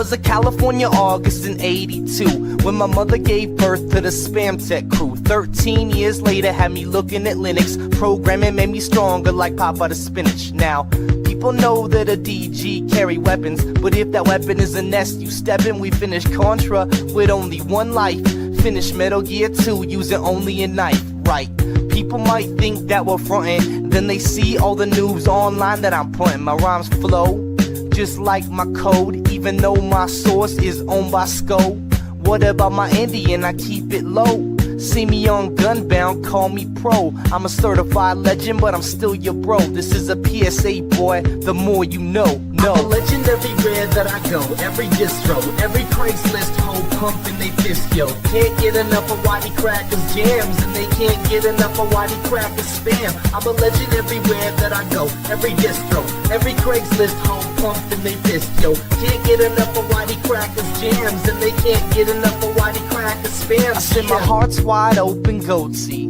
was a California August in '82 when my mother gave birth to the Spam Tech crew. 13 years later had me looking at Linux. Programming made me stronger like Papa the Spinach. Now, people know that a DG carry weapons, but if that weapon is a nest, you step in. We finish Contra with only one life. Finish Metal Gear 2 using only a knife. Right. People might think that we're frontin', then they see all the news online that I'm putting. My rhymes flow just like my code, even though my source is owned by SCO. What about my Indian? I keep it low. See me on Gunbound, call me pro. I'm a certified legend, but I'm still your bro. This is a PSA, boy, the more you know. No. I'm a legend everywhere that I go. Every distro, every Craigslist hoe pumping they fist, yo. Can't get enough of Whitey Crackers jams, and they can't get enough of Whitey Crackers spam. I'm a legend everywhere that I go. Every distro, every Craigslist hoe pumping they fist, yo. Can't get enough of Whitey Crackers jams, and they can't get enough of Whitey Crackers spam. I said my heart's wide open, goatsy,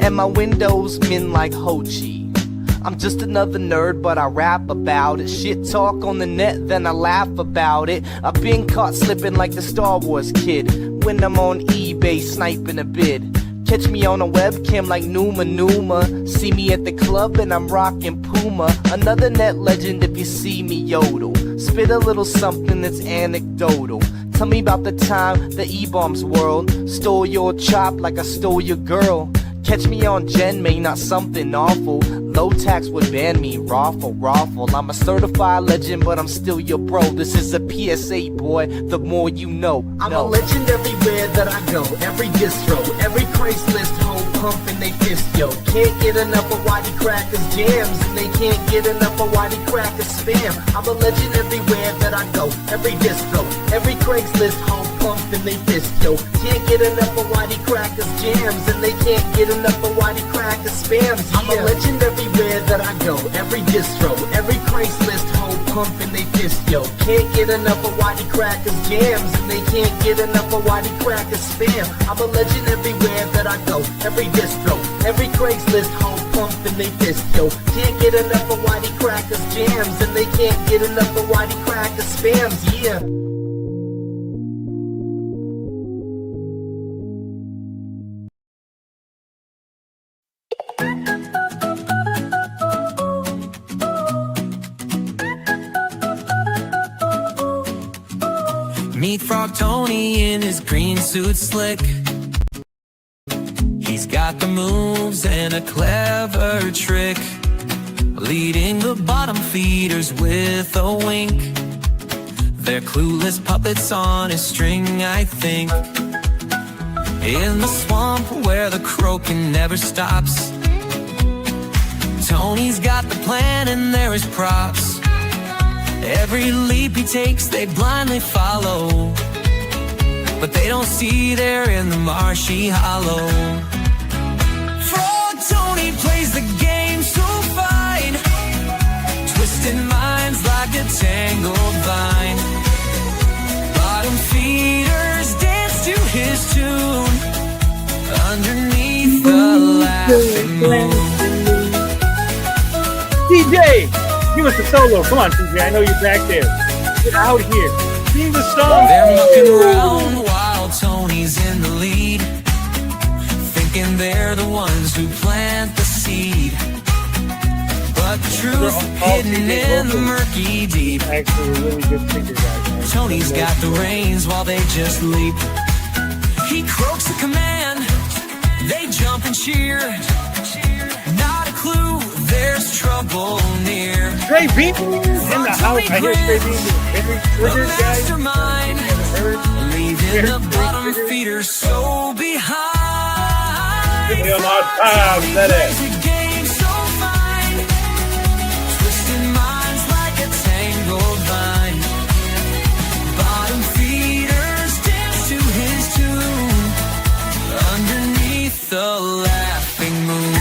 and my windows min like Ho Chi. I'm just another nerd, but I rap about it. Shit talk on the net, then I laugh about it. I've been caught slipping like the Star Wars kid when I'm on eBay sniping a bid. Catch me on a webcam like Numa Numa. See me at the club and I'm rocking Puma. Another net legend if you see me yodel. Spit a little something that's anecdotal. Tell me about the time the E-bombs world stole your chop like I stole your girl. Catch me on Gen May, not something awful. Low tax would ban me, raffle. I'm a certified legend, but I'm still your bro. This is a PSA, boy, the more you know. I'm a legend everywhere that I go. Every distro, every Craigslist hoe pumping they fist, yo. Can't get enough of Whitey Crackers jams, and they can't get enough of Whitey Crackers spam. I'm a legend everywhere that I go. Every distro, every Craigslist hoe pumping they fist, yo. Can't get enough of Whitey Crackers jams, and they can't get enough of Whitey Crackers spams. Yeah. I'm a legend everywhere that I go. Every distro, every Craigslist hoe pumping they fist, yo. Can't get enough of Whitey Crackers jams, and they can't get enough of Whitey Crackers spam. I'm a legend everywhere that I go. Every distro, every Craigslist hoe pumping they fist, yo. Can't get enough of Whitey Crackers jams, and they can't get enough of Whitey Crackers spams. Yeah. Meet Frog Tony in his green suit slick. He's got the moves and a clever trick, leading the bottom feeders with a wink. They're clueless puppets on his string, I think. In the swamp where the croaking never stops, Tony's got the plan and there is props. Every leap he takes they blindly follow, but they don't see they're in the marshy hollow. Frog Tony plays the game so fine, twisting minds like a tangled vine. Bottom feeders dance to his tune underneath the laughing moon. DJ! Give us a solo. Come on, TJ. I know you're back there. Get out here. Sing the song. They're mucking around while Tony's in the lead, thinking they're the ones who plant the seed. But the truth hidden in the murky deep. Actually, a really good singer, guys. Tony's got the reins while they just leap. He croaks a command, they jump and cheer. Not a clue, there's trouble near. Trey Bean in the house. I hear Trey Bean every Twitter guy. Mastermind, leaving the bottom feeder so behind. Give me a lot of time, said it. Plays a game so fine, twisting minds like a tangled vine. Bottom feeders dance to his tune underneath the laughing moon.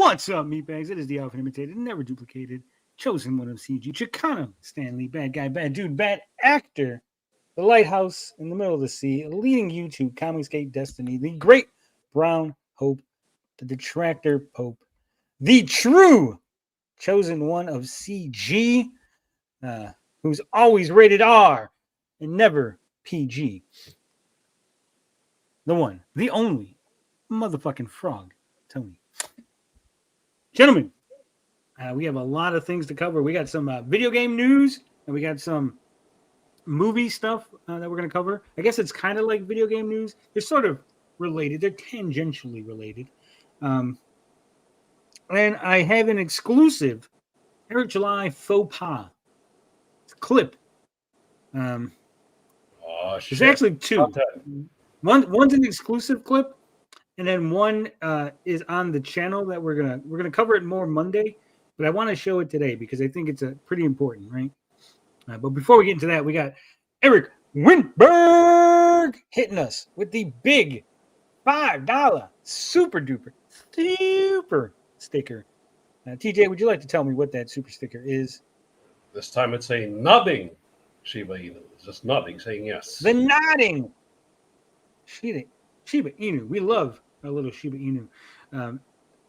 What's up, meatbags? It is the Alpha Imitated, never duplicated, chosen one of CG, Chicano, Stanley, bad guy, bad dude, bad actor, the lighthouse in the middle of the sea, a leading YouTube, Comicsgate Destiny, the great brown hope, the detractor pope, the true chosen one of CG, who's always rated R and never PG. The one, the only motherfucking frog, Tony. Gentlemen, we have a lot of things to cover. We got some video game news, and we got some movie stuff that we're going to cover. I guess it's kind of like video game news. They're sort of related. They're tangentially related. And I have an exclusive Eric July faux pas clip. Oh, shit. There's actually two. One's an exclusive clip, and then one is on the channel that we're gonna cover it more Monday. But I want to show it today because I think it's pretty important, right? But before we get into that, we got Eric Winberg hitting us with the big $5 super duper sticker. TJ, would you like to tell me what that super sticker is? This time it's a nodding Shiba Inu. It's just nodding, saying yes. The nodding Shiba Inu. We love our little Shiba Inu.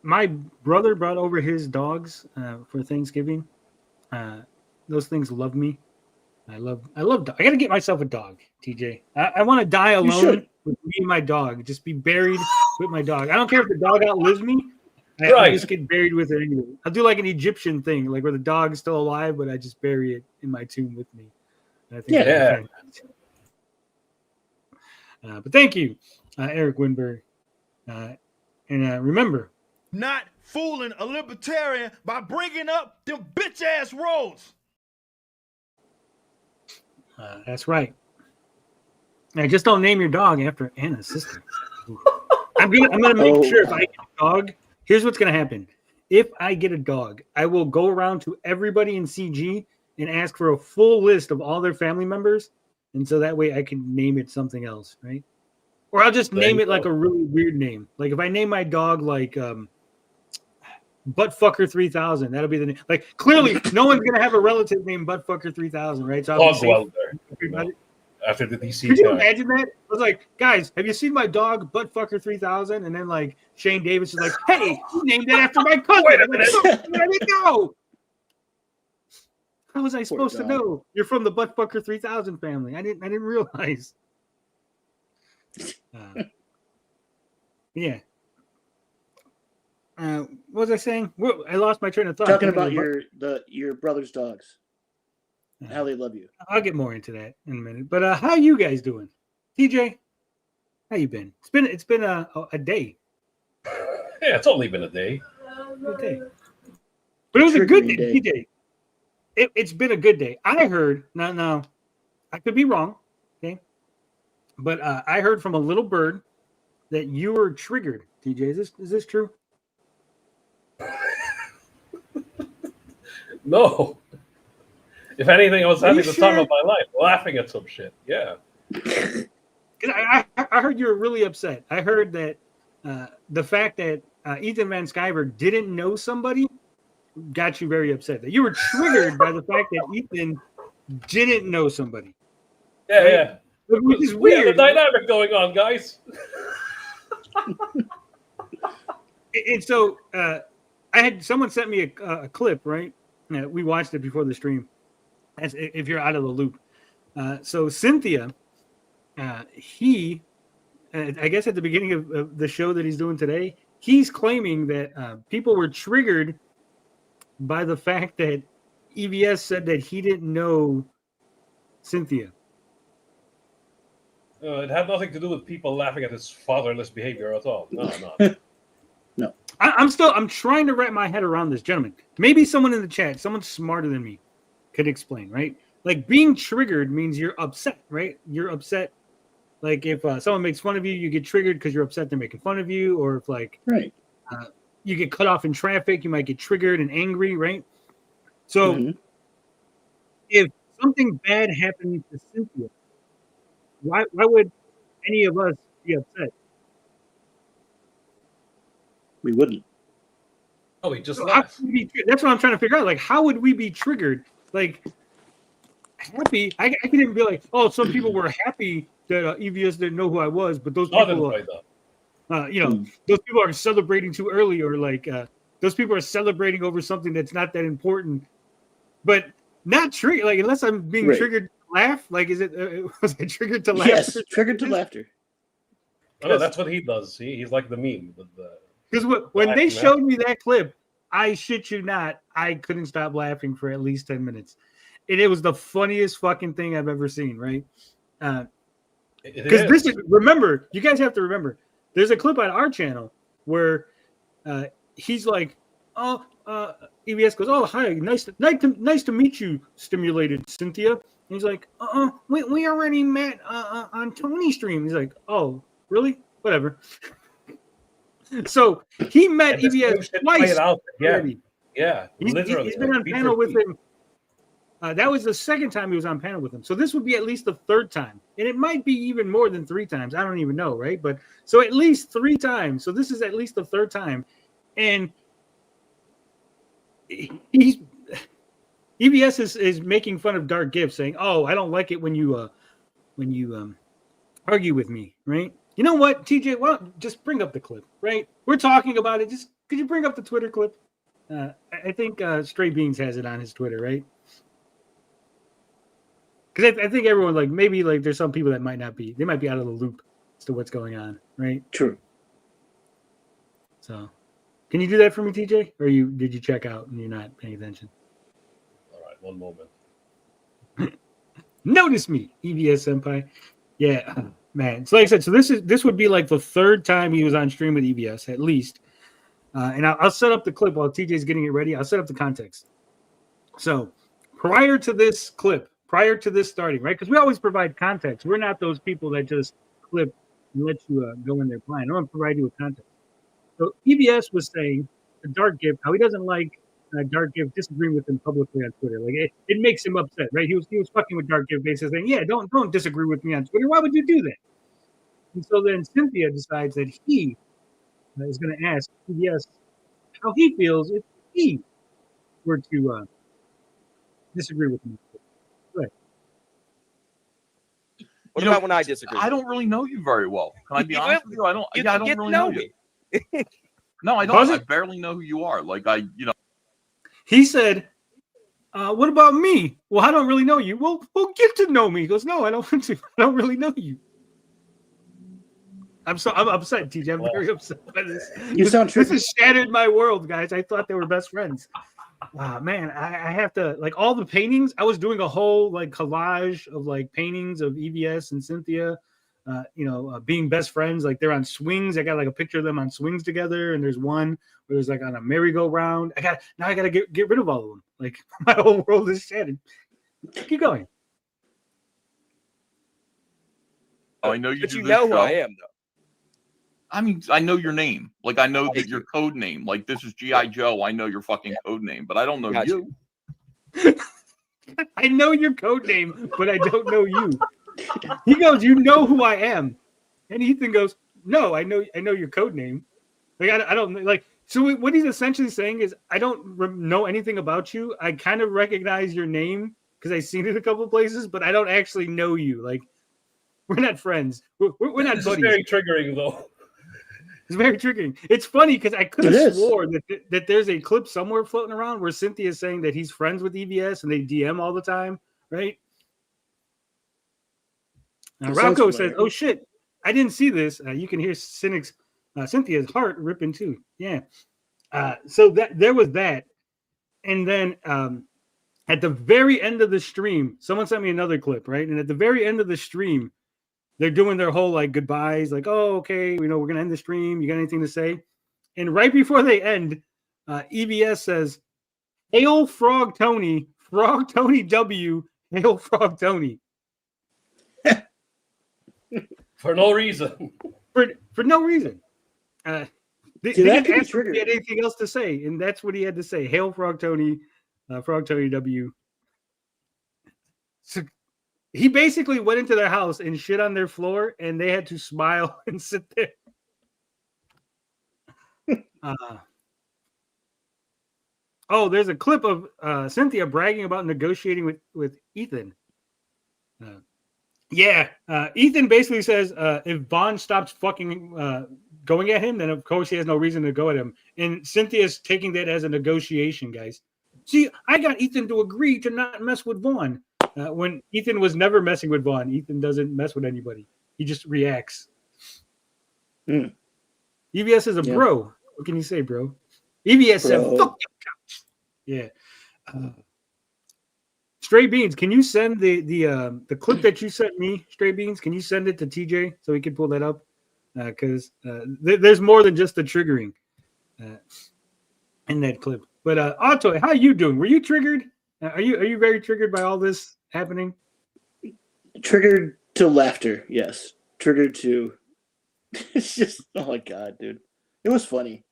My brother brought over his dogs for Thanksgiving. Those things love me. I love dogs. I got to get myself a dog, TJ. I want to die alone with me and my dog. Just be buried with my dog. I don't care if the dog outlives me. I just get buried with it anyway. I'll do like an Egyptian thing, like where the dog is still alive, but I just bury it in my tomb with me. I think but thank you, Eric Winberg. And remember, not fooling a libertarian by bringing up them bitch ass roads. That's right. Now, just don't name your dog after Anna's sister. I'm gonna make sure if I get a dog, here's what's gonna happen. If I get a dog, I will go around to everybody in CG and ask for a full list of all their family members, and so that way I can name it something else, right? Or I'll just name it like a really weird name. Like if I name my dog like Buttfucker 3000, that'll be the name. Like clearly, no one's gonna have a relative named Buttfucker 3000, right? So I'll be safe. No. After the DC. Could you imagine that? I was like, guys, have you seen my dog Buttfucker 3000? And then like Shane Davis is like, hey, you named it after my cousin. Wait a minute. I didn't know. How was I supposed to know? You're from the Buttfucker 3000 family. I didn't realize. Yeah. What was I saying? I lost my train of thought. Talking about your brother's dogs. How they love you. I'll get more into that in a minute. But how you guys doing? TJ, how you been? It's been a day. Yeah, it's only been a day. But it was a good day, TJ. It's been a good day. I heard, now, I could be wrong, okay? But I heard from a little bird that you were triggered, TJ. Is this true? No. If anything, I was having the time of my life, laughing at some shit. Yeah. I heard you were really upset. I heard that the fact that Ethan Van Sciver didn't know somebody got you very upset. That you were triggered by the fact that Ethan didn't know somebody. Yeah, right? Yeah. Which is weird. We have a dynamic going on, guys. And so I had someone sent me a clip, right? We watched it before the stream. As if you're out of the loop. So Cynthia, I guess at the beginning of the show that he's doing today, he's claiming that people were triggered by the fact that EVS said that he didn't know Cynthia. It had nothing to do with people laughing at his fatherless behavior at all. No. No. I'm trying to wrap my head around this, gentlemen. Maybe someone in the chat, someone smarter than me, could explain, right? Like being triggered means you're upset, right? You're upset. Like if someone makes fun of you, you get triggered because you're upset they're making fun of you. Or if like you get cut off in traffic, you might get triggered and angry, right? So if something bad happened to Cynthia, why would any of us be upset? We wouldn't. Oh, he just So left. that's what I'm trying to figure out. Like, how would we be triggered? Like, happy? I can even be like, oh, some people were happy that EVS didn't know who I was, but those Not people, invite them. those people are celebrating too early, or like those people are celebrating over something that's not that important, but not triggered. Like, unless I'm being triggered to laugh. Like, is it was I triggered to laugh? Yes, triggered to laughter. Oh, no, that's what he does. He's like the meme. Because when they showed me that clip, I shit you not, I couldn't stop laughing for at least 10 minutes. It was the funniest fucking thing I've ever seen, right? Because this is, remember, you guys have to remember, there's a clip on our channel where he's like, oh, EBS goes, oh, hi, nice to meet you, stimulated Cynthia. And he's like, we already met on Tony's stream. He's like, oh, really? Whatever. So he met EBS twice. Yeah, literally. He's been on panel with him. That was the second time he was on panel with him. So this would be at least the third time. And it might be even more than 3 times. I don't even know, right? But so at least 3 times. So this is at least the third time. And he's EBS is making fun of Dark Gift, saying, oh, I don't like it when you argue with me, right? You know what, TJ? Why don't just bring up the clip, right? We're talking about it. Just could you bring up the Twitter clip? I think Stray Beans has it on his Twitter, right? Because I think everyone, like, maybe like there's some people that might not be. They might be out of the loop as to what's going on, right? True. So, can you do that for me, TJ? Or did you check out and you're not paying attention? All right, one moment. Notice me, EBS Senpai. Yeah, man. So like I said, so this would be like the third time he was on stream with EBS, at least. And I'll set up the clip while TJ's getting it ready. I'll set up the context. So prior to this clip, prior to this starting, right? Because we always provide context. We're not those people that just clip and let you go in there blind. I'm going to provide you with context. So EBS was saying to Dark Gift how he doesn't like Dark Gift disagreeing with him publicly on Twitter. Like it makes him upset, right? He was fucking with Dark Gift, basically saying, yeah, don't disagree with me on Twitter. Why would you do that? And so then Cynthia decides that he is going to ask EBS how he feels if he were to disagree with him. Right. What about when I disagree? I don't really know you very well. Can I be honest with you? I don't really know you. No, I don't. I barely know who you are. Like He said, what about me? Well, I don't really know you. Well, get to know me. He goes, no, I don't want to. I don't really know you. I'm upset, TJ. I'm very upset by this. You sound This has shattered my world, guys. I thought they were best friends. Man, I have to, like, all the paintings. I was doing a whole like collage of like paintings of EBS and Cynthia, being best friends. Like they're on swings. I got like a picture of them on swings together, and there's one where there's like on a merry-go-round. I gotta get rid of all of them. Like my whole world is shattered. Keep going. Oh, I know you. But do you this know who show. I am, though. I mean, I know your name. Like, I know that your code name. Like, this is G.I. Joe. I know your fucking code name, but I don't know you. I know your code name, but I don't know you. He goes, you know who I am. And Ethan goes, no, I know your code name. Like, I don't, like, so what he's essentially saying is, I don't know anything about you. I kind of recognize your name because I've seen it a couple places, but I don't actually know you. Like, we're not friends. We're not buddies. It's very triggering, though. It's very triggering. It's funny because I could have swore that there's a clip somewhere floating around where Cynthia is saying that he's friends with EBS and they DM all the time, right? Rocco says, "Oh shit, I didn't see this." You can hear Cynthia's heart ripping too. Yeah. So that there was that, and then at the very end of the stream, someone sent me another clip, right? And at the very end of the stream, they're doing their whole like goodbyes, like, oh, okay, we're gonna end the stream. You got anything to say? And right before they end, EBS says, "Hail Frog Tony W, hail Frog Tony." For no reason. For no reason. They didn't ask if he had anything else to say, and that's what he had to say. Hail Frog Tony W. So he basically went into their house and shit on their floor, and they had to smile and sit there. Oh, there's a clip of Cynthia bragging about negotiating with Ethan. Ethan basically says if Vaughn stops fucking going at him, then of course he has no reason to go at him. And Cynthia's taking that as a negotiation, guys. See, I got Ethan to agree to not mess with Vaughn when Ethan was never messing with Vaughn. Ethan doesn't mess with anybody. He just reacts. EVS is a bro. What can you say, bro? EVS said, fuck your couch. Yeah. Stray Beans, can you send the clip that you sent me, Stray Beans? Can you send it to TJ so he can pull that up? Because there's more than just the triggering in that clip. But Otto, how you doing? Were you triggered? Are you very triggered by all this happening? Triggered to laughter, yes. Triggered to. It's just, oh my god, dude, it was funny.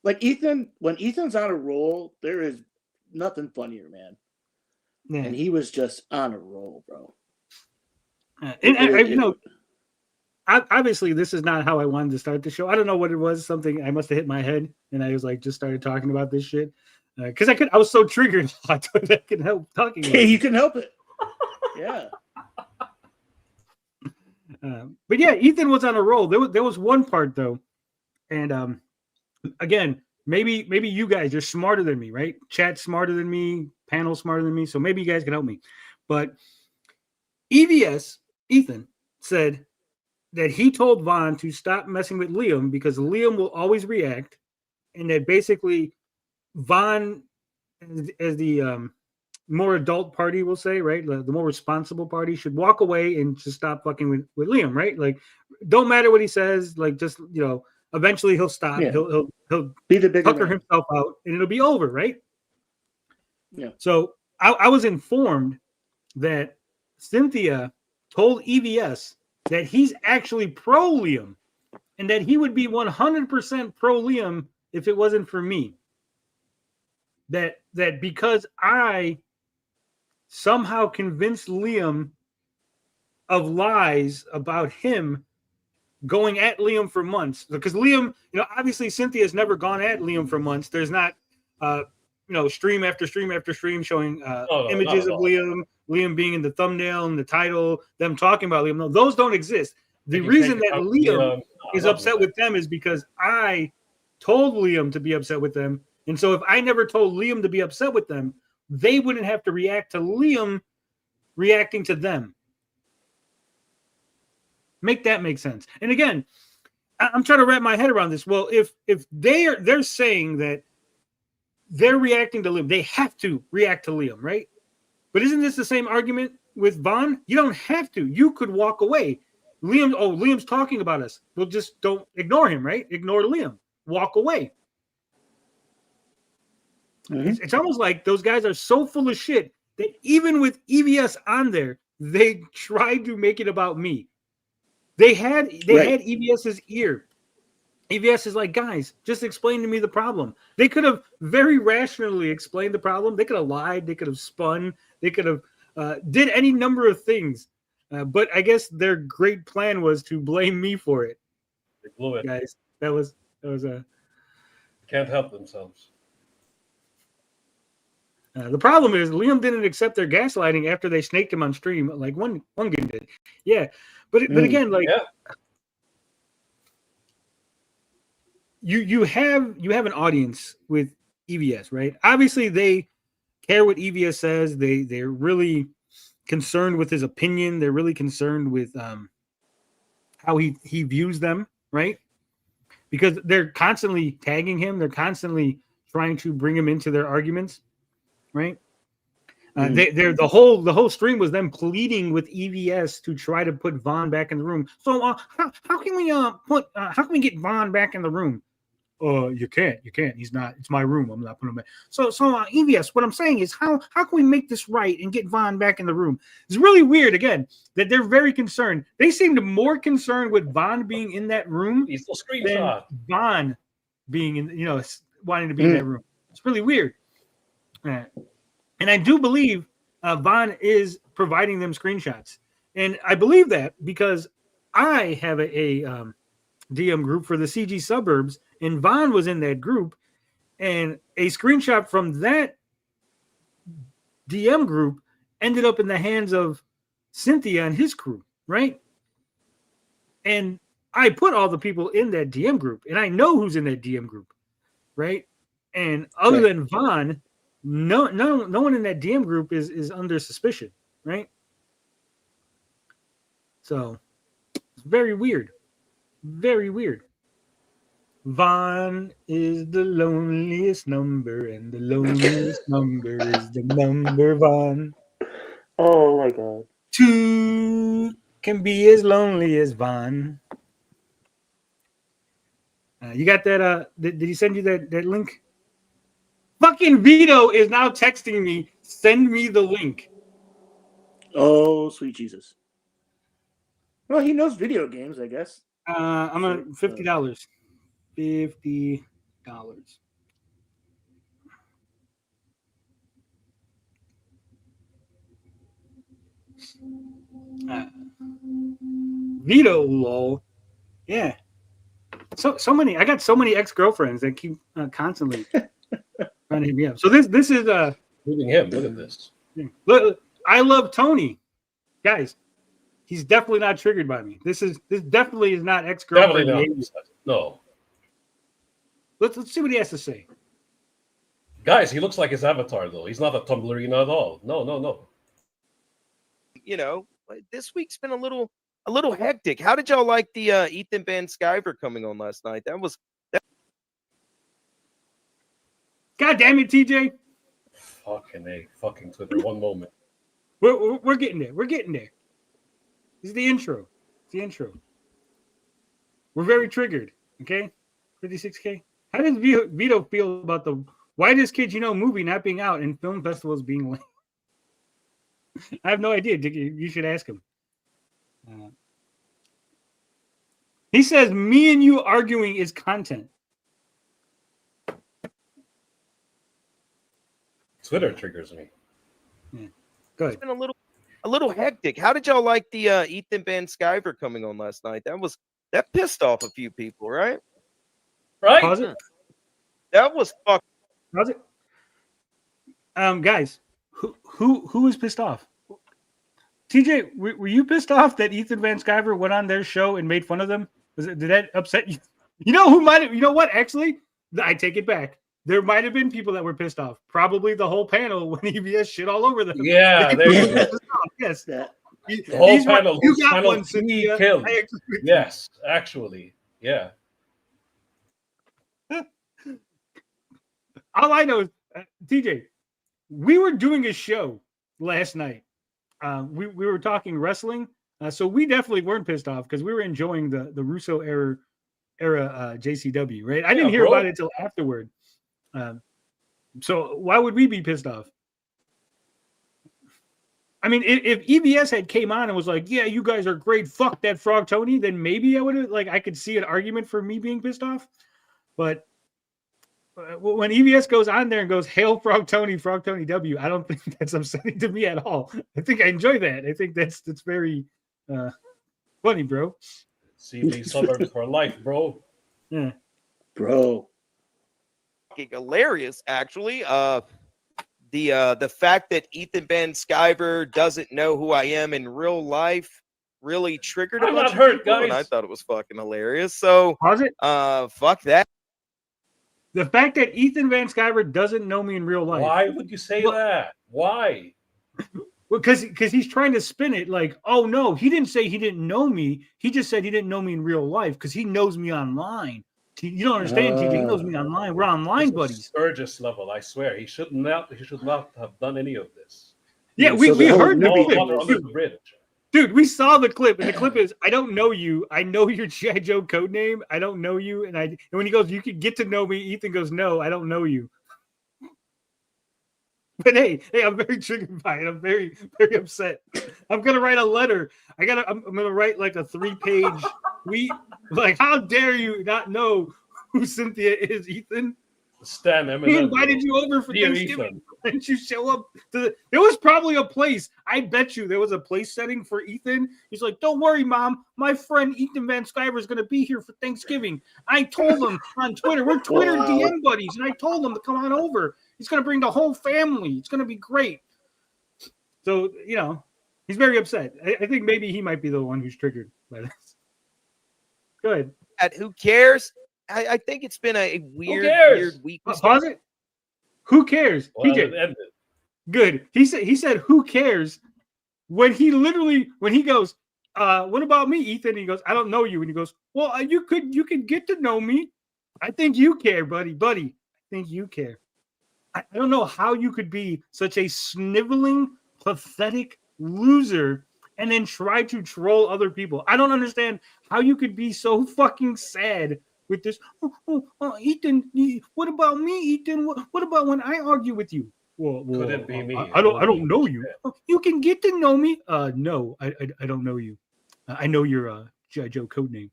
Like when Ethan's on a roll, there is nothing funnier, man. Yeah. And he was just on a roll, bro. Obviously, this is not how I wanted to start the show. I don't know what it was. Something I must have hit my head, and I was like, just started talking about this shit because I was so triggered. I couldn't help talking. About you can help it. Yeah. But yeah, Ethan was on a roll. There was one part though, and again, maybe you guys are smarter than me, right? Chat smarter than me, panel smarter than me, so maybe you guys can help me. But Ethan said that he told Vaughn to stop messing with Liam because Liam will always react, and that basically Vaughn, as the more adult party will say, right? The more responsible party should walk away and just stop fucking with Liam, right? Like, don't matter what he says, like just, eventually he'll stop. Yeah. He'll be the bigger tucker himself out and it'll be over, right? Yeah. So I was informed that Cynthia told EVS that he's actually pro Liam and that he would be 100% pro Liam if it wasn't for me. That because I somehow convinced Liam of lies about him going at Liam for months, because Liam, obviously Cynthia's never gone at Liam for months. There's not, stream after stream after stream showing images of Liam being in the thumbnail and the title, them talking about Liam. No, those don't exist. The reason that Liam is upset with them is because I told Liam to be upset with them. And so if I never told Liam to be upset with them, they wouldn't have to react to Liam reacting to them. Make that make sense. And again, I'm trying to wrap my head around this. Well, if they're saying that they're reacting to Liam, they have to react to Liam, right? But isn't this the same argument with Vaughn? You don't have to. You could walk away. Liam's talking about us. Well, just don't ignore him, right? Ignore Liam. Walk away. Mm-hmm. It's almost like those guys are so full of shit that even with EVS on there, they tried to make it about me. They had EVS's ear. EVS is like, guys, just explain to me the problem. They could have very rationally explained the problem. They could have lied. They could have spun. They could have did any number of things. But I guess their great plan was to blame me for it. They blew it, guys. That was can't help themselves. The problem is Liam didn't accept their gaslighting after they snaked him on stream. Like one game did. Yeah. But again, like you have an audience with EVS, right? Obviously they care what EVS says. They're really concerned with his opinion. They're really concerned with how he views them, right? Because they're constantly tagging him. They're constantly trying to bring him into their arguments. Right, the whole stream was them pleading with EVS to try to put Vaughn back in the room. So how can we get Vaughn back in the room? You can't. He's not. It's my room. I'm not putting him back. So EVS, what I'm saying is how can we make this right and get Vaughn back in the room? It's really weird again that they're very concerned. They seemed more concerned with Vaughn being in that room than Vaughn being in wanting to be in that room. It's really weird. And I do believe Vaughn is providing them screenshots. And I believe that because I have a DM group for the CG suburbs, and Vaughn was in that group. And a screenshot from that DM group ended up in the hands of Cynthia and his crew, right? And I put all the people in that DM group, and I know who's in that DM group, right? And other than Vaughn, no one in that DM group is under suspicion, right? So it's very weird. Very weird. Vaughn is the loneliest number, and the loneliest number is the number Vaughn. Oh my god. 2 can be as lonely as Vaughn. You got that? Did he send you that link? Fucking Vito is now texting me. Send me the link. Oh, sweet Jesus. Well, he knows video games, I guess. I'm on $50. $50. Vito, lol. Yeah. So many. I got so many ex-girlfriends that keep constantly trying to hit me up. So this is Including him. Look at this. Look, I love Tony, guys. He's definitely not triggered by me. This definitely is not ex-girlfriend. Definitely not. No. Let's see what he has to say. Guys, he looks like his avatar, though. He's not a Tumblrino at all. No. You know, this week's been a little hectic. How did y'all like the Ethan Van Sciver coming on last night? That God damn it, TJ. Fucking Twitter. One moment. We're getting there. We're getting there. This is the intro. It's the intro. We're very triggered. Okay, 56K. How does Vito feel about the whitest kid you know movie not being out and film festivals being late? I have no idea. You should ask him. He says, "Me and you arguing is content." Twitter triggers me. Yeah. Go ahead. it's been a little hectic. How did y'all like the Ethan Van Sciver coming on last night? That pissed off a few people, right? Right? Pause it. That was fuck. Pause it. Guys, who was pissed off? TJ, were you pissed off that Ethan Van Sciver went on their show and made fun of them? Did that upset you? You know who might have? You know what? Actually, I take it back. There might have been people that were pissed off. Probably the whole panel when EBS shit all over them. Yeah, there you go. Yes. The whole panel. You got panel one, Cynthia. killed. Yes, actually. Yeah. All I know is, TJ, we were doing a show last night. We were talking wrestling, so we definitely weren't pissed off because we were enjoying the Russo era JCW, right? I didn't hear about it until afterward. So why would we be pissed off? I mean, if EBS had came on and was like, "Yeah, you guys are great, fuck that Frog Tony," then maybe I would have I could see an argument for me being pissed off. But when EBS goes on there and goes, "Hail Frog Tony W," I don't think that's upsetting to me at all. I think I enjoy that. I think that's very funny, bro. See these suburbs for life, bro. Yeah, bro. Hilarious, actually. The fact that Ethan Van Sciver doesn't know who I am in real life really triggered a I'm bunch not of hurt, people, and guys. I thought it was fucking hilarious. So, pause it. Fuck that. The fact that Ethan Van Sciver doesn't know me in real life. Why would you say that? Why? Well, because he's trying to spin it like, oh no, he didn't say he didn't know me. He just said he didn't know me in real life because he knows me online. You don't understand, TJ. He knows me online. We're online buddies. Sturgis level, I swear. He should not have done any of this. Yeah, we heard the No clip. water under the bridge. Dude, we saw the clip, and the clip is, I don't know you. I know your G.I. Joe code name. I don't know you. And when he goes, you can get to know me, Ethan goes, no, I don't know you. But hey, I'm very triggered by it. I'm very, very upset. I'm gonna write a letter. I'm gonna write like a 3-page tweet. Like, how dare you not know who Cynthia is, Ethan? Stan He Eminem. invited you over for Dear Thanksgiving. Ethan. Didn't you show up? There was probably a place. I bet you there was a place setting for Ethan. He's like, don't worry, Mom. My friend Ethan Van Sciver is going to be here for Thanksgiving. I told him on Twitter. We're Twitter Wow. DM buddies, and I told him to come on over. He's going to bring the whole family. It's going to be great. So, he's very upset. I think maybe he might be the one who's triggered by this. Go ahead. Who cares? I think it's been a weird week. Pause it. Who cares? Well, PJ. it ended. Good. He said, who cares? When he goes, what about me, Ethan? And he goes, I don't know you. And he goes, well, you could get to know me. I think you care, buddy. I think you care. I don't know how you could be such a sniveling, pathetic loser and then try to troll other people. I don't understand how you could be so fucking sad with this. Ethan, what about me, Ethan? What about when I argue with you? Well, Could it be me? I don't know you. You can get to know me. No, I don't know you. I know your G.I. Joe code name.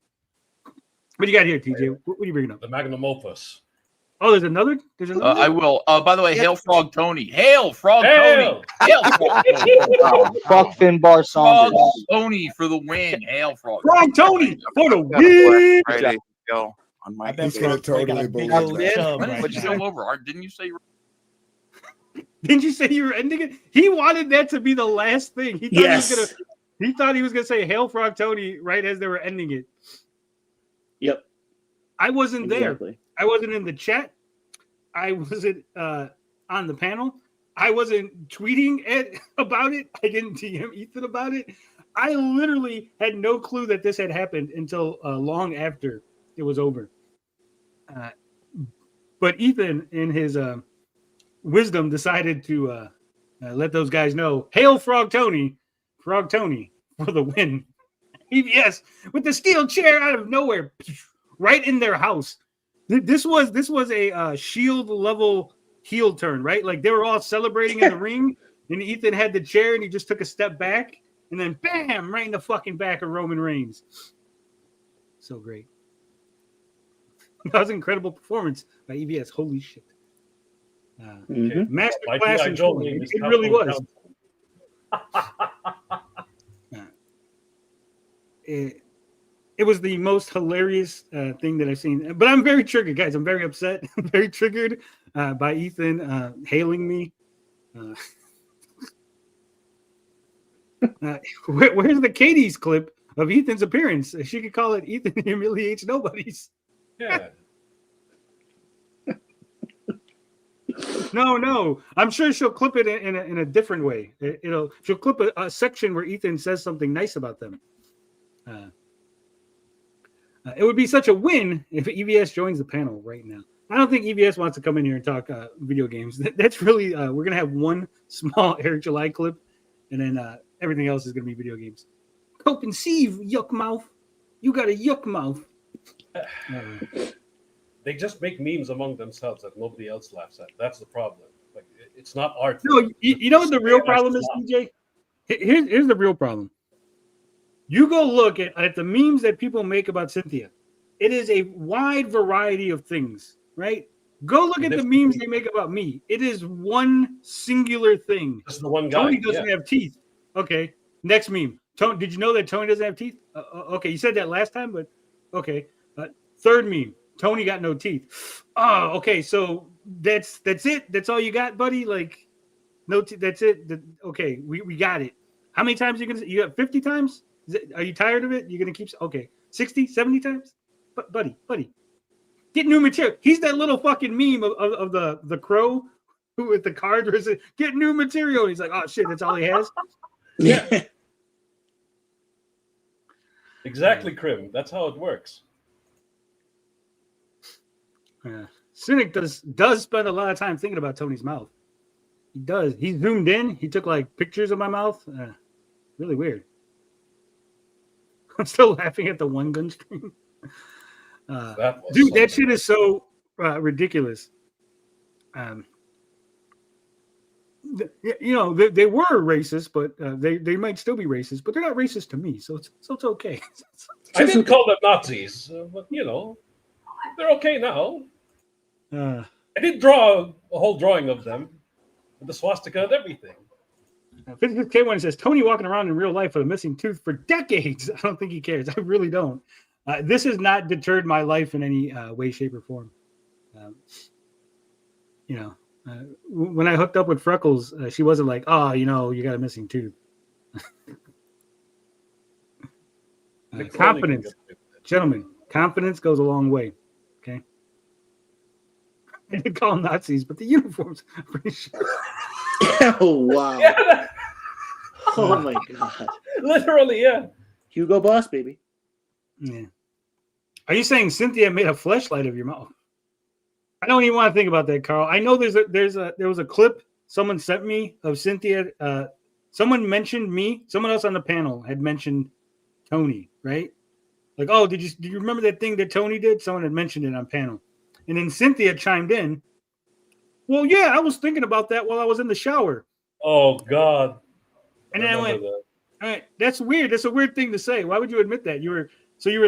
What do you got here, TJ? What are you bringing up? The magnum opus. Oh, there's another. I will. By the way, hail Frog Tony. Hail Frog Hail! Tony. Hail Frog Tony. Fuck Finbar Frog Saunders. Tony for the win. Hail Frog. Frog Tony for the win. Ready to go on my He's gonna totally believe When that. did you go over? Didn't you say you were Didn't you say you were ending it? He wanted that to be the last thing. He thought he was gonna say "Hail Frog Tony" right as they were ending it. Yep. I wasn't Exactly. there. I wasn't in the chat. I wasn't on the panel. I wasn't tweeting about it. I didn't DM Ethan about it. I literally had no clue that this had happened until long after it was over. But Ethan, in his wisdom, decided to let those guys know, "Hail Frog Tony for the win." EBS with the steel chair out of nowhere, right in their house. This was a Shield level heel turn, right? Like they were all celebrating in the ring, and Ethan had the chair, and he just took a step back, and then bam, right in the fucking back of Roman Reigns. So great. That was an incredible performance by EBS. Holy shit. Master Like class G.I. in Joe trolling. name is It really was. It was the most hilarious thing that I've seen. But I'm very triggered, guys. I'm very upset. I'm very triggered by Ethan hailing me. Where's the Katie's clip of Ethan's appearance? She could call it Ethan humiliates nobodies. Yeah. No. I'm sure she'll clip it in a different way. She'll clip a section where Ethan says something nice about them. It would be such a win if EVS joins the panel right now. I don't think EVS wants to come in here and talk video games. That's really we're gonna have one small Eric July clip, and then everything else is gonna be video games. Cope and Sieve, yuck mouth. You got a yuck mouth. They just make memes among themselves that nobody else laughs at. That's the problem. Like it's not art. No, you know what the real problem is, DJ? Here's the real problem. You go look at the memes that people make about Cynthia. It is a wide variety of things, right? Go look at the memes they make about me. It is one singular thing. Just the one guy. Tony doesn't have teeth. Okay, next meme. Tony, did you know that Tony doesn't have teeth? Okay, you said that last time, but okay. Third meme. Tony got no teeth. Oh, okay. So that's it. That's all you got, buddy. Like, no, that's it. Okay, we got it. How many times are you gonna? You got 50 times? Are you tired of it? You're gonna keep 60, 70 times? But buddy, get new material. He's that little fucking meme of the crow who with the card where it says, get new material. He's like, oh shit, that's all he has. Yeah. Exactly, Krim. That's how it works. Cynic does spend a lot of time thinking about Tony's mouth. He does. He zoomed in. He took like pictures of my mouth. Really weird. I'm still laughing at the one gun stream. Dude, that shit is so ridiculous. You know, they were racist, but they might still be racist, but they're not racist to me, so it's okay. I didn't call them Nazis, but you know, they're okay now. I did draw a whole drawing of them with the swastika and everything. 56K1 says Tony walking around in real life with a missing tooth for decades. I don't think he cares. I really don't. This has not deterred my life in any way, shape, or form. When I hooked up with Freckles, she wasn't like, "Oh, you got a missing tooth." Confidence, gentlemen. Confidence goes a long way. Okay. I did call them Nazis, but the uniforms, I'm pretty sure. Oh wow! Yeah. Oh my god! Literally, yeah. Hugo Boss, baby. Yeah. Are you saying Cynthia made a fleshlight of your mouth? I don't even want to think about that, Carl. I know there was a clip someone sent me of Cynthia. Someone mentioned me. Someone else on the panel had mentioned Tony, right? Like, oh, do you remember that thing that Tony did? Someone had mentioned it on panel, and then Cynthia chimed in. Well, yeah, I was thinking about that while I was in the shower. Oh God! And then I went, all right, that's weird. That's a weird thing to say. Why would you admit that? You were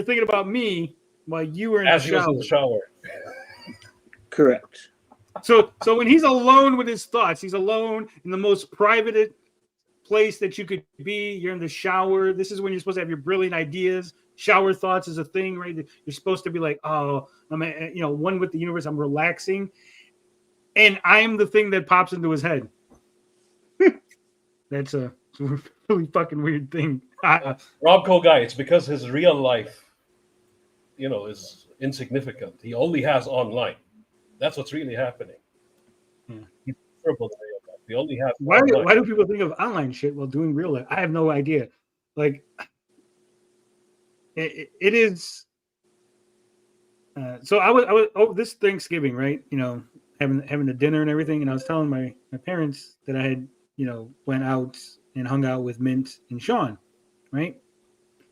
thinking about me while you were in the shower. Correct. So when he's alone with his thoughts, he's alone in the most private place that you could be. You're in the shower. This is when you're supposed to have your brilliant ideas. Shower thoughts is a thing, right? You're supposed to be like, oh, I'm one with the universe. I'm relaxing, and I'm the thing that pops into his head. That's a really fucking weird thing. Rob Cole guy, it's because his real life, is insignificant. He only has online. That's what's really happening. He's miserable in real life. He only has. Why do people think of online shit while doing real life? I have no idea. Like, it is. So I was this Thanksgiving, right? Having the dinner and everything, and I was telling my parents that I had went out and hung out with Mint and Sean, right?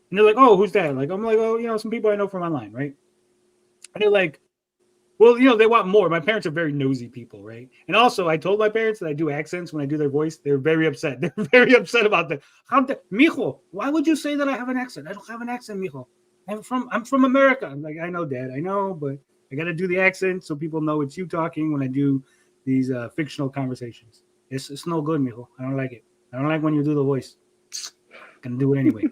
And they're like, "Oh, who's that?" Like, I'm like, "Oh, some people I know from online, right?" And they're like, "Well, they want more." My parents are very nosy people, right? And also, I told my parents that I do accents when I do their voice. They're very upset. They're very upset about that. Mijo, why would you say that I have an accent? I don't have an accent, mijo. I'm from America. I'm like, I know, Dad, I know, but I got to do the accent so people know it's you talking when I do these fictional conversations. It's no good, mijo. I don't like it. I don't like when you do the voice. I'm gonna do it anyway.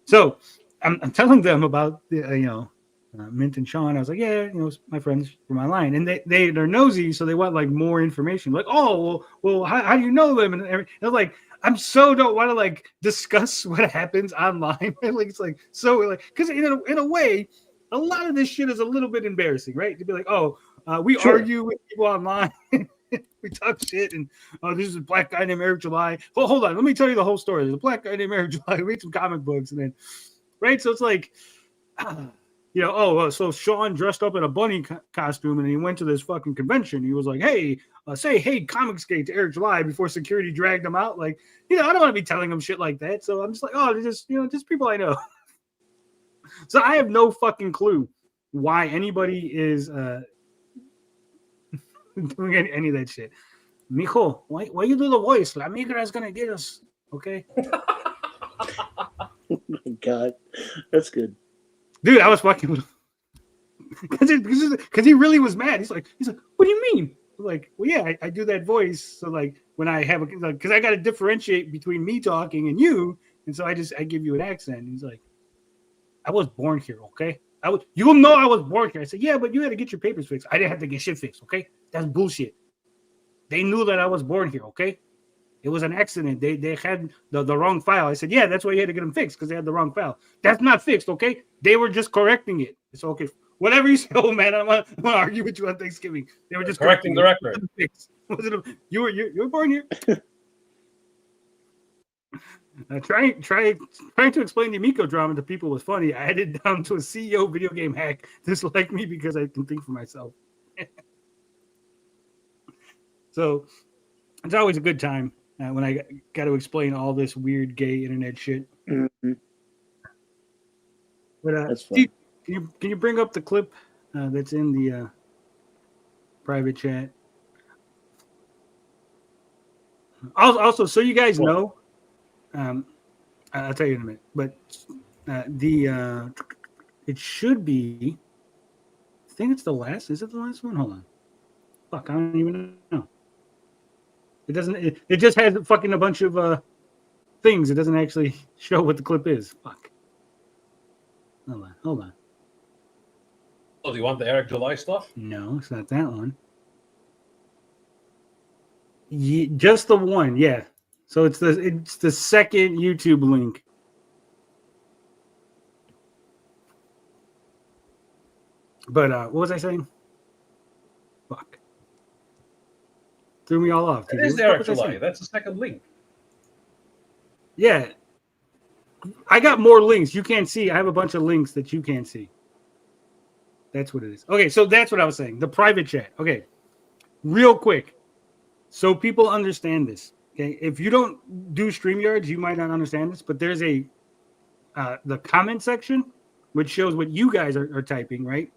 So I'm telling them about the Mint and Sean. I was like, yeah, my friends from online, and they're nosy, so they want like more information. Like, oh, well, how do you know them? And they're like, I'm so don't want to like discuss what happens online. Like, it's like so like because in a way, a lot of this shit is a little bit embarrassing, right? To be like, oh, we argue with people online. We talk shit, and this is a black guy named Eric July. Well, hold on, let me tell you the whole story. There's a black guy named Eric July. We read some comic books, and then, right? So it's like, so Sean dressed up in a bunny costume, and he went to this fucking convention. He was like, hey, say hey, Comicsgate to Eric July before security dragged him out. Like, I don't want to be telling him shit like that. So I'm just like, oh, just people I know. So I have no fucking clue why anybody is doing any of that shit. Mijo, why you do the voice? La migra is gonna get us, okay? Oh my god, that's good, dude. I was fucking with him because he really was mad. He's like, what do you mean? I'm like, well, yeah, I do that voice. So like when I have because I got to differentiate between me talking and you, and so I give you an accent. And he's like, I was born here, okay? I was born here. I said, yeah, but you had to get your papers fixed. I didn't have to get shit fixed, okay? That's bullshit. They knew that I was born here, okay? It was an accident. They had the wrong file. I said, yeah, that's why you had to get them fixed because they had the wrong file. That's not fixed, okay? They were just correcting it. It's okay. Whatever you say, oh man, I want to argue with you on Thanksgiving. They were just correcting the record. You were born here. Trying to explain the Miko drama to people was funny. I had it down to a CEO video game hack dislike me because I can think for myself. So it's always a good time when I got to explain all this weird gay internet shit. Mm-hmm. But Steve, can you bring up the clip that's in the private chat? Also, so you guys know. I'll tell you in a minute, but it should be. I think it's the last. Is it the last one? Hold on. Fuck, I don't even know. It doesn't. It just has fucking a bunch of things. It doesn't actually show what the clip is. Fuck. Hold on. Oh, do you want the Eric July stuff? No, it's not that one. Just the one, yeah. So it's the second YouTube link. But what was I saying? Fuck. Threw me all off. It is Eric July. That's the second link. Yeah. I got more links. You can't see. I have a bunch of links that you can't see. That's what it is. Okay, so that's what I was saying. The private chat. Okay. Real quick. So people understand this. Okay. If you don't do StreamYards, you might not understand this, but there's the comment section, which shows what you guys are typing, right?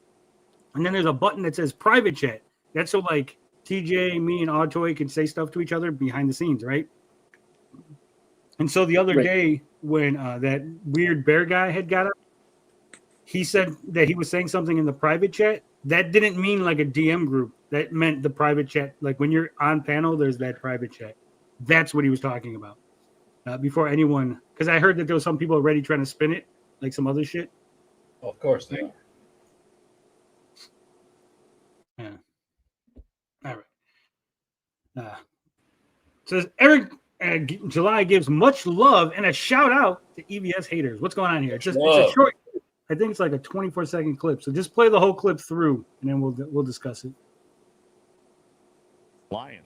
And then there's a button that says private chat. That's so like TJ, me, and Oddtoy can say stuff to each other behind the scenes, right? And so the other day when that weird bear guy had got up, he said that he was saying something in the private chat. That didn't mean like a DM group. That meant the private chat. Like when you're on panel, there's that private chat. That's what he was talking about. Before anyone, because I heard that there was some people already trying to spin it, like some other shit. Oh, of course they are. Yeah. All right. Says Eric July gives much love and a shout out to EVS haters. What's going on here? It's a short. I think it's like a 24-second clip. So just play the whole clip through, and then we'll discuss it. Lions.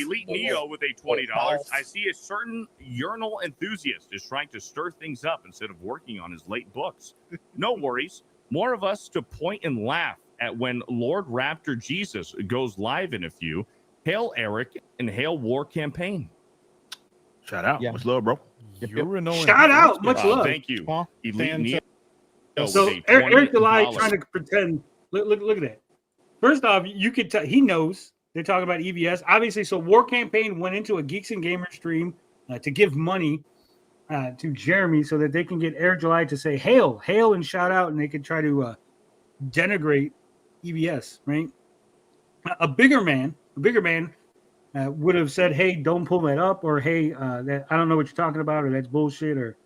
Elite Neo with a $20. I see a certain urinal enthusiast is trying to stir things up instead of working on his late books. No worries. More of us to point and laugh at when Lord Raptor Jesus goes live in a few. Hail Eric and hail War Campaign. Shout out. Yeah. Much love, bro. Shout out. Much love. Thank you. Elite Neo. So Eric July trying to pretend. Look at that. First off, you could tell he knows they're talking about EVS. Obviously, so War Campaign went into a Geeks and Gamers stream to give money to Jeremy so that they can get Eric July to say hail, and shout out, and they could try to denigrate EVS, right? A bigger man would have said, hey, don't pull that up, or hey, that I don't know what you're talking about, or that's bullshit, or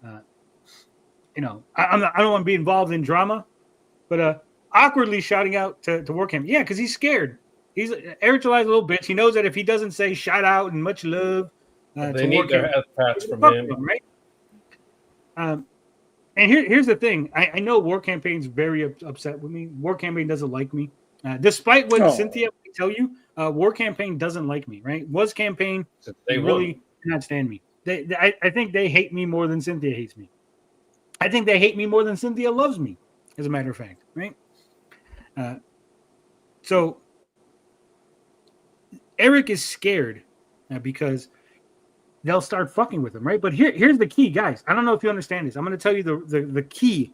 I don't want to be involved in drama, but awkwardly shouting out to Warcamp. Yeah, because he's scared. He's Eric July's a little bitch. He knows that if he doesn't say shout out and much love, they need their head pats from him, right? And here's the thing. I know War Campaign's very upset with me. War Campaign doesn't like me, despite what Cynthia will tell you. War Campaign doesn't like me, right? Was Campaign they really cannot stand me. I think they hate me more than Cynthia hates me. I think they hate me more than Cynthia loves me, as a matter of fact, right? So Eric is scared because they'll start fucking with him, right? But here's the key, guys. I don't know if you understand this. I'm going to tell you the key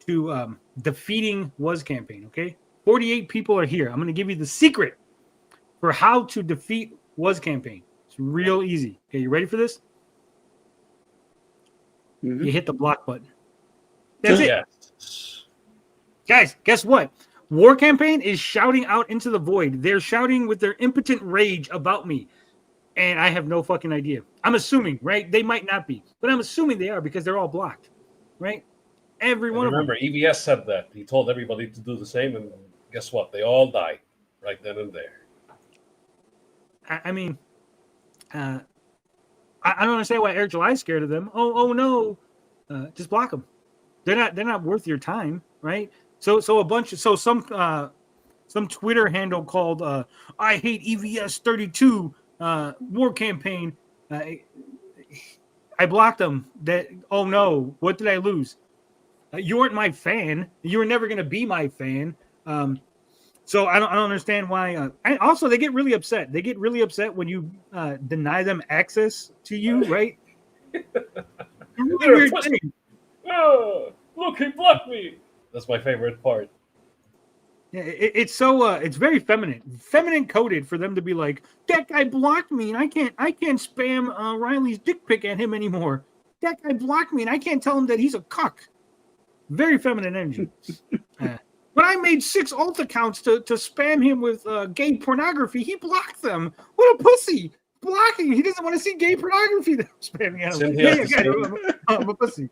to defeating Was Campaign, okay? 48 people are here. I'm going to give you the secret for how to defeat Was Campaign. It's real easy. Okay, you ready for this? Mm-hmm. You hit the block button. That's it. Guys, guess what? War Campaign is shouting out into the void. They're shouting with their impotent rage about me. And I have no fucking idea. I'm assuming, right? They might not be. But I'm assuming they are because they're all blocked. Right? Every one of them. Remember, EVS said that. He told everybody to do the same. And guess what? They all died right then and there. I mean, I don't understand why Eric July is scared of them. Oh no. Just block them. They're not worth your time, right? So some Twitter handle called I hate EVS 32 War Campaign. I blocked them. Oh no, what did I lose? You weren't my fan. You were never gonna be my fan. So I don't understand why. And also, they get really upset. They get really upset when you deny them access to you, right? Really weird thing. Oh, look, he blocked me. That's my favorite part. Yeah, it's so it's very feminine coded for them to be like, that guy blocked me and I can't spam Riley's dick pic at him anymore. That guy blocked me and I can't tell him that he's a cuck. Very feminine energy. When I made 6 alt accounts to spam him with gay pornography, he blocked them. What a pussy! Blocking. He doesn't want to see gay pornography that I'm spamming at him. I'm a pussy.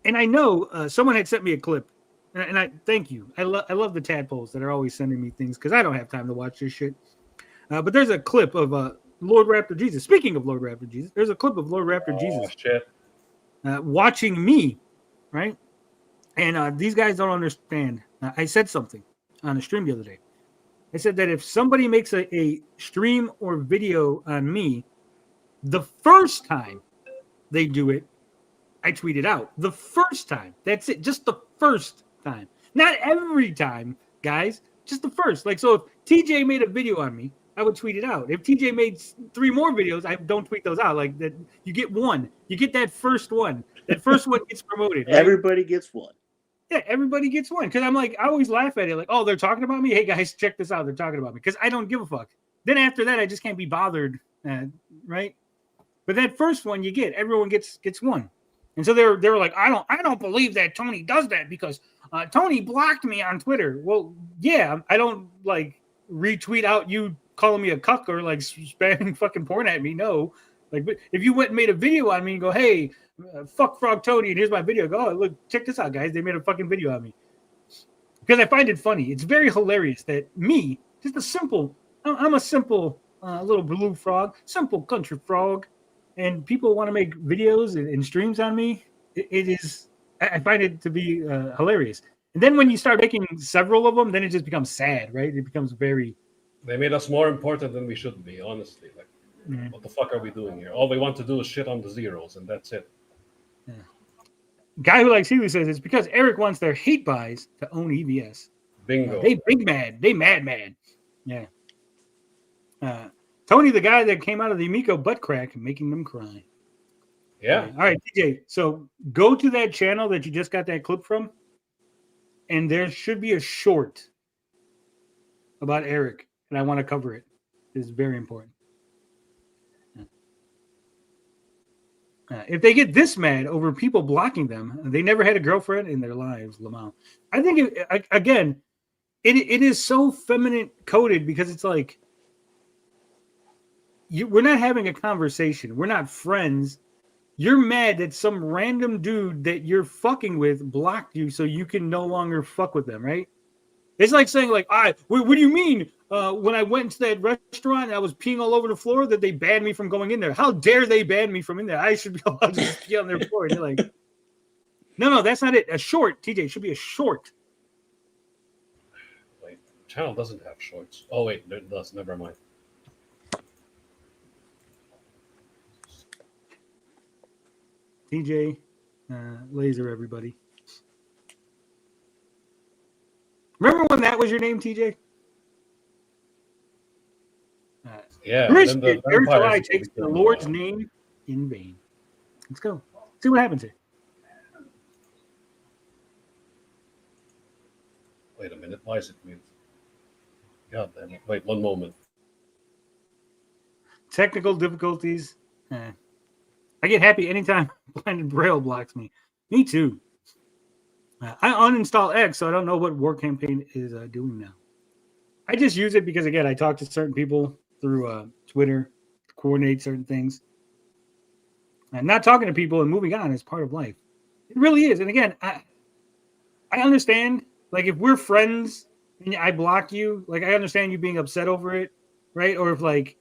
And I know someone had sent me a clip, and I thank you. I love the tadpoles that are always sending me things because I don't have time to watch this shit. But there's a clip of Lord Raptor Jesus. Speaking of Lord Raptor Jesus, there's a clip of Lord Raptor Jesus watching me, right? And these guys don't understand. I said something on a stream the other day. I said that if somebody makes a stream or video on me, the first time they do it, I tweet it out. The first time. That's it. Just the first time. Not every time, guys. Just the first. Like, so if TJ made a video on me, I would tweet it out. If TJ made 3 more videos, I don't tweet those out. Like that, you get one. You get that first one. That first one gets promoted. Right? Everybody gets one. Yeah, everybody gets one. Because I'm like, I always laugh at it. Like, oh, they're talking about me? Hey, guys, check this out. They're talking about me. Because I don't give a fuck. Then after that, I just can't be bothered. Right? But that first one you get. Everyone gets one. And so they were like, I don't believe that Tony does that because Tony blocked me on Twitter. Well, yeah, I don't like retweet out you calling me a cuck or like spamming fucking porn at me. No. Like, but if you went and made a video on me and go, hey, fuck Frog Tony, and here's my video. Go, oh, look, check this out, guys. They made a fucking video on me. Because I find it funny. It's very hilarious that me, just I'm a simple little blue frog, simple country frog, and people want to make videos and streams on me. I find it to be hilarious. And then when you start making several of them, then it just becomes sad, right? It becomes very... They made us more important than we should be, honestly. Like, what the fuck are we doing here? All we want to do is shit on the zeros, and that's it. Yeah. Guy who likes Healy says it's because Eric wants their hate buys to own EVS. Bingo. They big mad. They mad. Yeah. Tony, the guy that came out of the Amico butt crack, making them cry. Yeah. All right, DJ. So go to that channel that you just got that clip from, and there should be a short about Eric, and I want to cover it. It's very important. If they get this mad over people blocking them, they never had a girlfriend in their lives, Lamau. I think, it is so feminine coded because it's like, we're not having a conversation. We're not friends. You're mad that some random dude that you're fucking with blocked you so you can no longer fuck with them, right? It's like saying, like, what do you mean? When I went to that restaurant and I was peeing all over the floor that they banned me from going in there. How dare they ban me from in there? I should be allowed to just pee on their floor. And they're like, no, that's not it. A short, TJ, it should be a short. Wait, the channel doesn't have shorts. Oh, wait, it does. Never mind. TJ, laser, everybody. Remember when that was your name, TJ? Yeah. July takes the Lord's name in vain. Let's go. See what happens here. Wait a minute. Why is it mute? God damn it. Wait 1 moment. Technical difficulties. I get happy anytime Blinded Braille blocks me. Me too. I uninstall X, so I don't know what War Campaign is doing now. I just use it because, again, I talk to certain people through Twitter, coordinate certain things. And not talking to people and moving on is part of life. It really is. And again, I understand, like, if we're friends and I block you, like, I understand you being upset over it, right? Or if, like,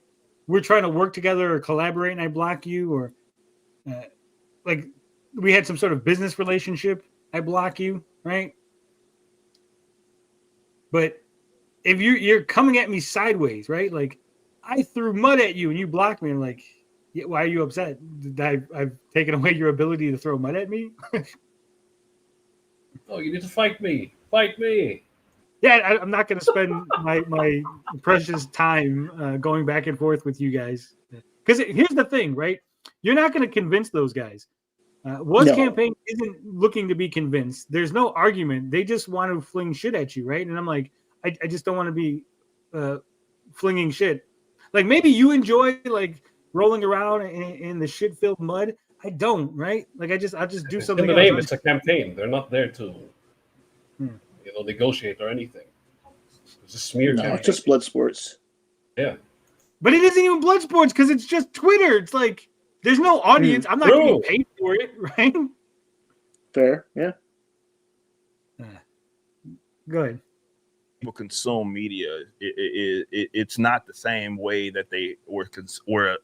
we're trying to work together or collaborate and I block you, or, like, we had some sort of business relationship, I block you, right? But if you're coming at me sideways, right? Like, I threw mud at you and you blocked me. And like, yeah, why are you upset? I've taken away your ability to throw mud at me? Oh, you need to fight me. Fight me. Yeah, I'm not going to spend my precious time going back and forth with you guys. Because here's the thing, right? You're not going to convince those guys. Campaign isn't looking to be convinced. There's no argument. They just want to fling shit at you, right? And I'm like, I just don't want to be flinging shit. Like, maybe you enjoy, like, rolling around in the shit-filled mud, I don't, right? Like I'll just do It's something in the name. else. It's a campaign. They're not there to, negotiate or anything. It's a smear No, campaign. it's just blood sports. Yeah. But it isn't even blood sports because it's just Twitter. It's like there's no audience. I'm not getting paid for it, right? Fair, yeah. Good. People consume media. It's not the same way that they were consuming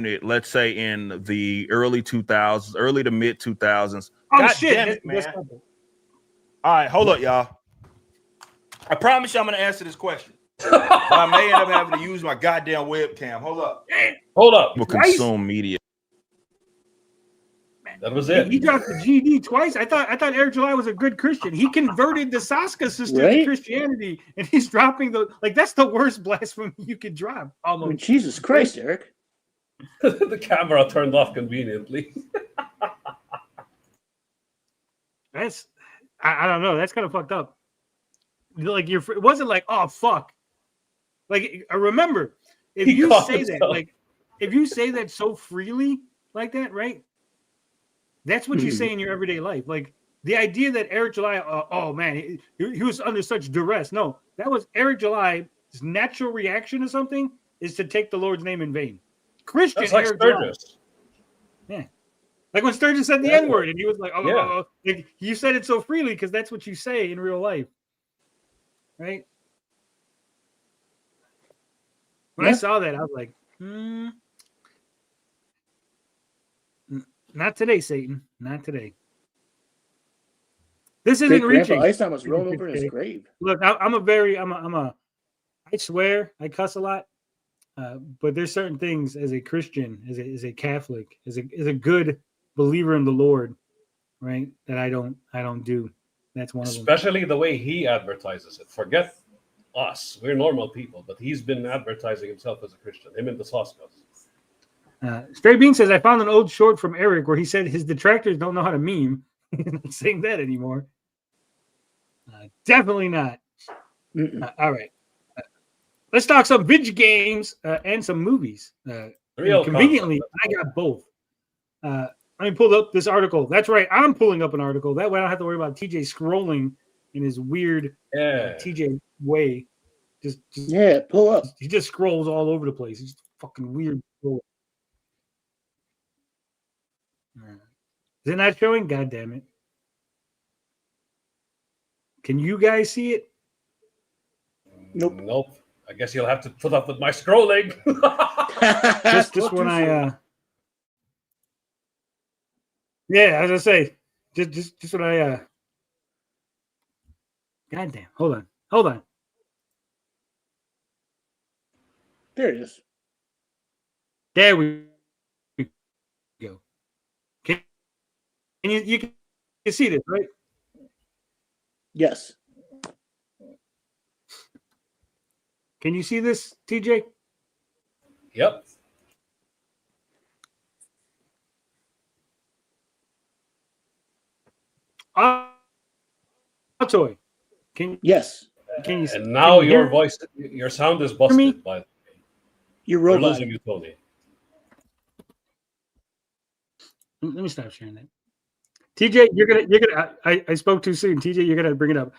it. Let's say in the early 2000s, early to mid 2000s. Oh God shit! damn it, man! All right, hold up, y'all. I promise you, I'm gonna answer this question. But I may end up having to use my goddamn webcam. Hold up. People consume media. That was it. He dropped the GD twice. I thought Eric July was a good Christian. He converted the Saska sister to Christianity, and he's dropping that's the worst blasphemy you could drop. Almost. I mean, Jesus Christ, Eric. The camera turned off conveniently. That's I don't know. That's kind of fucked up. Like it wasn't like, oh fuck. Like remember, if you say that, if you say that so freely like that, right? That's what you say in your everyday life. Like the idea that Eric July, oh man, he was under such duress. No, that was Eric July's natural reaction to something is to take the Lord's name in vain. Christian That's like Eric Sturgis. July. Yeah. Like when Sturgis said the N-word and he was like, like, you said it so freely because that's what you say in real life. Right? When I saw that, I was like, not today, Satan. Not today. This isn't reaching. Grandpa Ice almost rolled over in his grave. Look, I swear I cuss a lot, but there's certain things as a Christian, as a Catholic, as a good believer in the Lord, right? That I don't do. That's one of them. Especially the way he advertises it. Forget us. We're normal people, but he's been advertising himself as a Christian. Him and the Soskas. Stray Bean says, I found an old short from Eric where he said his detractors don't know how to meme. He's not saying that anymore. Definitely not. All right. Let's talk some video games and some movies. Conveniently, I got both. Let me pull up this article. That's right. I'm pulling up an article. That way I don't have to worry about TJ scrolling in his weird TJ way. Just pull up. He just scrolls all over the place. He's fucking weird. Is it not showing? God damn it. Can you guys see it? Nope. I guess you'll have to put up with my scrolling. just when I as I say, just when I God damn. Hold on. There it is. There we go. And you can see this, right? Yes. Can you see this, TJ? Yep. Toy. Yes. Can you? And now your hear? voice, your sound is busted. By the way, you're We're losing you, Tony. Let me stop sharing that. TJ, you're gonna. I spoke too soon. TJ, you're gonna bring it up.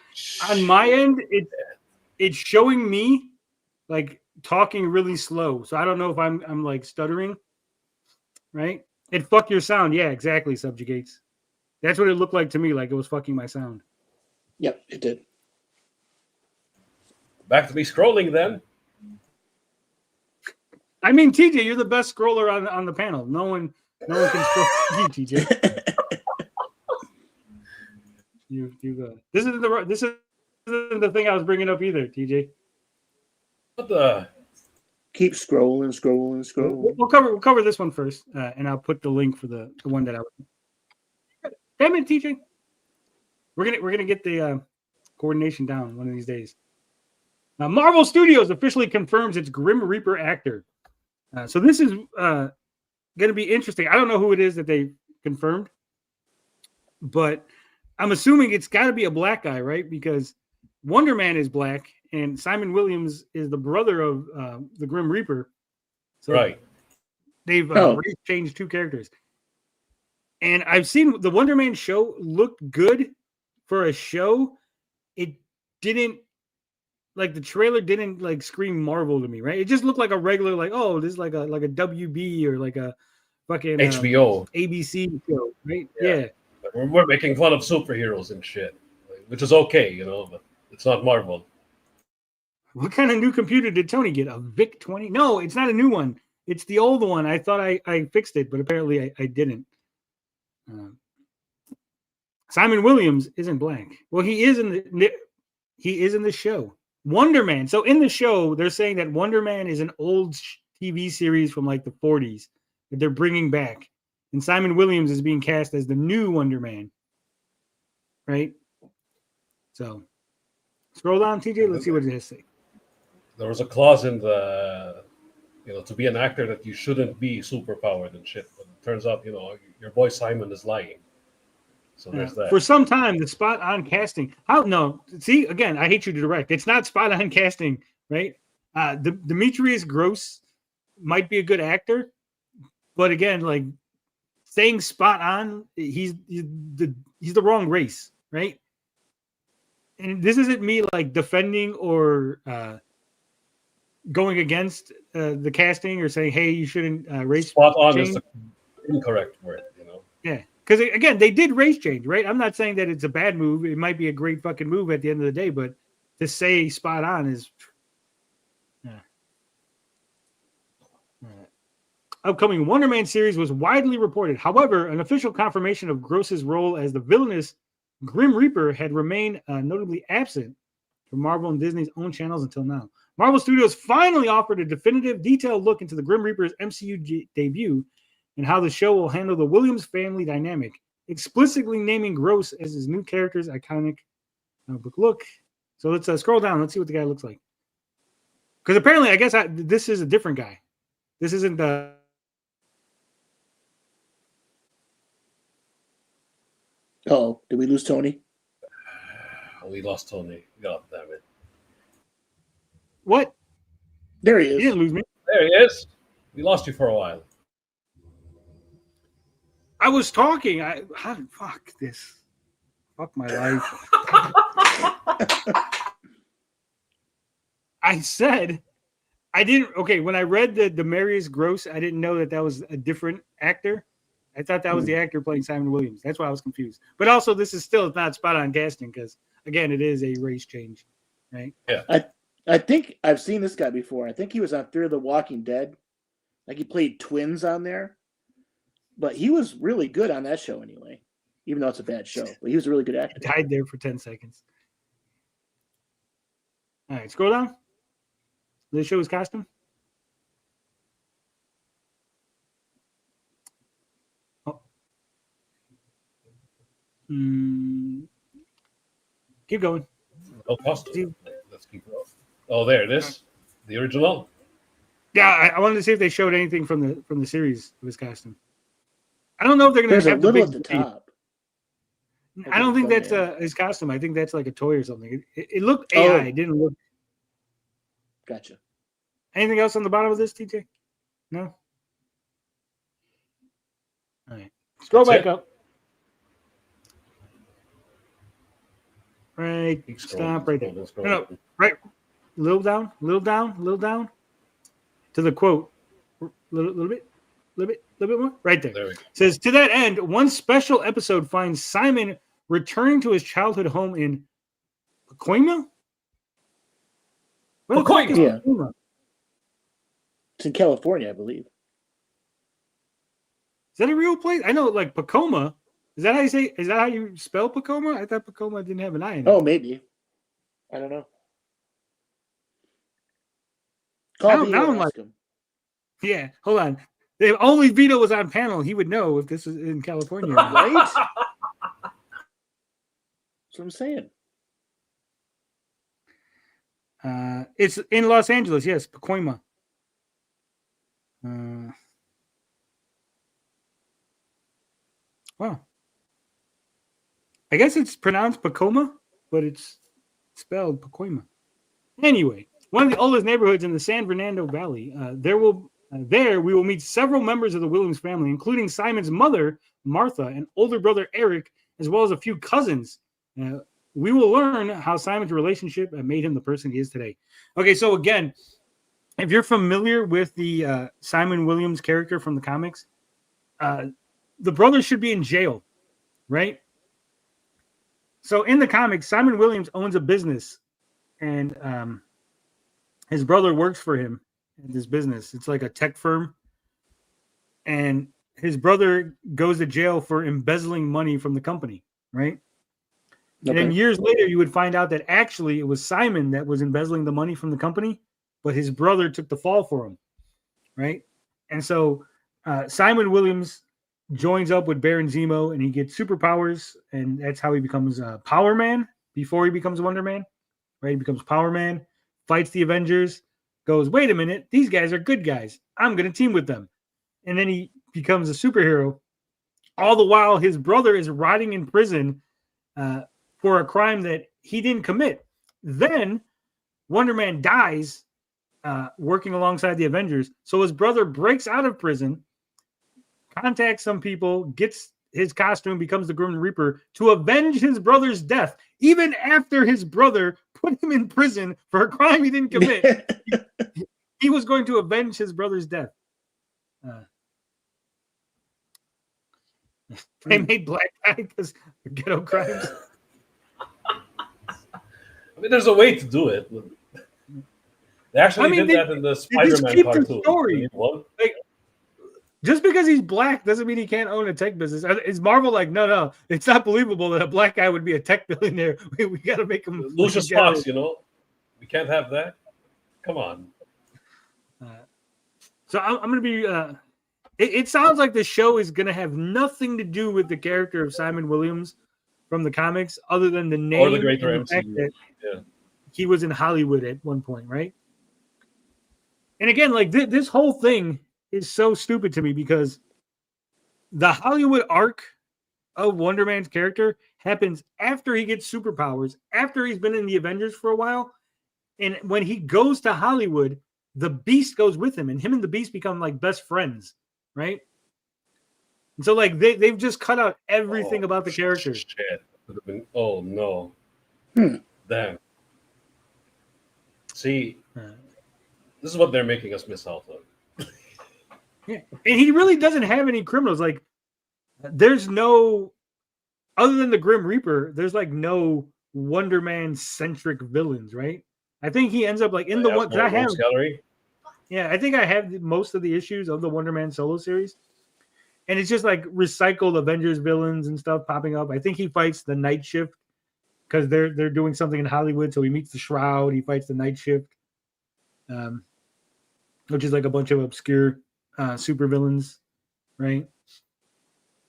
On my end, it's showing me like talking really slow. So I don't know if I'm like stuttering. Right? It fucked your sound. Yeah, exactly. Subjugates. That's what it looked like to me. Like it was fucking my sound. Yep, it did. Back to me scrolling then. I mean, TJ, you're the best scroller on the panel. No one can scroll you, TJ. This isn't the thing I was bringing up either, TJ. What the? Keep scrolling. We'll cover this one first, and I'll put the link for the one that I was. Damn it, TJ. We're gonna get the coordination down one of these days. Marvel Studios officially confirms its Grim Reaper actor. So this is going to be interesting. I don't know who it is that they confirmed, but I'm assuming it's got to be a black guy, right? Because Wonder Man is black, and Simon Williams is the brother of the Grim Reaper. So right. They've race changed 2 characters. And I've seen the Wonder Man show looked good for a show. It didn't, like, the trailer didn't like scream Marvel to me, right? It just looked like a regular, like, oh, this is like a WB or like a fucking HBO ABC show, right? Yeah. We're making fun of superheroes and shit, which is okay, but it's not Marvel. What kind of new computer did Tony get? A VIC 20? No, it's not a new one. It's the old one. I thought I fixed it, but apparently I didn't. Simon Williams isn't black. Well, he is in the show. Wonder Man. So in the show, they're saying that Wonder Man is an old TV series from like the 40s that they're bringing back. And Simon Williams is being cast as the new Wonder Man. Right? So scroll down, TJ. Let's see what it has to say. There was a clause in the, to be an actor that you shouldn't be superpowered and shit. But it turns out, your boy Simon is lying. So there's that. For some time, the spot on casting. See, again, I hate you to direct. It's not spot on casting, right? Demetrius Gross might be a good actor, but again, like saying spot on, he's the wrong race, right? And this isn't me like defending or going against the casting or saying, hey, you shouldn't race spot on change. Is the incorrect word, Yeah. Because, again, they did race change, right? I'm not saying that it's a bad move. It might be a great fucking move at the end of the day, but to say spot on is... Upcoming Wonder Man series was widely reported. However, an official confirmation of Gross's role as the villainous Grim Reaper had remained notably absent from Marvel and Disney's own channels until now. Marvel Studios finally offered a definitive, detailed look into the Grim Reaper's MCU debut and how the show will handle the Williams family dynamic, explicitly naming Gross as his new character's iconic book look. So let's scroll down. Let's see what the guy looks like. Because apparently, I guess this is a different guy. This isn't the... Oh, did we lose Tony? We lost Tony. God damn it. What? There he is. You didn't lose me. There he is. We lost you for a while. I was talking. Fuck this. Fuck my life. I said I didn't. Okay, when I read the Demarius Gross, I didn't know that was a different actor. I thought that was the actor playing Simon Williams. That's why I was confused. But also, this is still not spot on casting because, again, it is a race change, right? Yeah. I think I've seen this guy before. I think he was on Fear the Walking Dead. Like he played twins on there. But he was really good on that show anyway, even though it's a bad show. But he was a really good actor. I died there for 10 seconds. All right, scroll down. Did they show his costume? Oh. Keep going. No costume. Let's keep going. Oh, there it is. The original. Yeah, I wanted to see if they showed anything from the series of his costume. I don't know if they're going to have a little at the top. I don't think that's his costume. I think that's like a toy or something. It looked AI. It didn't look. Gotcha. Anything else on the bottom of this, TJ? No? All right. Scroll back up. Right. Stop right there. No, right. Little down. To the quote. Little bit more. Right there. There we go. It says, to that end, one special episode finds Simon returning to his childhood home in Pacoima? Yeah. It's in California, I believe. Is that a real place? I know, like Pacoima. Is that how you say? Is that how you spell Pacoima? I thought Pacoima didn't have an I in it. Oh, maybe. I don't know. Now I'm like, yeah. Hold on. If only Vito was on panel, he would know if this was in California, right? That's what I'm saying. It's in Los Angeles, yes, Pacoima. Wow. I guess it's pronounced Pacoima, but it's spelled Pacoima. Anyway, one of the oldest neighborhoods in the San Fernando Valley. There will There, we will meet several members of the Williams family, including Simon's mother, Martha, and older brother Eric, as well as a few cousins. We will learn how Simon's relationship made him the person he is today. Okay, so again, if you're familiar with the Simon Williams character from the comics, the brother should be in jail, right? So in the comics, Simon Williams owns a business, and his brother works for him in this business. It's like a tech firm, and his brother goes to jail for embezzling money from the company, right? Okay. And then years later, you would find out that actually it was Simon that was embezzling the money from the company, but his brother took the fall for him, right? And so Simon Williams joins up with Baron Zemo, and he gets superpowers, and that's how he becomes Power Man before he becomes Wonder Man, right? He becomes Power Man, fights the Avengers, goes, wait a minute, these guys are good guys. I'm going to team with them. And then he becomes a superhero. All the while, his brother is rotting in prison for a crime that he didn't commit. Then Wonder Man dies working alongside the Avengers. So his brother breaks out of prison, contacts some people, gets his costume, becomes the Grim Reaper to avenge his brother's death, even after his brother put him in prison for a crime he didn't commit. He was going to avenge his brother's death. They made black guy because of ghetto crimes. I mean, there's a way to do it. They actually did that in the Spider-Man cartoon. Story. Like, just because he's black doesn't mean he can't own a tech business. Is Marvel like, no, it's not believable that a black guy would be a tech billionaire. We got to make him Lucius Fox, we can't have that. Come on. So I'm going to be. It sounds like the show is going to have nothing to do with the character of Simon Williams from the comics, other than the name or the greater and the fact that he was in Hollywood at one point, right? And again, like this whole thing is so stupid to me because the Hollywood arc of Wonder Man's character happens after he gets superpowers, after he's been in the Avengers for a while. And when he goes to Hollywood, the Beast goes with him, and him and the Beast become like best friends, right? And so like they've just cut out everything about the character. Shit. Oh no. Damn. See, this is what they're making us miss out on. Yeah. And he really doesn't have any criminals. Like, there's no, other than the Grim Reaper, there's like no Wonder Man centric villains, right? I think he ends up like in the one. I have, yeah, I think I have most of the issues of the Wonder Man solo series, and it's just like recycled Avengers villains and stuff popping up. I think he fights the Night Shift because they're doing something in Hollywood, so he meets the Shroud. He fights the Night Shift, which is like a bunch of obscure super villains, right?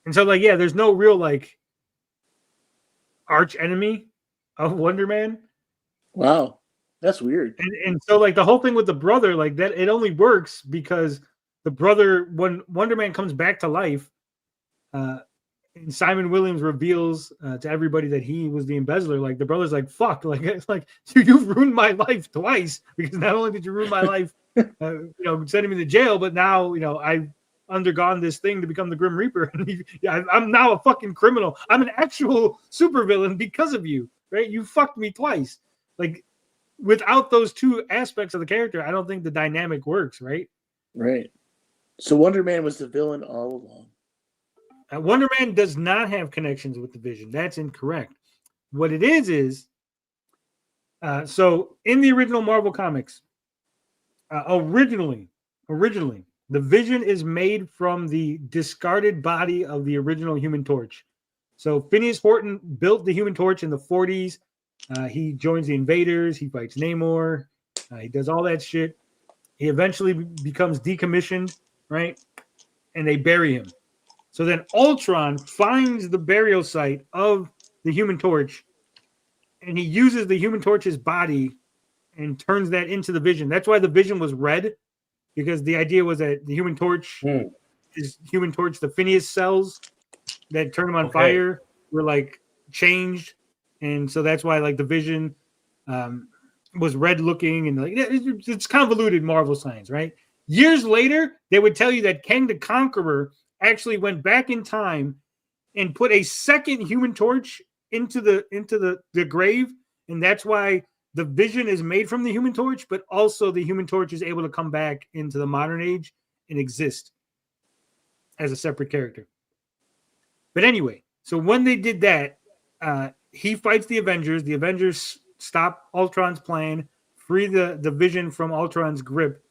And so like, yeah, there's no real like arch enemy of Wonder Man. Wow, that's weird. And so like the whole thing with the brother, like that, it only works because the brother, when Wonder Man comes back to life, and Simon Williams reveals to everybody that he was the embezzler, like the brother's like, fuck, like it's like you've ruined my life twice, because not only did you ruin my life, sending me to jail, but now I've undergone this thing to become the Grim Reaper, and I'm now a fucking criminal. I'm an actual supervillain because of you, right? You fucked me twice. Like without those two aspects of the character, I don't think the dynamic works, right? Right. So Wonder Man was the villain all along. Wonder Man does not have connections with the Vision. That's incorrect. What it is so in the original Marvel comics, originally, the Vision is made from the discarded body of the original Human Torch. So Phineas Horton built the Human Torch in the 40s. He joins the Invaders. He fights Namor. He does all that shit. He eventually becomes decommissioned, right? And they bury him. So then Ultron finds the burial site of the Human Torch, and he uses the Human Torch's body and turns that into the Vision. That's why the Vision was red, because the idea was that the Human Torch is Human Torch. The Phineas cells that turn him on fire were like changed, and so that's why like the Vision was red looking, and like it's convoluted Marvel science, right? Years later, they would tell you that Kang the Conqueror actually went back in time and put a second Human Torch into the grave, and that's why the Vision is made from the Human Torch, but also the Human Torch is able to come back into the modern age and exist as a separate character. But anyway, so when they did that, he fights the Avengers. The Avengers stop Ultron's plan, free the Vision from Ultron's grip,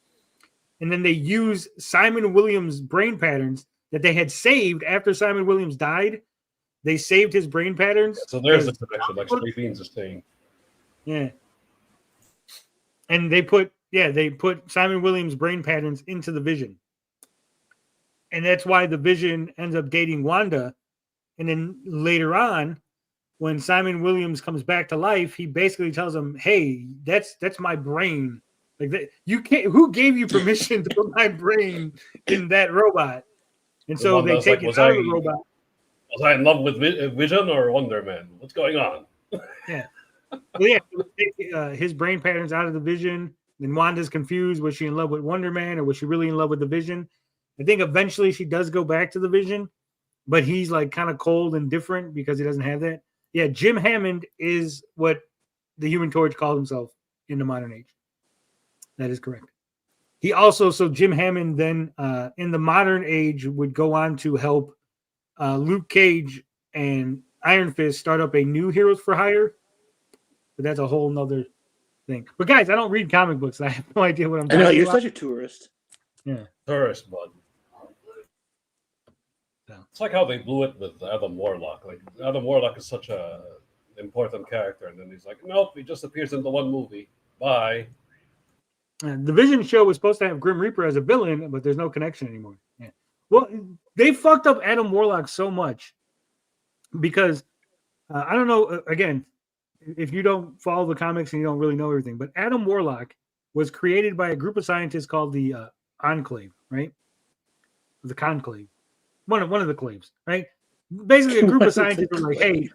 and then they use Simon Williams' brain patterns that they had saved after Simon Williams died. They saved his brain patterns. So there's the connection, like Stray Beans is saying. Yeah. And they put Simon Williams' brain patterns into the Vision. And that's why the Vision ends up dating Wanda. And then later on, when Simon Williams comes back to life, he basically tells him, "Hey, that's my brain. Like that, you can't. Who gave you permission to put my brain in that robot?" And so they take it out of the robot. Was I in love with Vision or Wonder Man? What's going on? Yeah. Well, yeah. Take, his brain patterns out of the Vision. Then Wanda's confused. Was she in love with Wonder Man or was she really in love with the Vision? I think eventually she does go back to the Vision, but he's like kind of cold and different because he doesn't have that. Yeah, Jim Hammond is what the Human Torch called himself in the modern age. That is correct. He also, so Jim Hammond then in the modern age would go on to help Luke Cage and Iron Fist start up a new Heroes for Hire. But that's a whole nother thing. But guys, I don't read comic books. I have no idea what I'm talking about. I know, you're such a tourist. Yeah. Tourist, bud. It's like how they blew it with Adam Warlock. Like Adam Warlock is such a important character, and then he's like, nope, he just appears in the one movie. Bye. The Vision show was supposed to have Grim Reaper as a villain, but there's no connection anymore. Yeah. Well, they fucked up Adam Warlock so much because I don't know. Again, if you don't follow the comics and you don't really know everything, but Adam Warlock was created by a group of scientists called the Enclave, right? The Conclave. One of the claves, right? Basically, a group of scientists were like, "Hey,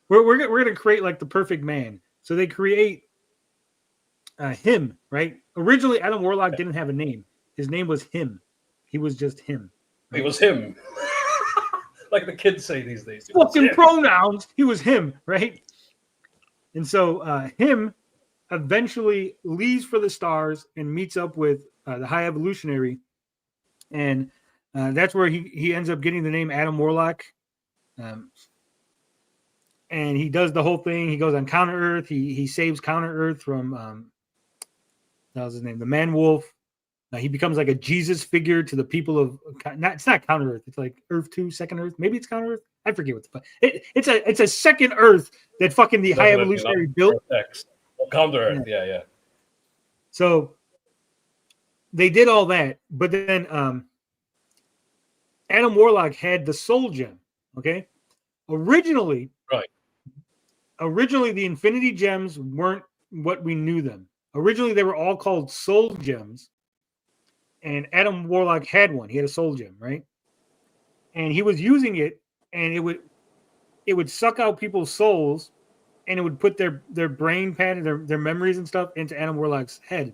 we're going to create like the perfect man." So they create him, right? Originally, Adam Warlock didn't have a name. His name was him. He was just him. Right? He was him. Like the kids say these days. Fucking pronouns. He was him, right? And so him eventually leaves for the stars and meets up with the High Evolutionary, and that's where he ends up getting the name Adam Warlock. And he does the whole thing. He goes on Counter Earth. He saves Counter Earth from that was his name, the Man Wolf. He becomes like a Jesus figure to the people of it's not Counter Earth. It's like Earth 2, Second Earth. Maybe it's Counter Earth. I forget what the fuck. It's a second Earth that fucking the High Evolutionary built. Counter Earth. Yeah. So they did all that, but then Adam Warlock had the Soul Gem. Okay, originally, the Infinity Gems weren't what we knew them. Originally, they were all called Soul Gems, and Adam Warlock had one. He had a Soul Gem, right? And he was using it, and it would suck out people's souls, and it would put their brain pattern, their memories and stuff into Adam Warlock's head.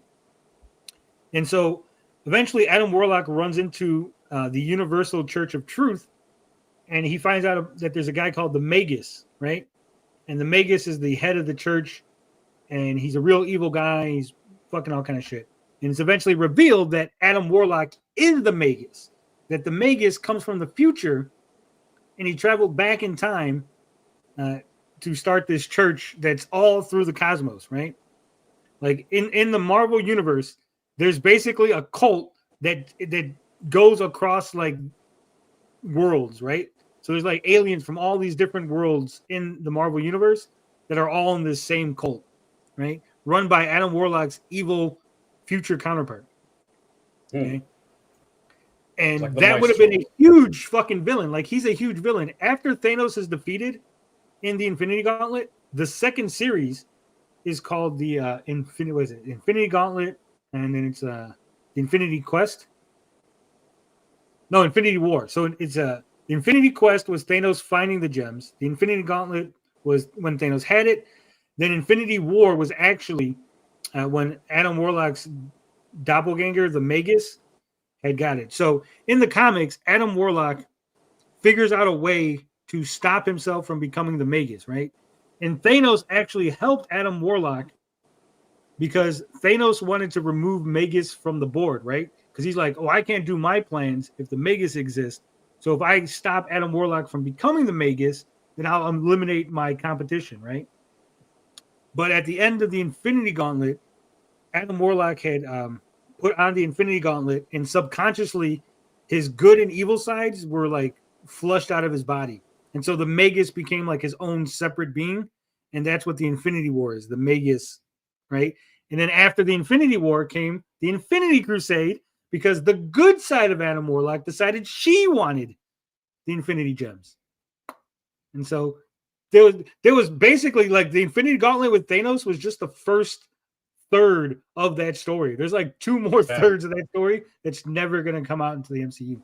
And so, eventually, Adam Warlock runs into the Universal Church of Truth, and he finds out that there's a guy called the Magus, right? And the Magus is the head of the church, and he's a real evil guy. He's fucking all kind of shit. And it's eventually revealed that Adam Warlock is the Magus, that the Magus comes from the future, and he traveled back in time to start this church that's all through the cosmos, right? Like in the Marvel universe, there's basically a cult that goes across like worlds, right? So there's like aliens from all these different worlds in the Marvel universe that are all in this same cult, right? Run by Adam Warlock's evil future counterpart. Okay. And like that would have been a huge fucking villain. Like he's a huge villain. After Thanos is defeated in the Infinity Gauntlet, the second series is called the Infinity Gauntlet, and then it's the Infinity Quest. No, Infinity War. So it's the Infinity Quest was Thanos finding the gems. The Infinity Gauntlet was when Thanos had it. Then Infinity War was actually when Adam Warlock's doppelganger, the Magus, had got it. So in the comics, Adam Warlock figures out a way to stop himself from becoming the Magus, right? And Thanos actually helped Adam Warlock because Thanos wanted to remove Magus from the board, right? Because he's like, oh, I can't do my plans if the Magus exists. So if I stop Adam Warlock from becoming the Magus, then I'll eliminate my competition, right? But at the end of the Infinity Gauntlet, Adam Warlock had put on the Infinity Gauntlet, and subconsciously his good and evil sides were like flushed out of his body. And so the Magus became like his own separate being. And that's what the Infinity War is, the Magus, right? And then after the Infinity War came the Infinity Crusade, because the good side of Adam Warlock decided she wanted the Infinity Gems. And so there was basically like the Infinity Gauntlet with Thanos was just the first third of that story. There's like two more thirds of that story that's never going to come out into the MCU.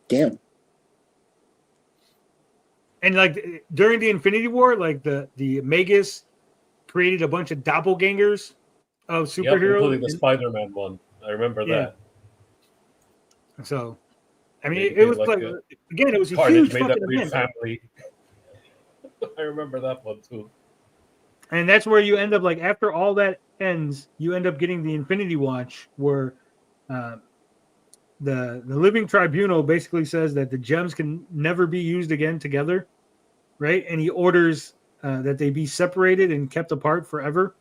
Damn. And like during the Infinity War, like the Magus created a bunch of doppelgangers of superheroes, including the Spider-Man one. I remember that. So, I mean, it was like again, it was a huge fucking event. Family. I remember that one too. And that's where you end up, like, after all that ends, you end up getting the Infinity Watch, where the Living Tribunal basically says that the gems can never be used again together, right? And he orders that they be separated and kept apart forever.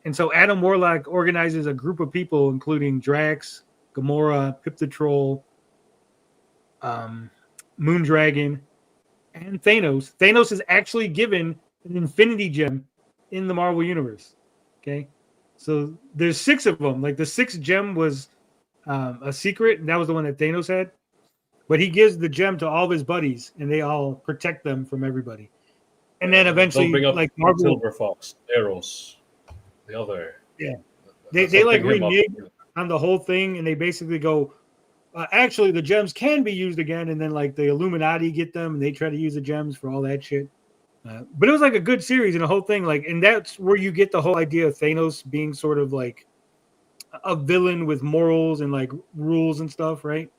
And so Adam Warlock organizes a group of people, including Drax, Gamora, Pip the Troll, Moondragon, and Thanos. Thanos is actually given an Infinity Gem in the Marvel Universe. Okay, so there's 6 of them. Like the 6th gem was a secret, and that was the one that Thanos had. But he gives the gem to all of his buddies, and they all protect them from everybody. And then eventually, bring up like Marvel, Silver Fox, Eros, the other. Yeah, they like renege on the whole thing, and they basically go, actually, the gems can be used again. And then like the Illuminati get them, and they try to use the gems for all that shit. But it was like a good series and a whole thing. Like, and that's where you get the whole idea of Thanos being sort of like a villain with morals and like rules and stuff, right?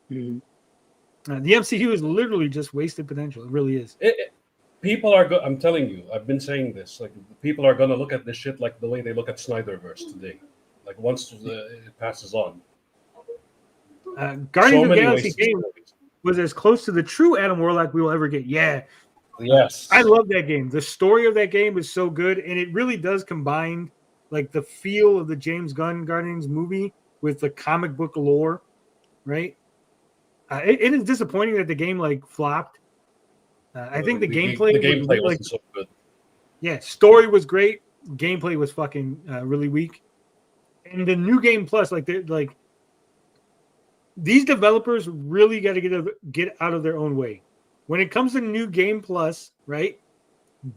Mm-hmm. The MCU is literally just wasted potential. It really is. People are good. I'm telling you, I've been saying this. Like, people are going to look at this shit like the way they look at Snyderverse today. Like, once it passes on. Guardians of the Galaxy game was as close to the true Adam Warlock we will ever get. Yeah. Yes. I love that game. The story of that game is so good, and it really does combine like the feel of the James Gunn Guardians movie with the comic book lore, right? It is disappointing that the game like flopped. I think the gameplay wasn't so good. Yeah, story was great. Gameplay was fucking really weak. And the new game plus, like these developers really got to get out of their own way. When it comes to new game plus, right?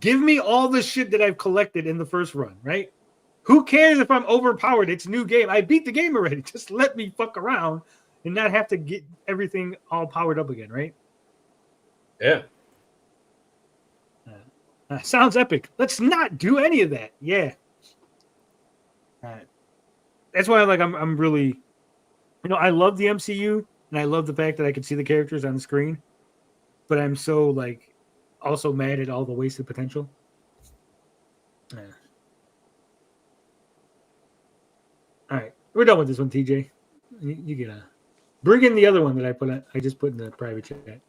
Give me all the shit that I've collected in the first run, right? Who cares if I'm overpowered? It's new game. I beat the game already. Just let me fuck around and not have to get everything all powered up again, right? Yeah. Sounds epic. Let's not do any of that. Yeah. That's why I'm really, I love the MCU and I love the fact that I can see the characters on the screen, but I'm so like also mad at all the wasted potential. Yeah. All right, we're done with this one, TJ. You get bring in the other one that I just put in the private chat.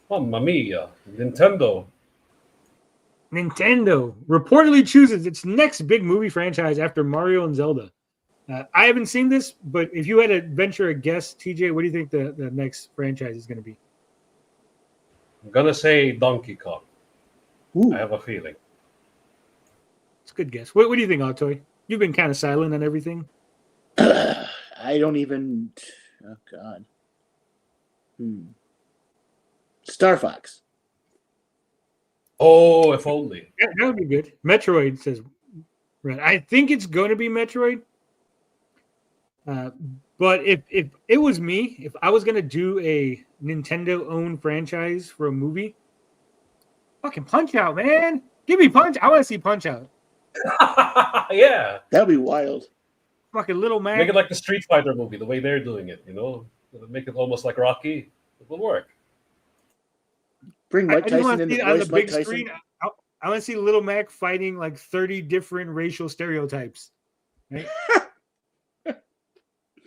Mamma mia, Nintendo reportedly chooses its next big movie franchise after Mario and Zelda. I haven't seen this, but if you had to venture a guess, TJ, what do you think the next franchise is going to be? I'm going to say Donkey Kong. Ooh. I have a feeling. It's a good guess. What do you think, Altoy? You've been kind of silent on everything. I don't even... Oh, God. Star Fox. Oh, if only. Yeah, that would be good. Metroid says, right. I think it's going to be Metroid. But if it was me, if I was going to do a Nintendo-owned franchise for a movie. Fucking Punch-Out, man. Give me Punch. I want to see Punch-Out. Yeah. That'd be wild. Fucking Little Mac. Make it like the Street Fighter movie, the way they're doing it, you know? Make it almost like Rocky. It will work. Bring Mike Tyson in on the big screen. I want to see Little Mac fighting like 30 different racial stereotypes. Right?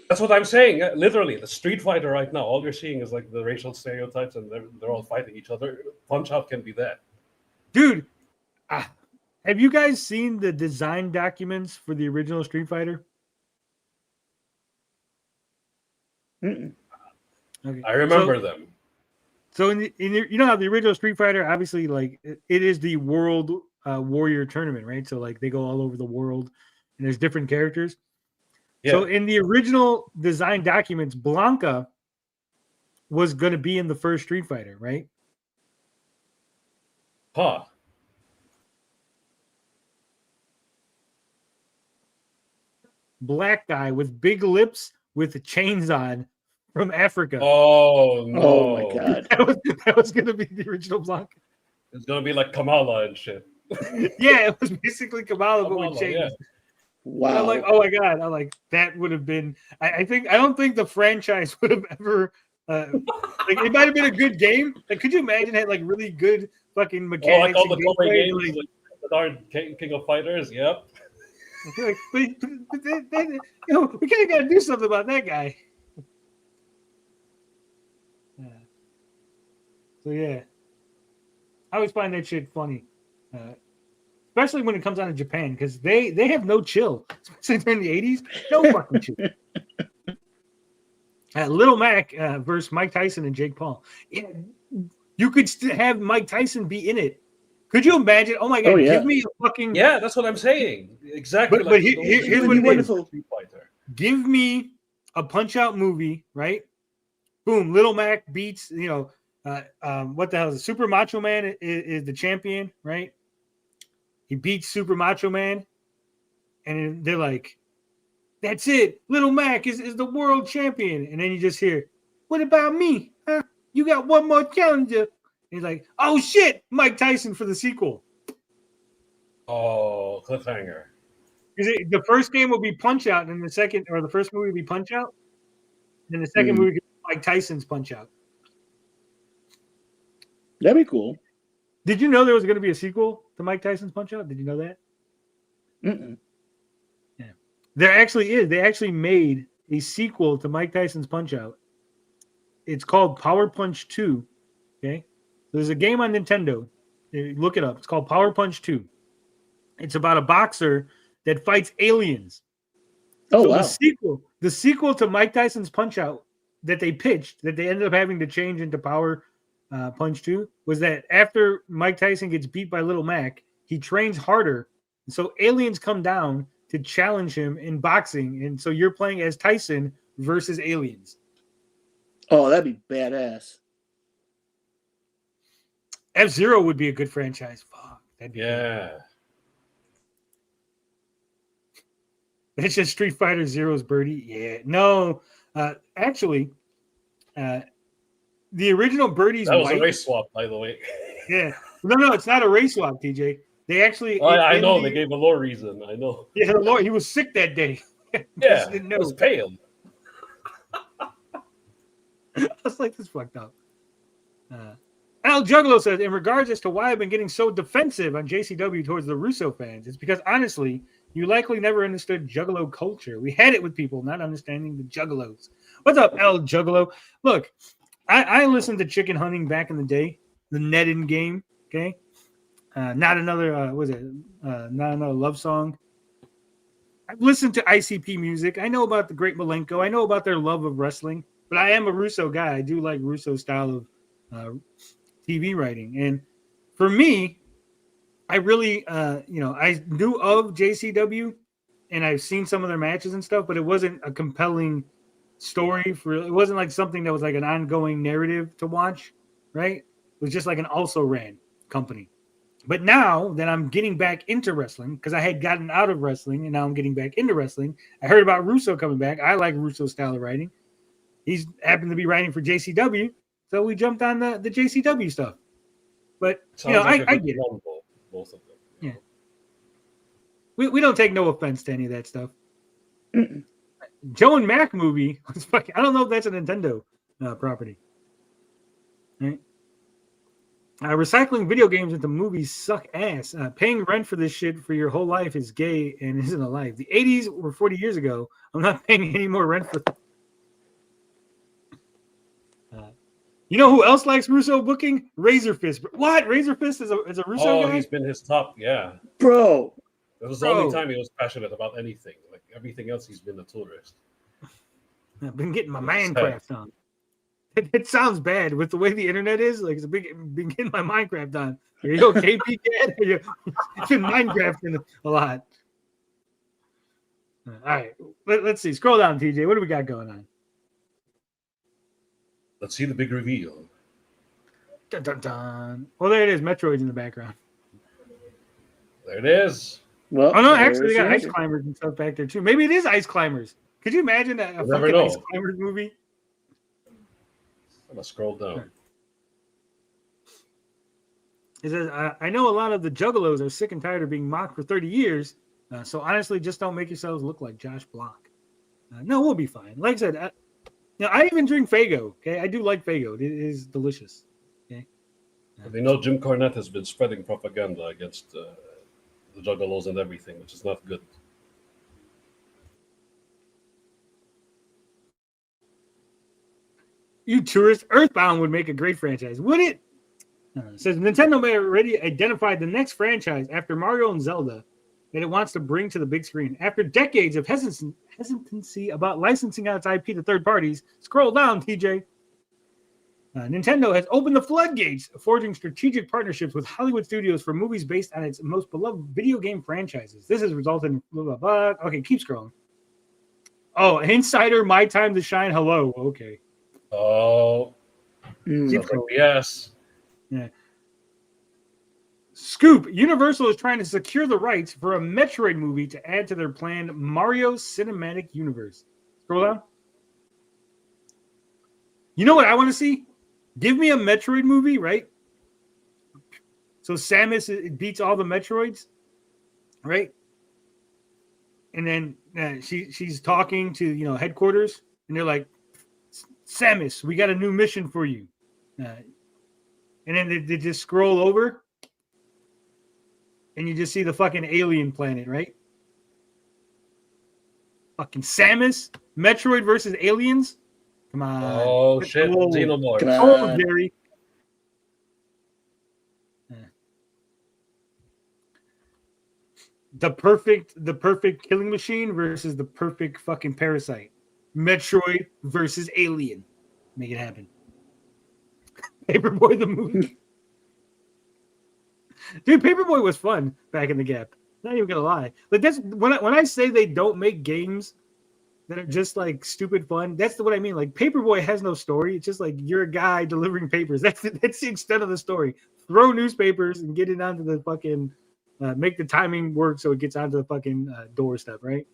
That's what I'm saying. Literally, the Street Fighter right now, all you're seeing is like the racial stereotypes, and they're all fighting each other. Punch-Out can be that. Dude, have you guys seen the design documents for the original Street Fighter? Mm-mm. Okay. I remember them. So you know how the original Street Fighter, obviously, like it is the World Warrior Tournament, right? So like they go all over the world, and there's different characters. Yeah. So in the original design documents, Blanca was going to be in the first Street Fighter, right? Huh. Black guy with big lips with chains on from Africa. Oh no! Oh my god! That was going to be the original Blanca. It's going to be like Kamala and shit. Yeah, it was basically Kamala but with chains. Yeah. Wow! I'm like, oh my god! I'm like, that would have been. I don't think the franchise would have ever. Like it might have been a good game. Like, could you imagine it had like really good fucking mechanics? Oh, like all the Kobe games, like the darn King of Fighters. Yep. Like, but you know, we kind of got to do something about that guy. So yeah, I always find that shit funny. Especially when it comes out of Japan, because they have no chill. Especially during the 80s, no fucking chill. Little Mac versus Mike Tyson and Jake Paul. Yeah, you could have Mike Tyson be in it. Could you imagine? Oh my god, give me a fucking... Yeah, that's what I'm saying. Exactly. But here's what it is. Give me a Punch-Out movie, right? Boom, Little Mac beats, you know, what the hell is it? Super Macho Man is the champion, right? He beats Super Macho Man, and they're like, that's it. Little Mac is the world champion. And then you just hear, what about me? Huh? You got one more challenger. And he's like, oh, shit, Mike Tyson for the sequel. Oh, cliffhanger. The first game will be Punch-Out, and the second, or the first movie will be Punch-Out. And the second movie will be Mike Tyson's Punch-Out. That'd be cool. Did you know there was going to be a sequel to Mike Tyson's Punch-Out? Did you know that? Mm-mm. Yeah. There actually is. They actually made a sequel to Mike Tyson's Punch-Out. It's called Power Punch 2. Okay? There's a game on Nintendo. Look it up. It's called Power Punch 2. It's about a boxer that fights aliens. Oh, so wow. The sequel to Mike Tyson's Punch-Out that they pitched, that they ended up having to change into Power Punch 2, was that after Mike Tyson gets beat by Little Mac, he trains harder. And so aliens come down to challenge him in boxing. And so you're playing as Tyson versus aliens. Oh, that'd be badass. F-Zero would be a good franchise. Fuck. That'd be good. It's just Street Fighter Zero's Birdie. Yeah. No. Actually, the original Birdie's that was white. A race swap, by the way. Yeah. No, it's not a race swap, TJ. They actually... I know. They gave a lore reason. I know. Yeah, he was sick that day. Yeah, he was pale. I was like, this fucked up. Al Juggalo says, in regards as to why I've been getting so defensive on JCW towards the Russo fans, it's because, honestly, you likely never understood Juggalo culture. We had it with people not understanding the Juggalos. What's up, Al Juggalo? Look, I listened to Chicken Hunting back in the day, the Nedden game, okay? Not another, not another love song. I've listened to ICP music. I know about the Great Malenko. I know about their love of wrestling, but I am a Russo guy. I do like Russo style of TV writing. And for me, I really, I knew of JCW and I've seen some of their matches and stuff, but it wasn't a compelling story. It wasn't like something that was like an ongoing narrative to watch, right? It was just like an also ran company. But now that I'm getting back into wrestling, because I had gotten out of wrestling and now I'm getting back into wrestling, I heard about Russo coming back. I like Russo style of writing. He's happened to be writing for JCW. So we jumped on the JCW stuff. But Sounds like I get it. Both of them. Yeah. We don't take no offense to any of that stuff. Joe and Mac movie was fucking. I don't know if that's a Nintendo property. Right? Recycling video games into movies suck ass. Paying rent for this shit for your whole life is gay and isn't alive. The 80s were 40 years ago. I'm not paying any more rent for. You know who else likes Russo booking? Razor Fist. What? Razor Fist is a Russo guy? Oh, he's been his top, yeah. Bro. It was the only time he was passionate about anything. Like everything else, he's been a tourist. I've been getting my Minecraft on. It sounds bad with the way the internet is. Like, been getting my Minecraft on. Are you okay, PK? You've been Minecrafting a lot. All right. Let's see. Scroll down, TJ. What do we got going on? Let's see the big reveal. Dun, dun, dun. Well, there it is. Metroid's in the background. There it is. Well, oh no, actually, they got Ice Climbers and stuff back there too. Maybe it is Ice Climbers. Could you imagine a fucking Ice Climbers movie? I'm gonna scroll down. It says, I know a lot of the juggalos are sick and tired of being mocked for 30 years. So honestly, just don't make yourselves look like Josh Block. No, we'll be fine. Like I said, I even drink Faygo. Okay, I do like Faygo. It is delicious. Okay. They know Jim Cornette has been spreading propaganda against the juggalos and everything, which is not good. You tourist, Earthbound would make a great franchise, would it? It says Nintendo may have already identified the next franchise after Mario and Zelda that it wants to bring to the big screen. After decades of hesitancy about licensing out its IP to third parties, scroll down, TJ. Nintendo has opened the floodgates, forging strategic partnerships with Hollywood studios for movies based on its most beloved video game franchises. This has resulted in blah, blah, blah. Okay, keep scrolling. Oh, Insider, My Time to Shine. Hello. Okay. Oh. Yes. Yeah. Scoop. Universal is trying to secure the rights for a Metroid movie to add to their planned Mario Cinematic Universe. Scroll down. You know what I want to see? Give me a Metroid movie, right? So Samus beats all the Metroids, right? And then she's talking to headquarters, and they're like, "Samus, we got a new mission for you." And then they just scroll over, and you just see the fucking alien planet, right? Fucking Samus, Metroid versus aliens. Come on. Oh, shit. Xenomorph. Oh, Jerry. The perfect killing machine versus the perfect fucking parasite. Metroid versus Alien. Make it happen. Paperboy the movie. Dude, Paperboy was fun back in the Gap. Not even gonna lie. Like that's when I say they don't make games that are just like stupid fun. That's what I mean. Like Paperboy has no story. It's just like you're a guy delivering papers. That's the extent of the story. Throw newspapers and get it onto the fucking make the timing work so it gets onto the fucking doorstep, right?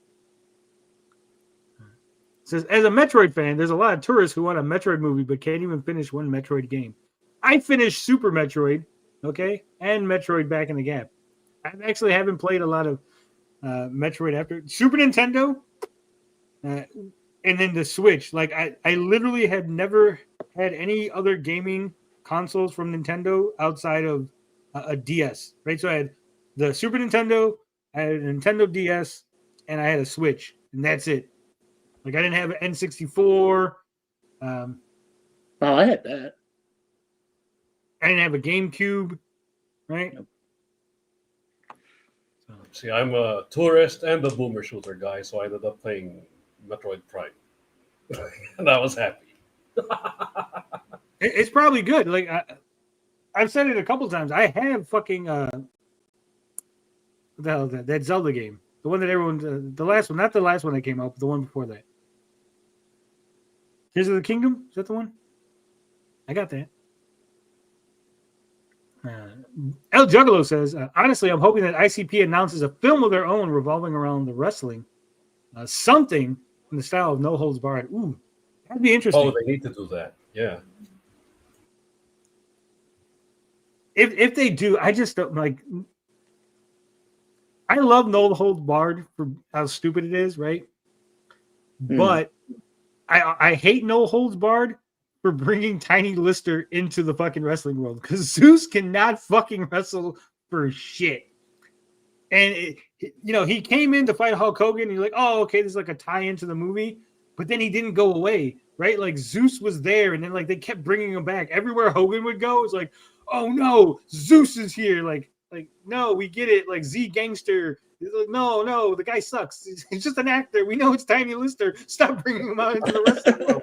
It says as a Metroid fan, there's a lot of tourists who want a Metroid movie but can't even finish one Metroid game. I finished Super Metroid, okay, and Metroid Back in the Gap. I actually haven't played a lot of Metroid after Super Nintendo. And then the Switch, like I literally had never had any other gaming consoles from Nintendo outside of a DS, right? So I had the Super Nintendo, I had a Nintendo DS, and I had a Switch, and that's it. Like I didn't have an N64. Oh, I had that. I didn't have a GameCube, right? Nope. See, I'm a tourist and a boomer shooter guy, so I ended up playing Metroid Prime. And I was happy. It's probably good. Like I've said it a couple times. I have fucking that Zelda game, the one that everyone, the last one, not the last one that came out, but the one before that. Tears of the Kingdom, is that the one? I got that. El Juggalo says, honestly, I'm hoping that ICP announces a film of their own revolving around the wrestling, something in the style of No Holds Barred. Ooh, that'd be interesting. Oh, they need to do that. Yeah. if they do, I just don't like. I love No Holds Barred for how stupid it is, right? But I hate No Holds Barred for bringing Tiny Lister into the fucking wrestling world because Zeus cannot fucking wrestle for shit. And he came in to fight Hulk Hogan, and you're like, oh, okay, there's like a tie into the movie, but then he didn't go away, right? Like Zeus was there, and then like they kept bringing him back everywhere Hogan would go. It's like, oh no, Zeus is here, like no, we get it, like Z Gangster. Like, no, the guy sucks. He's just an actor. We know it's Tiny Lister. Stop bringing him out into the wrestling world.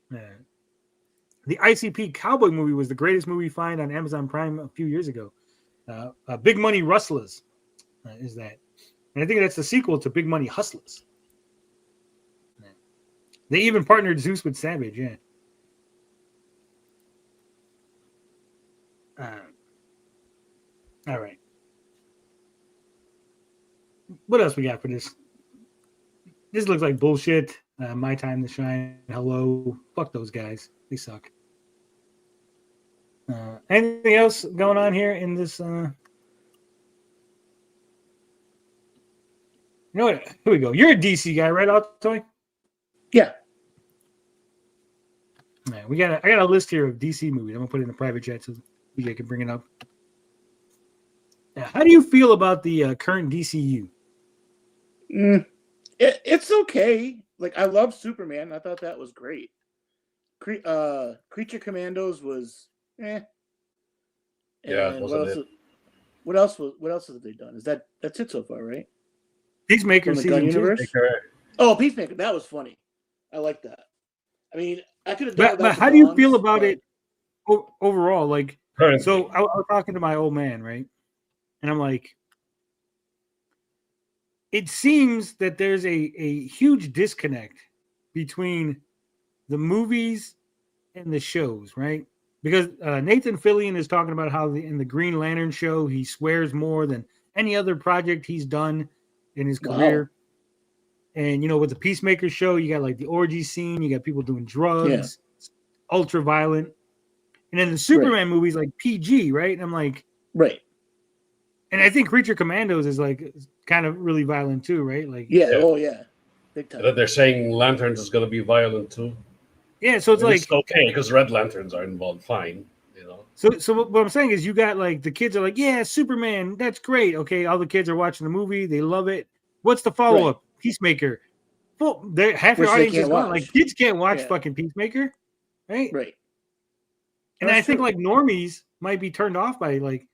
Man. The ICP Cowboy movie was the greatest movie find on Amazon Prime a few years ago. Big Money Rustlers is that. And I think that's the sequel to Big Money Hustlers. Yeah. They even partnered Zeus with Savage, yeah. All right. What else we got for this? This looks like bullshit. My Time to Shine. Hello. Fuck those guys. They suck. Anything else going on here in this? You know what? Here we go. You're a DC guy, right, Altoy? Yeah. Man, I got a list here of DC movies. I'm gonna put it in the private chat so BJ can bring it up. Now, how do you feel about the current DCU? It's okay. Like, I love Superman. I thought that was great. Creature Commandos was Yeah, it wasn't what else have they done? That's it so far, right? Peacemaker From the Gun season 2. universe? Oh, Peacemaker. That was funny. I like that. I mean, I could have done But how do you feel about it overall? Like, so I was talking to my old man, right? And I'm like, it seems that there's a huge disconnect between the movies and the shows, right? Because Nathan Fillion is talking about how in the Green Lantern show, he swears more than any other project he's done in his career. And, with the Peacemaker show, you got like the orgy scene, you got people doing drugs, ultra violent. And then the Superman movies like PG, right? And I'm like, right. And I think Creature Commandos is like kind of really violent too, right? Like, big time. They're saying Lanterns is going to be violent too. Yeah, so it's okay because Red Lanterns are involved. Fine, So what I'm saying is, you got like the kids are like, yeah, Superman, that's great. Okay, all the kids are watching the movie, they love it. What's the follow up? Peacemaker. Well, half your audience is gone. Like, kids can't watch fucking Peacemaker, right? Right. And I think like normies might be turned off by like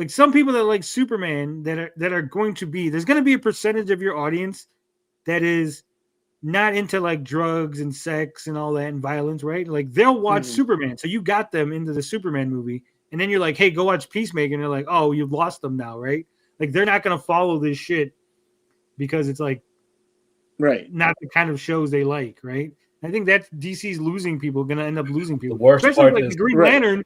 some people that like Superman that are going to be, there's going to be a percentage of your audience that is not into like drugs and sex and all that and violence, right? Like, they'll watch Superman. So you got them into the Superman movie, and then you're like, hey, go watch Peacemaker, and they're like, oh, you've lost them now, right? Like, they're not going to follow this shit because it's like not the kind of shows they like, right? I think that DC's losing people, going to end up losing people. The worst especially part like is the Green Lantern.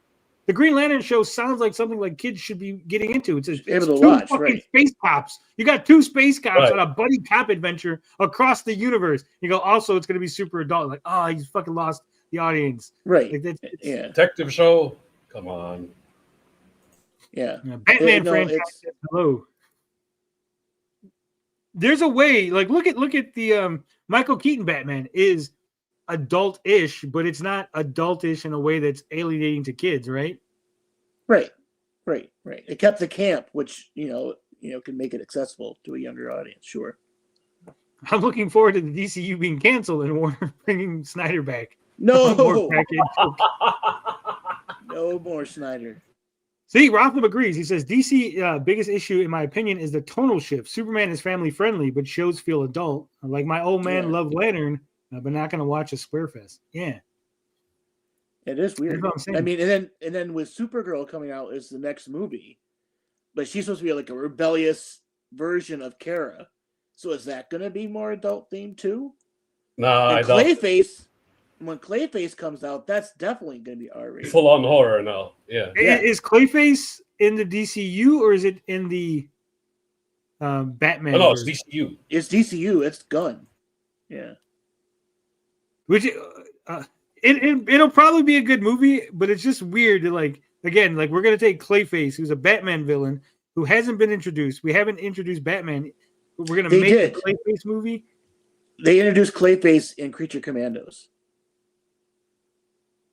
The Green Lantern show sounds like something like kids should be getting into. It's able to two watch, fucking space cops. You got two space cops on a buddy cop adventure across the universe. You go, also, it's going to be super adult. Like, oh, he's fucking lost the audience. Right. Like, Detective show. Come on. Yeah. Batman franchise. Hello. There's a way. Like, look at the Michael Keaton Batman is adult-ish, but it's not adult-ish in a way that's alienating to kids, right? Right. It kept the camp, which can make it accessible to a younger audience. Sure. I'm looking forward to the DCU being canceled and Warner bringing Snyder back. No more Snyder. See, Rotham agrees. He says DC biggest issue, in my opinion, is the tonal shift. Superman is family friendly, but shows feel adult. Like, my old man loved Lantern, but not going to watch a Squarefest. Yeah, it is weird. I mean, and then with Supergirl coming out is the next movie, but she's supposed to be like a rebellious version of Kara. So is that going to be more adult themed too? No, I don't. When Clayface comes out, that's definitely going to be R-rated. Full on horror now. Yeah. Is Clayface in the DCU or is it in the Batman? No, it's DCU. It's DCU. It's Gunn. Yeah. Which It'll probably be a good movie, but it's just weird to like again, like we're gonna take Clayface, who's a Batman villain who hasn't been introduced. We haven't introduced Batman. We're gonna make a Clayface movie. They introduced Clayface in Creature Commandos.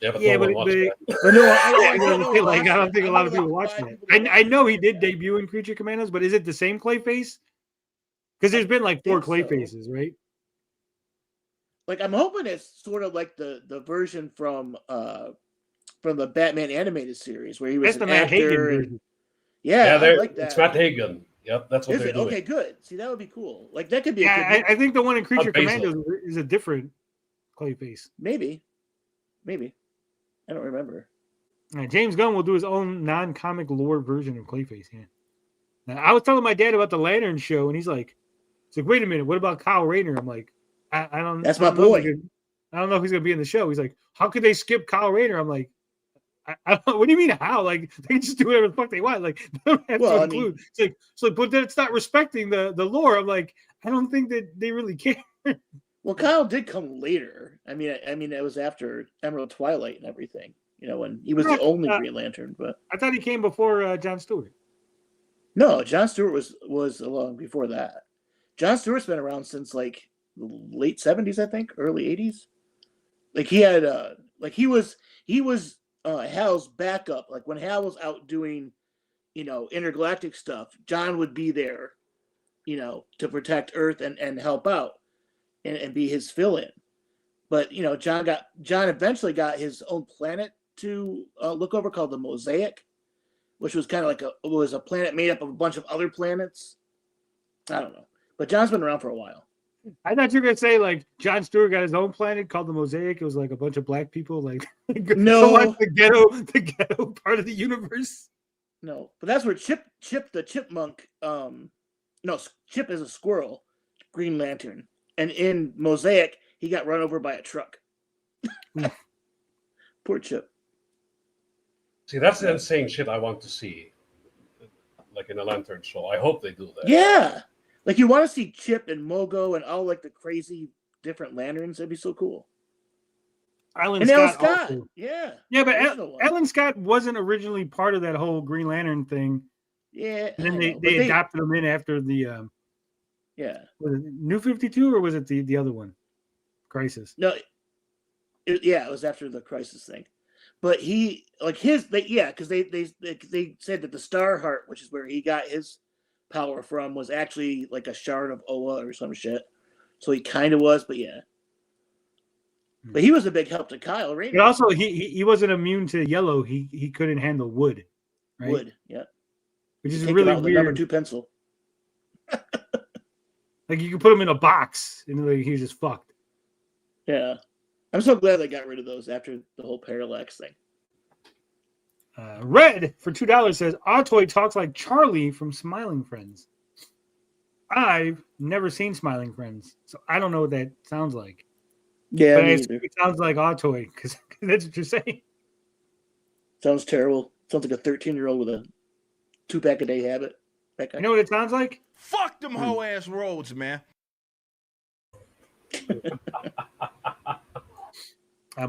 Yeah, but no, I don't think a lot of people watched it. I know he did debut in Creature Commandos, but is it the same Clayface? Because there's been like 4 Clayfaces, right? Like I'm hoping it's sort of like the version from the Batman animated series where he was an actor. Yeah, I like that. It's Matt Hagen. Yep, that's what they're doing. Okay, good. See, that would be cool. Like that could be. I think the one in Creature Commandos is a different Clayface. Maybe. I don't remember. James Gunn will do his own non-comic lore version of Clayface. Yeah. Now, I was telling my dad about the Lantern show, and he's like, "Wait a minute, what about Kyle Rayner?" I'm like, "I don't." That's my boy. I don't know if he's gonna be in the show. He's like, "How could they skip Kyle Rayner?" I'm like, I don't, what do you mean how? Like they can just do whatever the fuck they want. Like they don't have to include. It's like, but then it's not respecting the lore. I'm like, I don't think that they really care. Well, Kyle did come later. I mean, it was after Emerald Twilight and everything. You know, when he was the only Green Lantern. But I thought he came before John Stewart. No, John Stewart was along before that. John Stewart's been around since like the late 70s, I think, early 80s. Like he had, he was Hal's backup. Like when Hal was out doing, intergalactic stuff, John would be there, to protect Earth and help out and be his fill-in. But John eventually got his own planet to look over called the Mosaic, which was kind of like a planet made up of a bunch of other planets. I don't know, but John's been around for a while. I thought you were gonna say like John Stewart got his own planet called the Mosaic. It was like a bunch of black people, like no, the ghetto part of the universe. No, but that's where Chip the chipmunk. Chip is a squirrel, Green Lantern, and in Mosaic he got run over by a truck. Poor Chip. See, that's the insane shit I want to see, like in a Lantern show. I hope they do that. Yeah. Like you want to see Chip and Mogo and all like the crazy different lanterns. That'd be so cool. Alan Scott. Yeah. Yeah, but Alan Scott wasn't originally part of that whole Green Lantern thing. Yeah. And then they adopted him in after the yeah. Was it New 52 or was it the other one? Crisis. No. It was after the Crisis thing. But because they said that the Star Heart, which is where he got his power from, was actually like a shard of Oa or some shit. So he kind of was, but yeah. But he was a big help to Kyle Rayner. But also, he wasn't immune to yellow. He couldn't handle wood. Right? Wood, yeah. Which is really weird. Number 2 pencil. Like you could put him in a box and like, he was just fucked. Yeah. I'm so glad they got rid of those after the whole Parallax thing. Red for $2 says Autoy talks like Charlie from Smiling Friends. I've never seen Smiling Friends, so I don't know what that sounds like. Yeah, but it sounds like Autoy because that's what you're saying. Sounds terrible. Sounds like a 13-year-old with a 2-pack a day habit. You know what it sounds like? Fuck them hoe ass roads, man.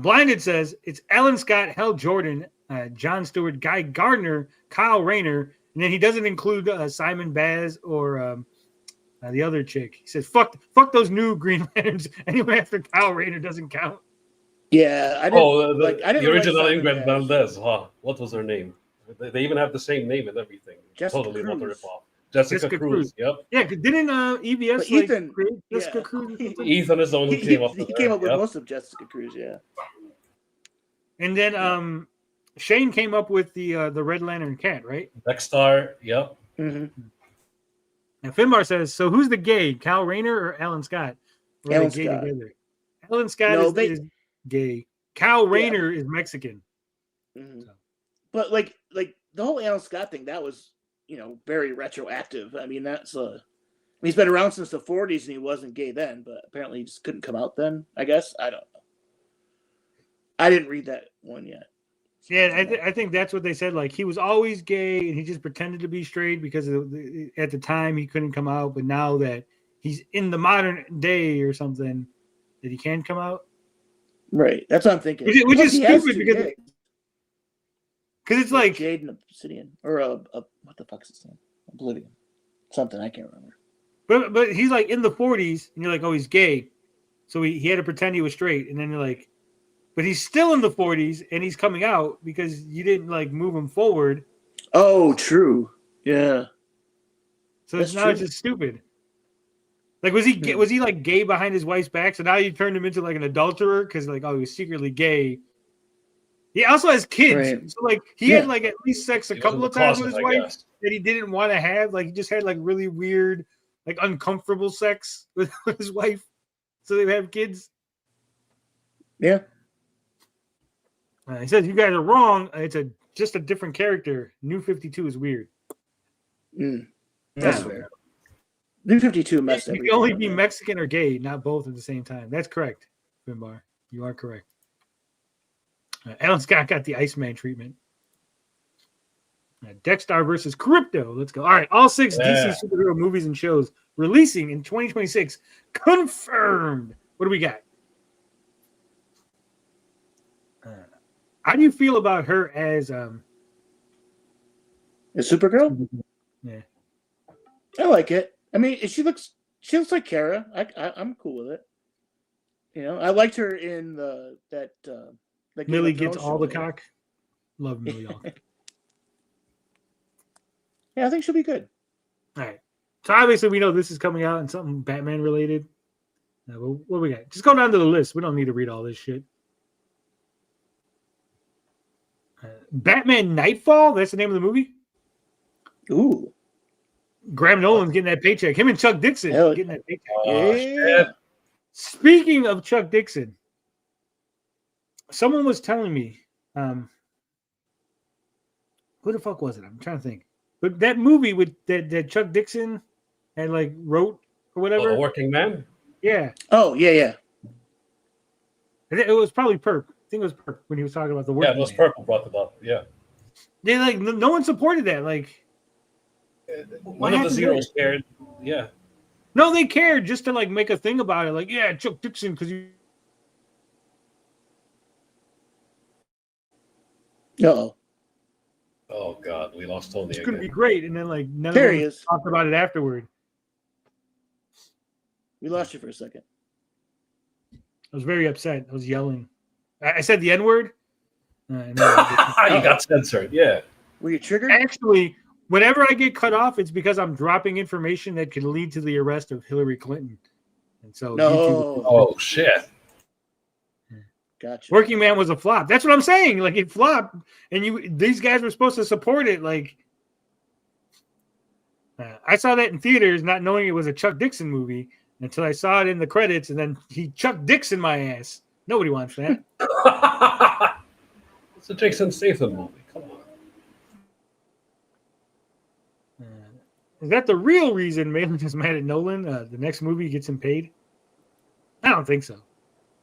Blinded says it's Alan Scott, Hal Jordan, John Stewart, Guy Gardner, Kyle Rayner, and then he doesn't include Simon Baz or the other chick. He says, "Fuck those new Green Lanterns. Anyone after Kyle Rayner doesn't count." Yeah, I didn't. The original Ingrid Valdez. Huh? What was her name? They even have the same name and everything. Jessica Totally Cruz. not a ripoff. Jessica Cruz. Yep. Yeah, didn't EBS Ethan, create Jessica Cruz? Ethan is the one who came up with He came up with most of Jessica Cruz, yeah. And then Shane came up with the Red Lantern Cat, right? Dexter, yep. Mm-hmm. And Finbar says, so who's the gay? Kyle Rayner or Alan Scott? Or Alan gay Scott. Together? Alan Scott is gay. Kyle Rayner is Mexican. Mm-hmm. So. But like the whole Alan Scott thing, that was very retroactive. I mean, he's been around since the 40s and he wasn't gay then, but apparently he just couldn't come out then, I guess. I don't know. I didn't read that one yet. Yeah, I think that's what they said. Like, he was always gay and he just pretended to be straight because at the time he couldn't come out. But now that he's in the modern day or something, that he can come out. Right. That's what I'm thinking. Which is He has stupid two because gigs. it's like Jade and Obsidian, or what the fuck's his name? Oblivion, something I can't remember. but he's like in the 40s, and you're like, oh, he's gay, so he had to pretend he was straight, and then you're like, but he's still in the 40s, and he's coming out because you didn't like move him forward. Oh, true. Yeah. So now it's just stupid. Like, was he like gay behind his wife's back? So now you turned him into like an adulterer because like, oh, he was secretly gay. He also has kids, Right. so like he had like at least sex a couple of times with his wife guess. that he didn't want to have. Like he just had like really weird, like uncomfortable sex with his wife, so they have kids. Yeah. He says you guys are wrong. It's just a different character. New 52 is weird. That's fair. New 52 messed You everything can only up, be man. Mexican or gay, not both at the same time. That's correct, Finbar. You are correct. Alan Scott got the Iceman treatment. Dexter versus Crypto. Let's go. All right. All 6 DC superhero movies and shows releasing in 2026. Confirmed. What do we got? How do you feel about her as A Supergirl? Yeah. I like it. I mean, she looks like Kara. I'm cool with it. You know, I liked her in that Millie gets all the cock. Love Millie. Yeah, I think she'll be good. All right. So obviously we know this is coming out and something Batman related. What we got? Just go down to the list. We don't need to read all this shit. Batman Nightfall. That's the name of the movie. Ooh. Graham Nolan's getting that paycheck. Him and Chuck Dixon getting that paycheck. Yeah. Speaking of Chuck Dixon, someone was telling me, who the fuck was it? I'm trying to think. But that movie with that Chuck Dixon had like wrote or whatever. The Working Man? Yeah. Oh, yeah. It was probably Perp. I think it was Perp when he was talking about the Working Yeah, it was Man. Purple brought it up. Yeah. They like no one supported that. Like One of the Zeros cared. Yeah. No, they cared just to like make a thing about it. Like, yeah, Chuck Dixon because you. Oh God, we lost Tony It's again. gonna be great, and then like none There of he them is. talked about it afterward. We lost you for a second. I was very upset. I was yelling. I said the N-word. You got censored. Yeah. Were you triggered? Actually, whenever I get cut off, it's because I'm dropping information that could lead to the arrest of Hillary Clinton. And so, No. Oh shit. Gotcha. Working Man was a flop. That's what I'm saying. Like it flopped, and these guys were supposed to support it. Like I saw that in theaters, not knowing it was a Chuck Dixon movie until I saw it in the credits, and then he Chuck Dixon my ass. Nobody wants that. It's a Jason Statham movie. Come on. Is that the real reason Malin is mad at Nolan? The next movie gets him paid? I don't think so.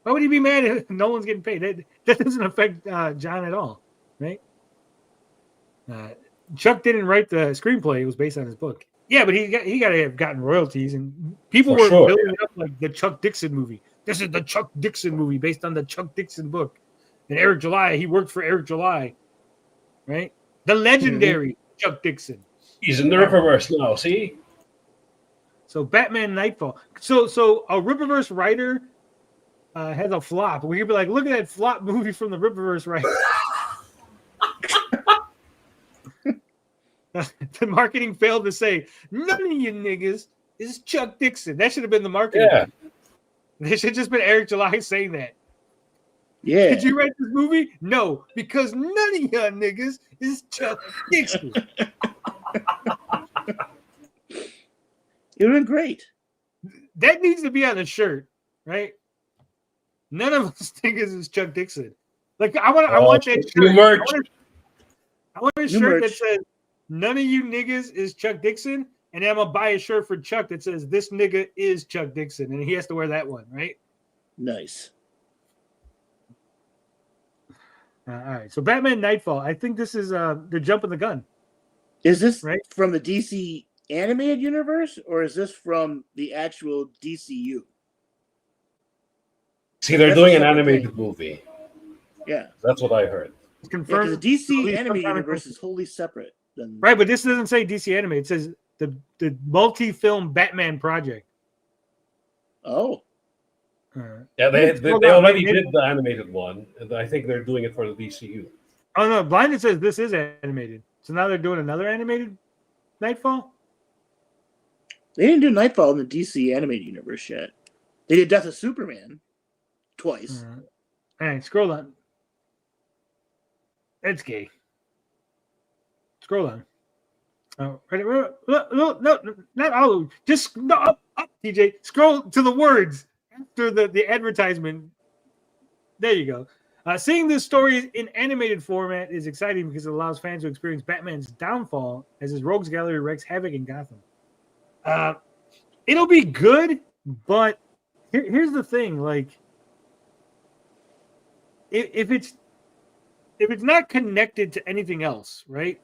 Why would he be mad if Nolan's getting paid? That doesn't affect John at all, right? Chuck didn't write the screenplay; it was based on his book. Yeah, but he got to have gotten royalties, and people were building it up like the Chuck Dixon movie. This is the Chuck Dixon movie based on the Chuck Dixon book. And Eric July, he worked for Eric July, right? The legendary Chuck Dixon. He's in the Riververse now. See. So Batman Nightfall. So a Riververse writer has a flop. We could be like, look at that flop movie from the Riververse writer. The marketing failed to say none of you niggas is Chuck Dixon. That should have been the marketing. Yeah. They should have just been Eric July saying that. Yeah. Did you write this movie? No, because none of y'all niggas is Chuck Dixon. It would have been great. That needs to be on a shirt, right? None of us niggas is Chuck Dixon. Like I want that shirt. Merch. I want a shirt that says none of you niggas is Chuck Dixon, and then I'm gonna buy a shirt for Chuck that says this nigga is Chuck Dixon, and he has to wear that one, right? Nice. All right. So Batman Nightfall. I think this is they're jumping the gun. Is this right from the DC animated universe, or is this from the actual DCU? See, they're That's doing a an separate animated thing. movie. Yeah. That's what I heard. It's Because confirmed. the DC released animated sometime in universe is wholly separate than Right, but this doesn't say DC animated. It says the multi-film Batman project. Oh. Yeah, they Scroll they down, already maybe- did the animated one, and I think they're doing it for the DCU. Oh no, Blinded says this is animated. So now they're doing another animated Nightfall? They didn't do Nightfall in the DC animated universe yet. They did Death of Superman twice. All right, scroll on. It's gay. Scroll on. Oh, right, no, not all of them. Just no, up, TJ. Scroll to the words after the advertisement. There you go. Seeing this story in animated format is exciting because it allows fans to experience Batman's downfall as his rogues gallery wreaks havoc in Gotham. It'll be good, but here's the thing: like, if it's not connected to anything else, right?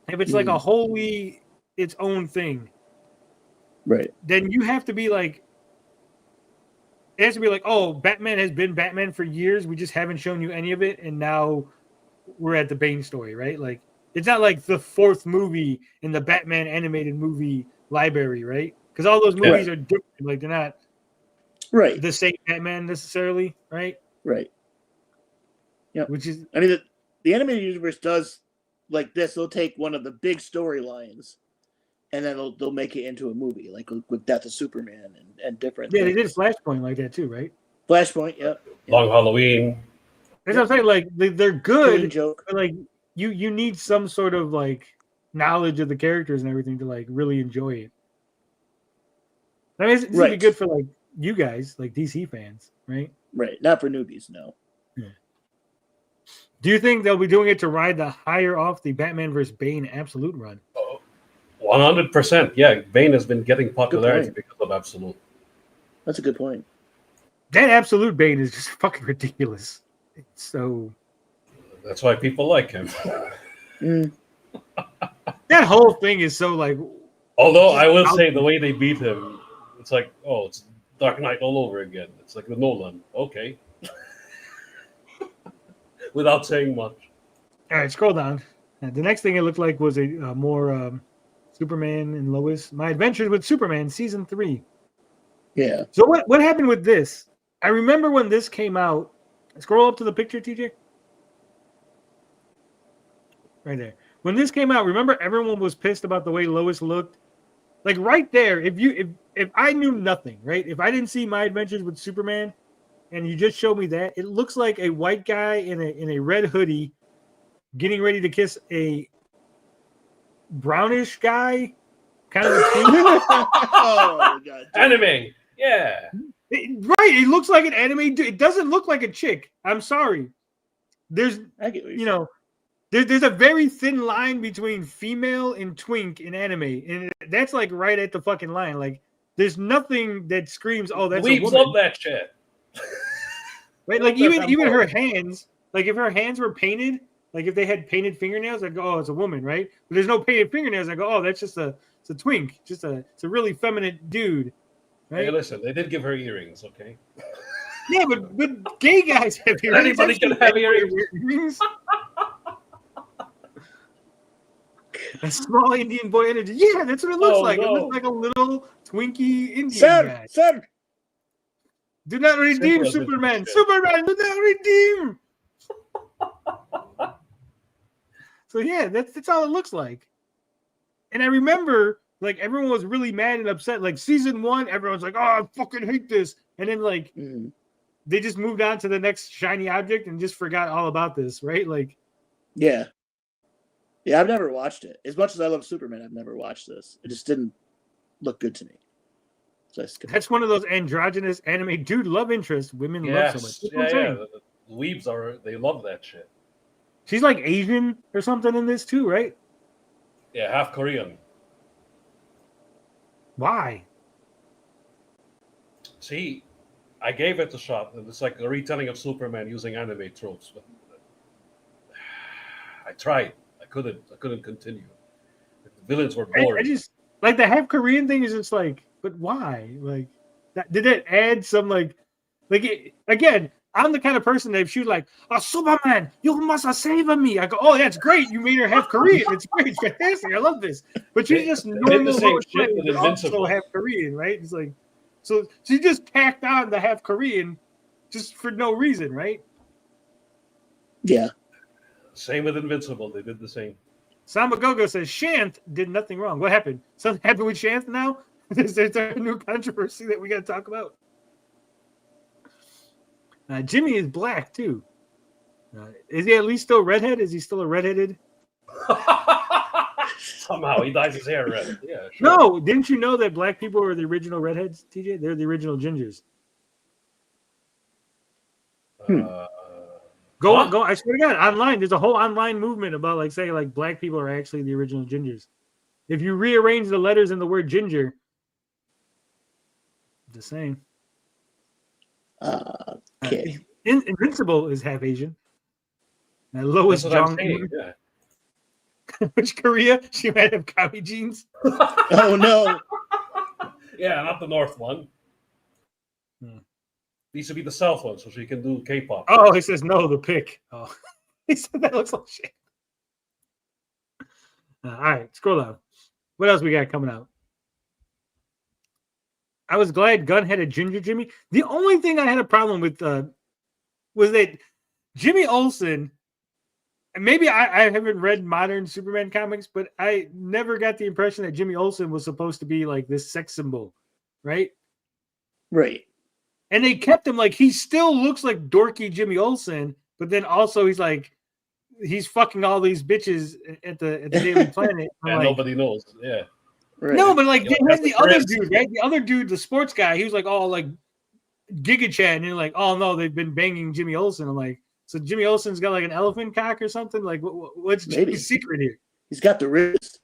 If it's like a wholly its own thing, right? Then you have to be like, it has to be like, oh, Batman has been Batman for years. We just haven't shown you any of it, and now we're at the Bane story, right? Like, it's not like the fourth movie in the Batman animated movie library, right? Because all those movies are different. Like, they're not the same Batman necessarily, right? Right. Yeah. Which is, I mean, the animated universe does like this. They'll take one of the big storylines, and then they'll make it into a movie, like with Death of Superman and different. Yeah, things. they did Flashpoint like that too, right? Flashpoint, yeah. Long Halloween. That's what I'm saying. Like, they're good, joke. but like you need some sort of like knowledge of the characters and everything to like really enjoy it. I mean, this would be good for like you guys, like DC fans, right? Right. Not for newbies, no. Yeah. Do you think they'll be doing it to ride the higher off the Batman vs. Bane Absolute run? 100%. Yeah, Bane has been getting popularity because of Absolute. That's a good point. That Absolute Bane is just fucking ridiculous. It's so. That's why people like him. That whole thing is so like. Although I will say the way they beat him, it's like, oh, it's Dark Knight all over again. It's like the Nolan. Okay. Without saying much. All right, scroll down. The next thing it looked like was a more Superman and Lois. My Adventures with Superman, season 3. Yeah. So what happened with this? I remember when this came out. Scroll up to the picture, TJ. Right there. When this came out, remember everyone was pissed about the way Lois looked. Like right there, if I knew nothing, right? If I didn't see My Adventures with Superman, and you just showed me that, it looks like a white guy in a red hoodie getting ready to kiss a brownish guy, kind of a oh, God. Anime. Yeah. Right. It looks like an anime. It doesn't look like a chick. I'm sorry. There's, there's a very thin line between female and twink in anime, and that's like right at the fucking line. Like, there's nothing that screams, "Oh, that's a woman." Love that shit. Right? Like even her hands. Like if her hands were painted, like if they had painted fingernails, I'd go, "Oh, it's a woman," right? But there's no painted fingernails. I go, "Oh, that's just it's a twink, it's a really feminine dude." Right? Hey, listen, they did give her earrings, okay? Yeah, but gay guys have earrings. Anybody can have earrings. A small Indian boy energy. Yeah, that's what it looks like. No. It looks like a little twinky Indian guy. Son! Do not redeem Superman. Superman, do not redeem. So yeah, that's all it looks like. And I remember like everyone was really mad and upset. Like season 1, everyone's like, "Oh, I fucking hate this," and then like they just moved on to the next shiny object and just forgot all about this, right? Like, yeah, I've never watched it. As much as I love Superman, I've never watched this. It just didn't look good to me. So that's one of those androgynous anime dude love interest women love so much. Yeah. The weebs they love that shit. She's like Asian or something in this too, right? Yeah, half Korean. Why? See, I gave it a shot. It's like a retelling of Superman using anime tropes. But I tried. I couldn't continue. The villains were boring. I just like the half Korean thing is just like, but why? Like, did it add some like Again, I'm the kind of person that if she's like, "Oh, Superman, you must save me," I go, "Oh, that's great. You made her half Korean. It's great. It's fantastic. I love this." But she's just normal, same shit with also Invincible. half Korean, right? It's like, so she just tacked on the half Korean just for no reason, right? Yeah. Same with Invincible. They did the same. Samagogo says Shanth did nothing wrong. What happened? Something happened with Shanth now? Is there a new controversy that we got to talk about? Jimmy is black too. Is he at least still redhead? Is he still a redheaded? Somehow he dyes his hair red. Yeah. Sure. No, didn't you know that black people are the original redheads, TJ? They're the original gingers. Go. I swear to God, online, there's a whole online movement about like saying like black people are actually the original gingers. If you rearrange the letters in the word ginger, just saying. Okay. Invincible is half Asian. Lois Jong. Yeah. Which Korea? She might have commie jeans. Oh no. Yeah, not the North one. Needs to be the South one, so she can do K-pop. Oh, he says no, the pick. Oh, he said that looks like shit. All right, scroll down. What else we got coming out? I was glad Gunn had a ginger Jimmy. The only thing I had a problem with was that Jimmy Olsen, and maybe I haven't read modern Superman comics, but I never got the impression that Jimmy Olsen was supposed to be like this sex symbol, right? Right. And they kept him like he still looks like dorky Jimmy Olsen, but then also he's fucking all these bitches at the Daily Planet. And nobody knows. Yeah. Right. No, but like they had the other dude, right? The other dude, the sports guy, he was like, oh, like Giga Chad, and you're like, oh no, they've been banging Jimmy Olsen. I'm like, so Jimmy Olsen's got like an elephant cock or something? Like, what's Jimmy's secret here? He's got the Riz.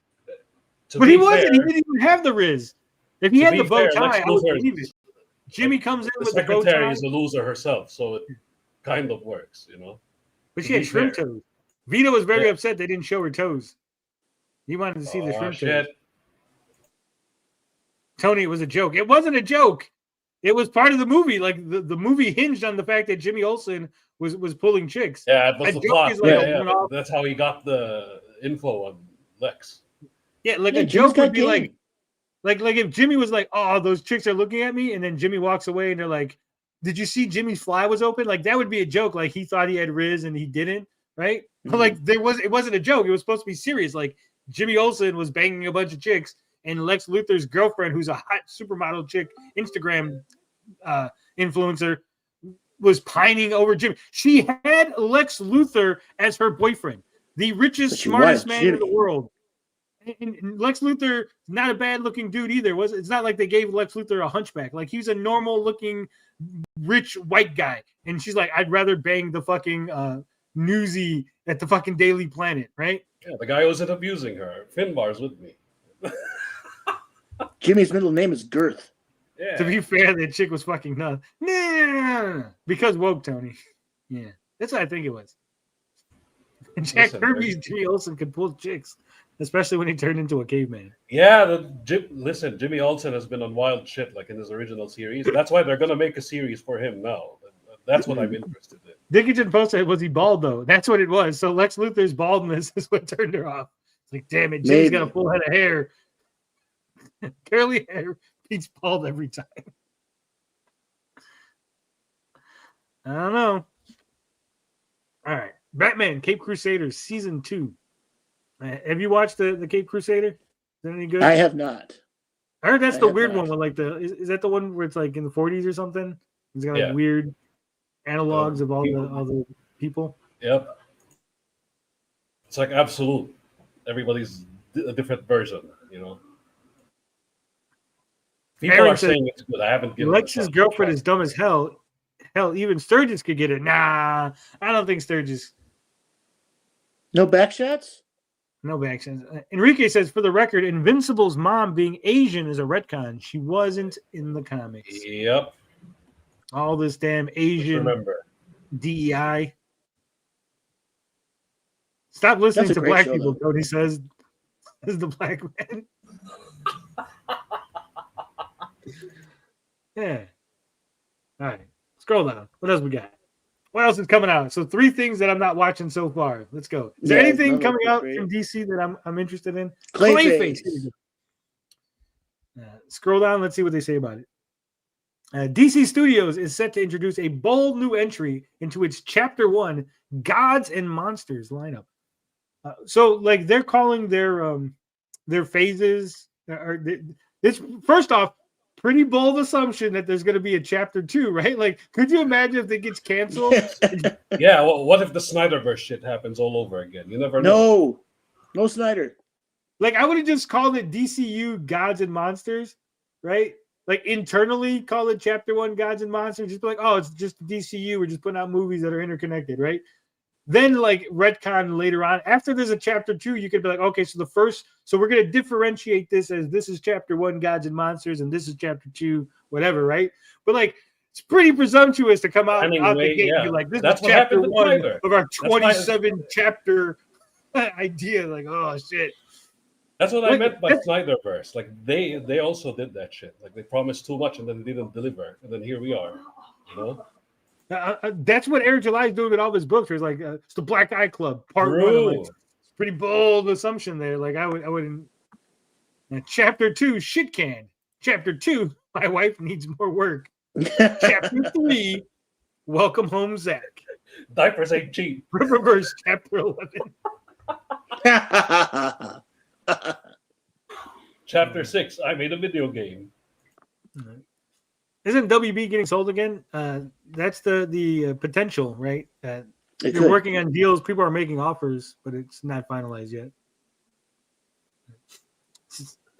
But he wasn't. He didn't even have the Riz. If he had the bow tie, I would believe it. Jimmy comes in with the bow tie. The secretary is a loser herself, so it kind of works, you know. But she had shrimp toes. Vito was very upset they didn't show her toes. He wanted to see the shrimp toes. Tony, it was a joke. It wasn't a joke. It was part of the movie. Like the movie hinged on the fact that Jimmy Olsen was pulling chicks. Yeah, that's the plot. Like that's how he got the info on Lex. Yeah, like a joke would be like if Jimmy was like, "Oh, those chicks are looking at me," and then Jimmy walks away and they're like, "Did you see Jimmy's fly was open?" Like that would be a joke. Like he thought he had Riz and he didn't, right? Mm-hmm. But like it wasn't a joke. It was supposed to be serious. Like Jimmy Olsen was banging a bunch of chicks, and Lex Luthor's girlfriend, who's a hot supermodel chick, Instagram influencer, was pining over Jimmy. She had Lex Luthor as her boyfriend, the richest, smartest man in the world. And Lex Luthor, not a bad-looking dude either. It's not like they gave Lex Luthor a hunchback. Like, he's a normal-looking, rich white guy. And she's like, I'd rather bang the fucking newsie at the fucking Daily Planet, right? Yeah, the guy wasn't abusing her. Finbar's with me. Jimmy's middle name is Girth. Yeah. To be fair, that chick was fucking nuts. No. Because woke, Tony. Yeah. That's what I think it was. And Jack Kirby's Jimmy Olsen could pull chicks. Especially when he turned into a caveman. Yeah, listen, Jimmy Olsen has been on wild shit like in his original series. That's why they're going to make a series for him now. That's what I'm interested in. Dickinson posted, was he bald, though? That's what it was. So Lex Luthor's baldness is what turned her off. It's like, damn it, Jimmy's got a full head of hair. Curly hair beats bald every time. I don't know. All right. Batman, Cape Crusaders, Season 2. Have you watched the Cape Crusader? Is that any good? I have not. I heard that's the weird one. With like is that the one where it's like in the 40s or something? It's got like weird analogs of all the people. Yep. It's like absolute. Everybody's a different version, you know. People Aaron are saying it's good. I haven't given Lex's girlfriend is dumb as hell. Hell, even Sturgis could get it. Nah, I don't think Sturgis. No back shots? No backsides. Enrique says, for the record, Invincible's mom being Asian is a retcon. She wasn't in the comics. Yep. All this damn Asian DEI. Stop listening to black people, Cody says. This is the black man. Yeah. All right. Scroll down. What else we got? What else is coming out? So 3 things that I'm not watching so far. Let's go. Is there anything coming out from DC that I'm interested in? Clayface. Scroll down. Let's see what they say about it. DC Studios is set to introduce a bold new entry into its Chapter 1 Gods and Monsters lineup. So, like, they're calling their phases. This first off, pretty bold assumption that there's going to be a Chapter 2, right? Like, could you imagine if it gets canceled? Yeah. Well, what if the Snyderverse shit happens all over again? You never know. No Snyder. Like, I would have just called it DCU Gods and Monsters, right? Like, internally call it Chapter 1 Gods and Monsters. Just be like, oh, it's just DCU. We're just putting out movies that are interconnected, right? Then, like, retcon later on. After there's a Chapter 2, you could be like, okay, so we're going to differentiate this as this is Chapter 1 Gods and Monsters and this is Chapter 2 whatever, right? But, like, it's pretty presumptuous to come out the gate and be like, this is Chapter 1 of our 27-chapter idea. Like, oh, shit. That's what I meant by Snyderverse. Like, they also did that shit. Like, they promised too much and then they didn't deliver. And then here we are, you know? That's what Eric July is doing with all his books. It's like it's the Black Eye Club Part 1. Like, it's pretty bold assumption there. Like I wouldn't. Chapter 2, shit can. Chapter 2, my wife needs more work. Chapter 3, welcome home, Zach. Diapers ain't cheap. Riververse, Chapter 11. Chapter 6, I made a video game. Isn't WB getting sold again? That's the potential, right? You're working on deals. People are making offers, but it's not finalized yet.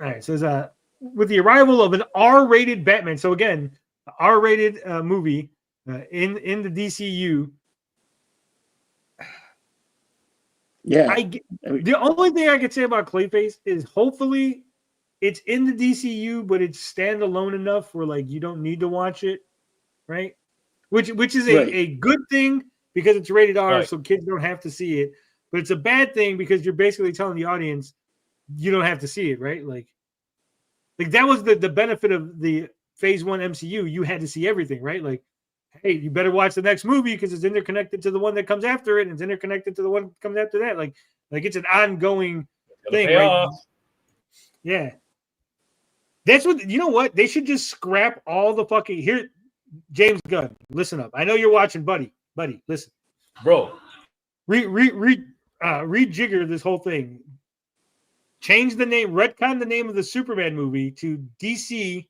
All right. So with the arrival of an R-rated Batman. So again, R-rated movie in the DCU. Yeah. The only thing I could say about Clayface is hopefully it's in the DCU, but it's standalone enough where like you don't need to watch it, right? Which is a good thing because it's rated R, so kids don't have to see it. But it's a bad thing because you're basically telling the audience you don't have to see it, right? Like that was the benefit of the Phase 1 MCU. You had to see everything, right? Like, hey, you better watch the next movie because it's interconnected to the one that comes after it, and it's interconnected to the one that comes after that. Like it's an ongoing thing, right? Yeah. That's what you know. What they should just scrap all the fucking here. James Gunn, listen up. I know you're watching, buddy. Listen, bro. Rejigger this whole thing. Change the name, retcon the name of the Superman movie to DCU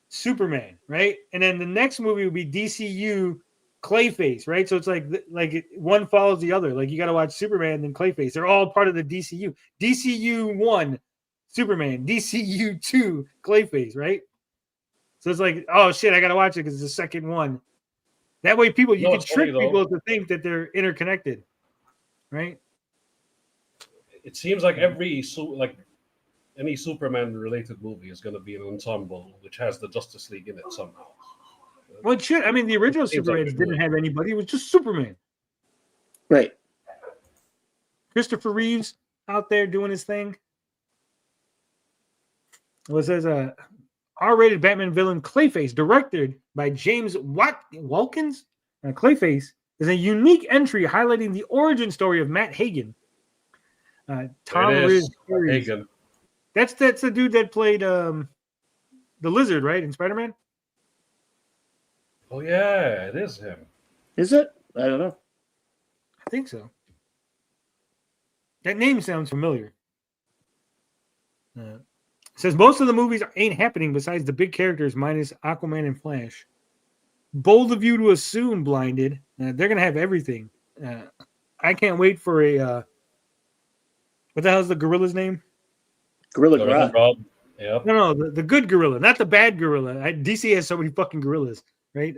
Superman, right? And then the next movie would be DCU Clayface, right? So it's like one follows the other. Like you got to watch Superman and then Clayface. They're all part of the DCU. DCU 1. Superman, DCU 2, Clayface, right? So it's like, oh shit, I gotta watch it because it's the second one. That way, you can trick people to think that they're interconnected, right? It seems like any Superman-related movie is going to be an ensemble which has the Justice League in it somehow. Well, shit. I mean, the original Superman didn't have anybody; it was just Superman, right? Christopher Reeves out there doing his thing. It says R-rated Batman villain Clayface, directed by James Watkins. Clayface is a unique entry highlighting the origin story of Matt Hagen. Tom Riz Hagen. That's the dude that played the Lizard, right, in Spider-Man? Oh yeah, it is him. Is it? I don't know. I think so. That name sounds familiar. Says most of the movies ain't happening besides the big characters minus Aquaman and Flash. Bold of you to assume, Blinded. They're going to have everything. I can't wait for a... what the hell's the gorilla's name? Gorilla Grodd. Yep. No, the good gorilla, not the bad gorilla. DC has so many fucking gorillas, right?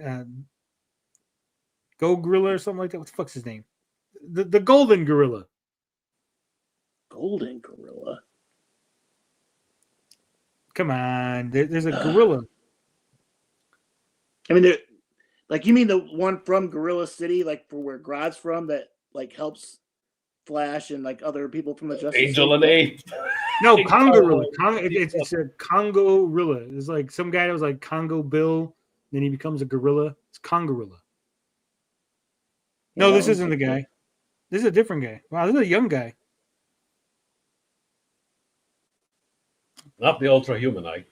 Go Gorilla or something like that. What the fuck's his name? The golden gorilla. Golden gorilla? Come on, there's a gorilla. I mean, you mean the one from Gorilla City, like for where Grodd's from, that like helps Flash and like other people from the Justice Angel and Ape. No, Congo Gorilla. It's a Congo gorilla. It's like some guy that was like Congo Bill Then he becomes a gorilla. It's Kongorilla. No, Yeah, this that isn't the one's guy. This is a different guy. Wow, this is a young guy. Not the Ultra Humanite.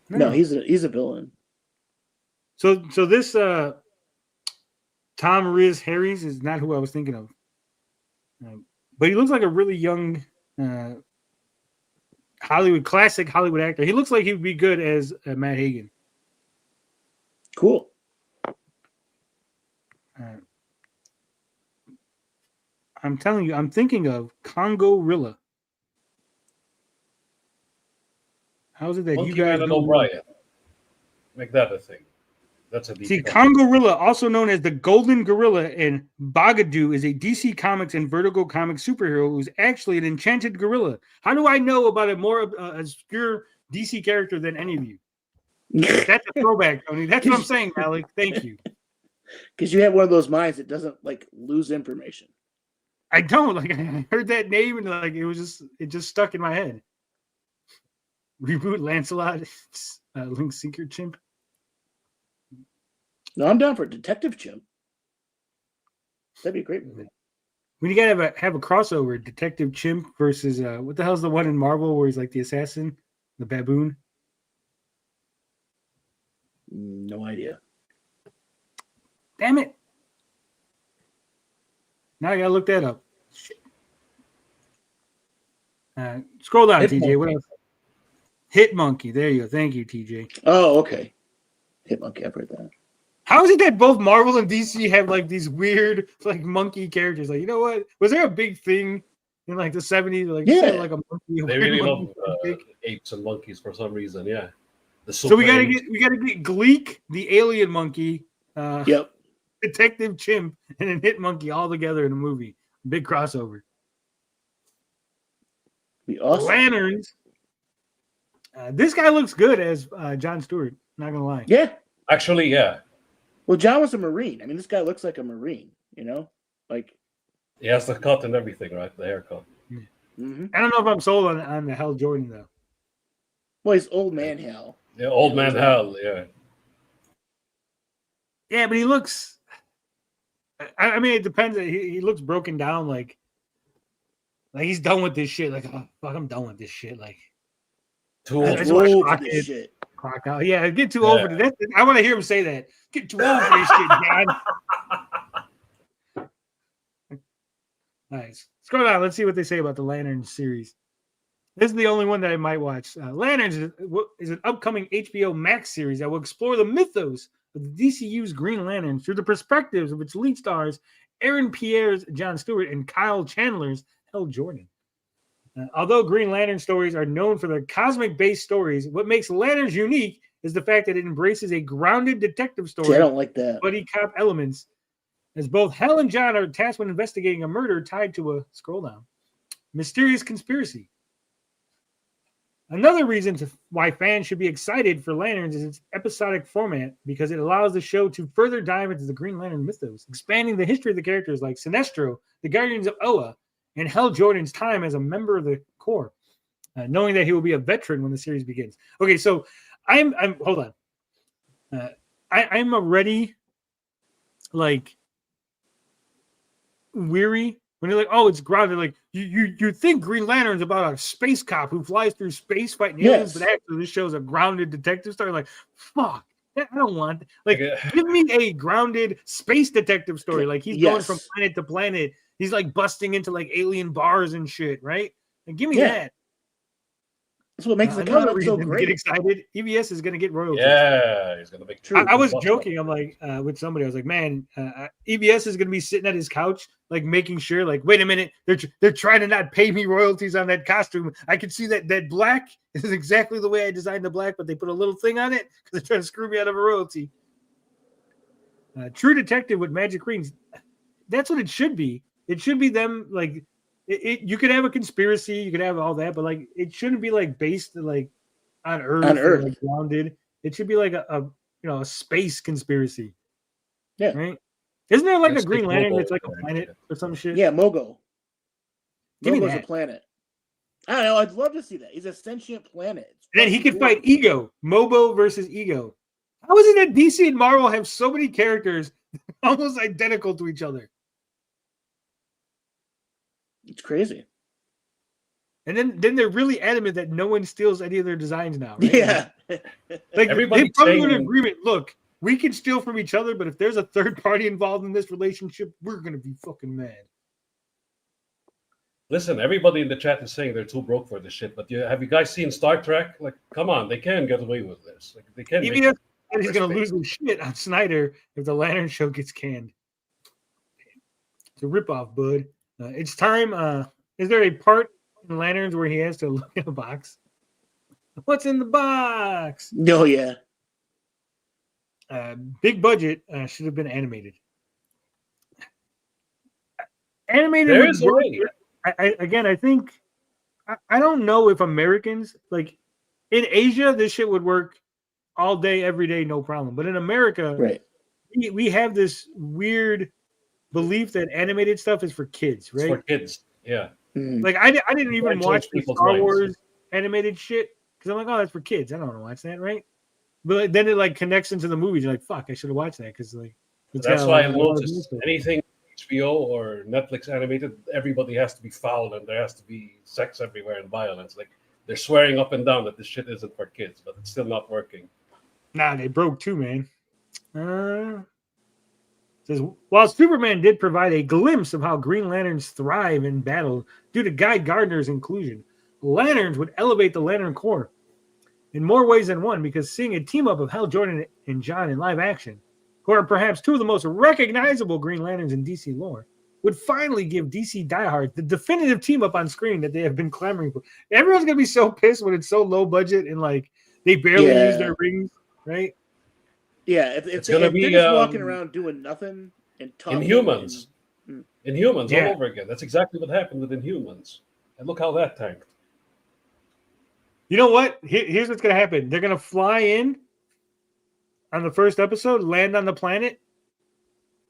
No, he's a villain. So this Tom Riz Harris is not who I was thinking of. But he looks like a really young classic Hollywood actor. He looks like he would be good as Matt Hagen. Cool. I'm telling you, I'm thinking of Kongorilla. How is it that Monkey you guys Man and don't O'Brien. Make that a thing. That's a deep see? cut. Kongorilla, also known as the Golden Gorilla, and Bogadoo is a DC Comics and Vertigo Comics superhero who's actually an enchanted gorilla. How do I know about a more obscure DC character than any of you? That's a throwback, Tony. That's what I'm saying, Alec. Thank you. Because you have one of those minds that doesn't like lose information. I don't like. I heard that name and like it just stuck in my head. Reboot Lancelot, Link Seeker Chimp. No, I'm down for Detective Chimp. That'd be a great movie. We gotta have a crossover: Detective Chimp versus what the hell's the one in Marvel where he's like the assassin, the baboon? No idea. Damn it! Now I gotta look that up. Shit. Scroll down, TJ. What else? Hit Monkey. There you go. Thank you, TJ. Oh, okay. Hit Monkey. I've heard that. How is it that both Marvel and DC have like these weird like monkey characters? Like, you know what? Was there a big thing in like the 70s? Like, like a monkey. They really love apes and monkeys for some reason. Yeah. So we gotta get Gleek, the alien monkey. Yep. Detective Chimp and then Hit Monkey all together in a movie. Big crossover. Be awesome. Lanterns. This guy looks good as John Stewart. Not gonna lie. Yeah. Actually, yeah. Well, John was a Marine. I mean, this guy looks like a Marine. You know, like he has the cut and everything, right? The haircut. Mm-hmm. I don't know if I'm sold on the Hal Jordan though. Well, he's old man Hal. Yeah, old man Hal. Yeah. Yeah, but he looks. I mean, it depends. He looks broken down, like he's done with this shit. Like, oh, fuck, I'm done with this shit. Like, too old for this shit. Yeah, get too old for this. I want to hear him say that. Get too old for this shit, Dad. Nice. Scroll down. Let's see what they say about the Lanterns series. This is the only one that I might watch. Lanterns is an upcoming HBO Max series that will explore the mythos of the DCU's Green Lantern through the perspectives of its lead stars, Aaron Pierre's John Stewart and Kyle Chandler's Hal Jordan. Although Green Lantern stories are known for their cosmic-based stories, what makes Lanterns unique is the fact that it embraces a grounded detective story. I don't like that. Buddy cop elements, as both Hal and John are tasked with investigating a murder tied to a mysterious conspiracy. Another reason why fans should be excited for Lanterns is its episodic format, because it allows the show to further dive into the Green Lantern mythos, expanding the history of the characters like Sinestro, the Guardians of Oa, and Hal Jordan's time as a member of the Corps, knowing that he will be a veteran when the series begins. Okay, so I'm hold on. I'm already like weary when you're like, oh, it's grounded. Like you think Green Lantern's about a space cop who flies through space fighting aliens, but actually this show's a grounded detective story. Like, fuck, I don't want give me a grounded space detective story. Like he's going from planet to planet. He's like busting into like alien bars and shit, right? And give me that. That's what makes the comic so great. Get excited. EBS is going to get royalties. Yeah, he's going to make true. I was joking. I'm like with somebody. I was like, man, EBS is going to be sitting at his couch, like making sure, like, wait a minute, they're trying to not pay me royalties on that costume. I can see that black is exactly the way I designed the black, but they put a little thing on it because they're trying to screw me out of a royalty. True Detective with Magic Rings. That's what it should be. It should be them like. You could have a conspiracy, you could have all that, but like it shouldn't be like based like on Earth, or, like, grounded. It should be like a space conspiracy. Yeah, right. Isn't there like a Green Lantern that's like a planet or some shit? Yeah, Mogo. Give me Mogo's that. a planet. I don't know. I'd love to see that. He's a sentient planet. And then he could fight Ego. Mobo versus Ego. How is it that DC and Marvel have so many characters almost identical to each other? It's crazy. And then they're really adamant that no one steals any of their designs now, right? Yeah. Like Everybody's they've come to an saying- agreement. Look, we can steal from each other, but if there's a third party involved in this relationship, we're gonna be fucking mad. Listen, everybody in the chat is saying they're too broke for this shit. But have you guys seen Star Trek? Like, come on, they can get away with this. Like, they can. Even if he's gonna lose his shit on Snyder if the Lantern show gets canned. It's a ripoff, bud. It's time. Is there a part in Lanterns where he has to look in a box? What's in the box? Oh yeah. Big budget should have been animated. Animated. There would is a work. way. I think I don't know if Americans like in Asia this shit would work all day, every day, no problem. But in America, Right. we have this weird belief that animated stuff is for kids, It's right? for kids. Yeah. Like I didn't even Change watch the people's Star minds. Wars animated shit because I'm like, oh, that's for kids. I don't want to watch that, right? But then it like connects into the movies. You're like, fuck, I should have watched that because like That's why I a lot of noticed music. anything HBO or Netflix animated, everybody has to be foul and there has to be sex everywhere and violence. Like they're swearing up and down that this shit isn't for kids, but it's still not working. Nah, they broke too, man. Says while Superman did provide a glimpse of how Green Lanterns thrive in battle due to Guy Gardner's inclusion, Lanterns would elevate the Lantern Corps in more ways than one because seeing a team up of Hal Jordan and John in live action, who are perhaps two of the most recognizable Green Lanterns in DC lore, would finally give DC diehards the definitive team up on screen that they have been clamoring for. Everyone's gonna be so pissed when it's so low budget and like they barely use their rings, right? Yeah, if It's they're gonna be, just walking around doing nothing and talking. Inhumans. Inhumans Yeah. all over again. That's exactly what happened with Inhumans. And look how that tanked. You know what? Here's what's gonna happen. They're gonna fly in on the first episode, land on the planet,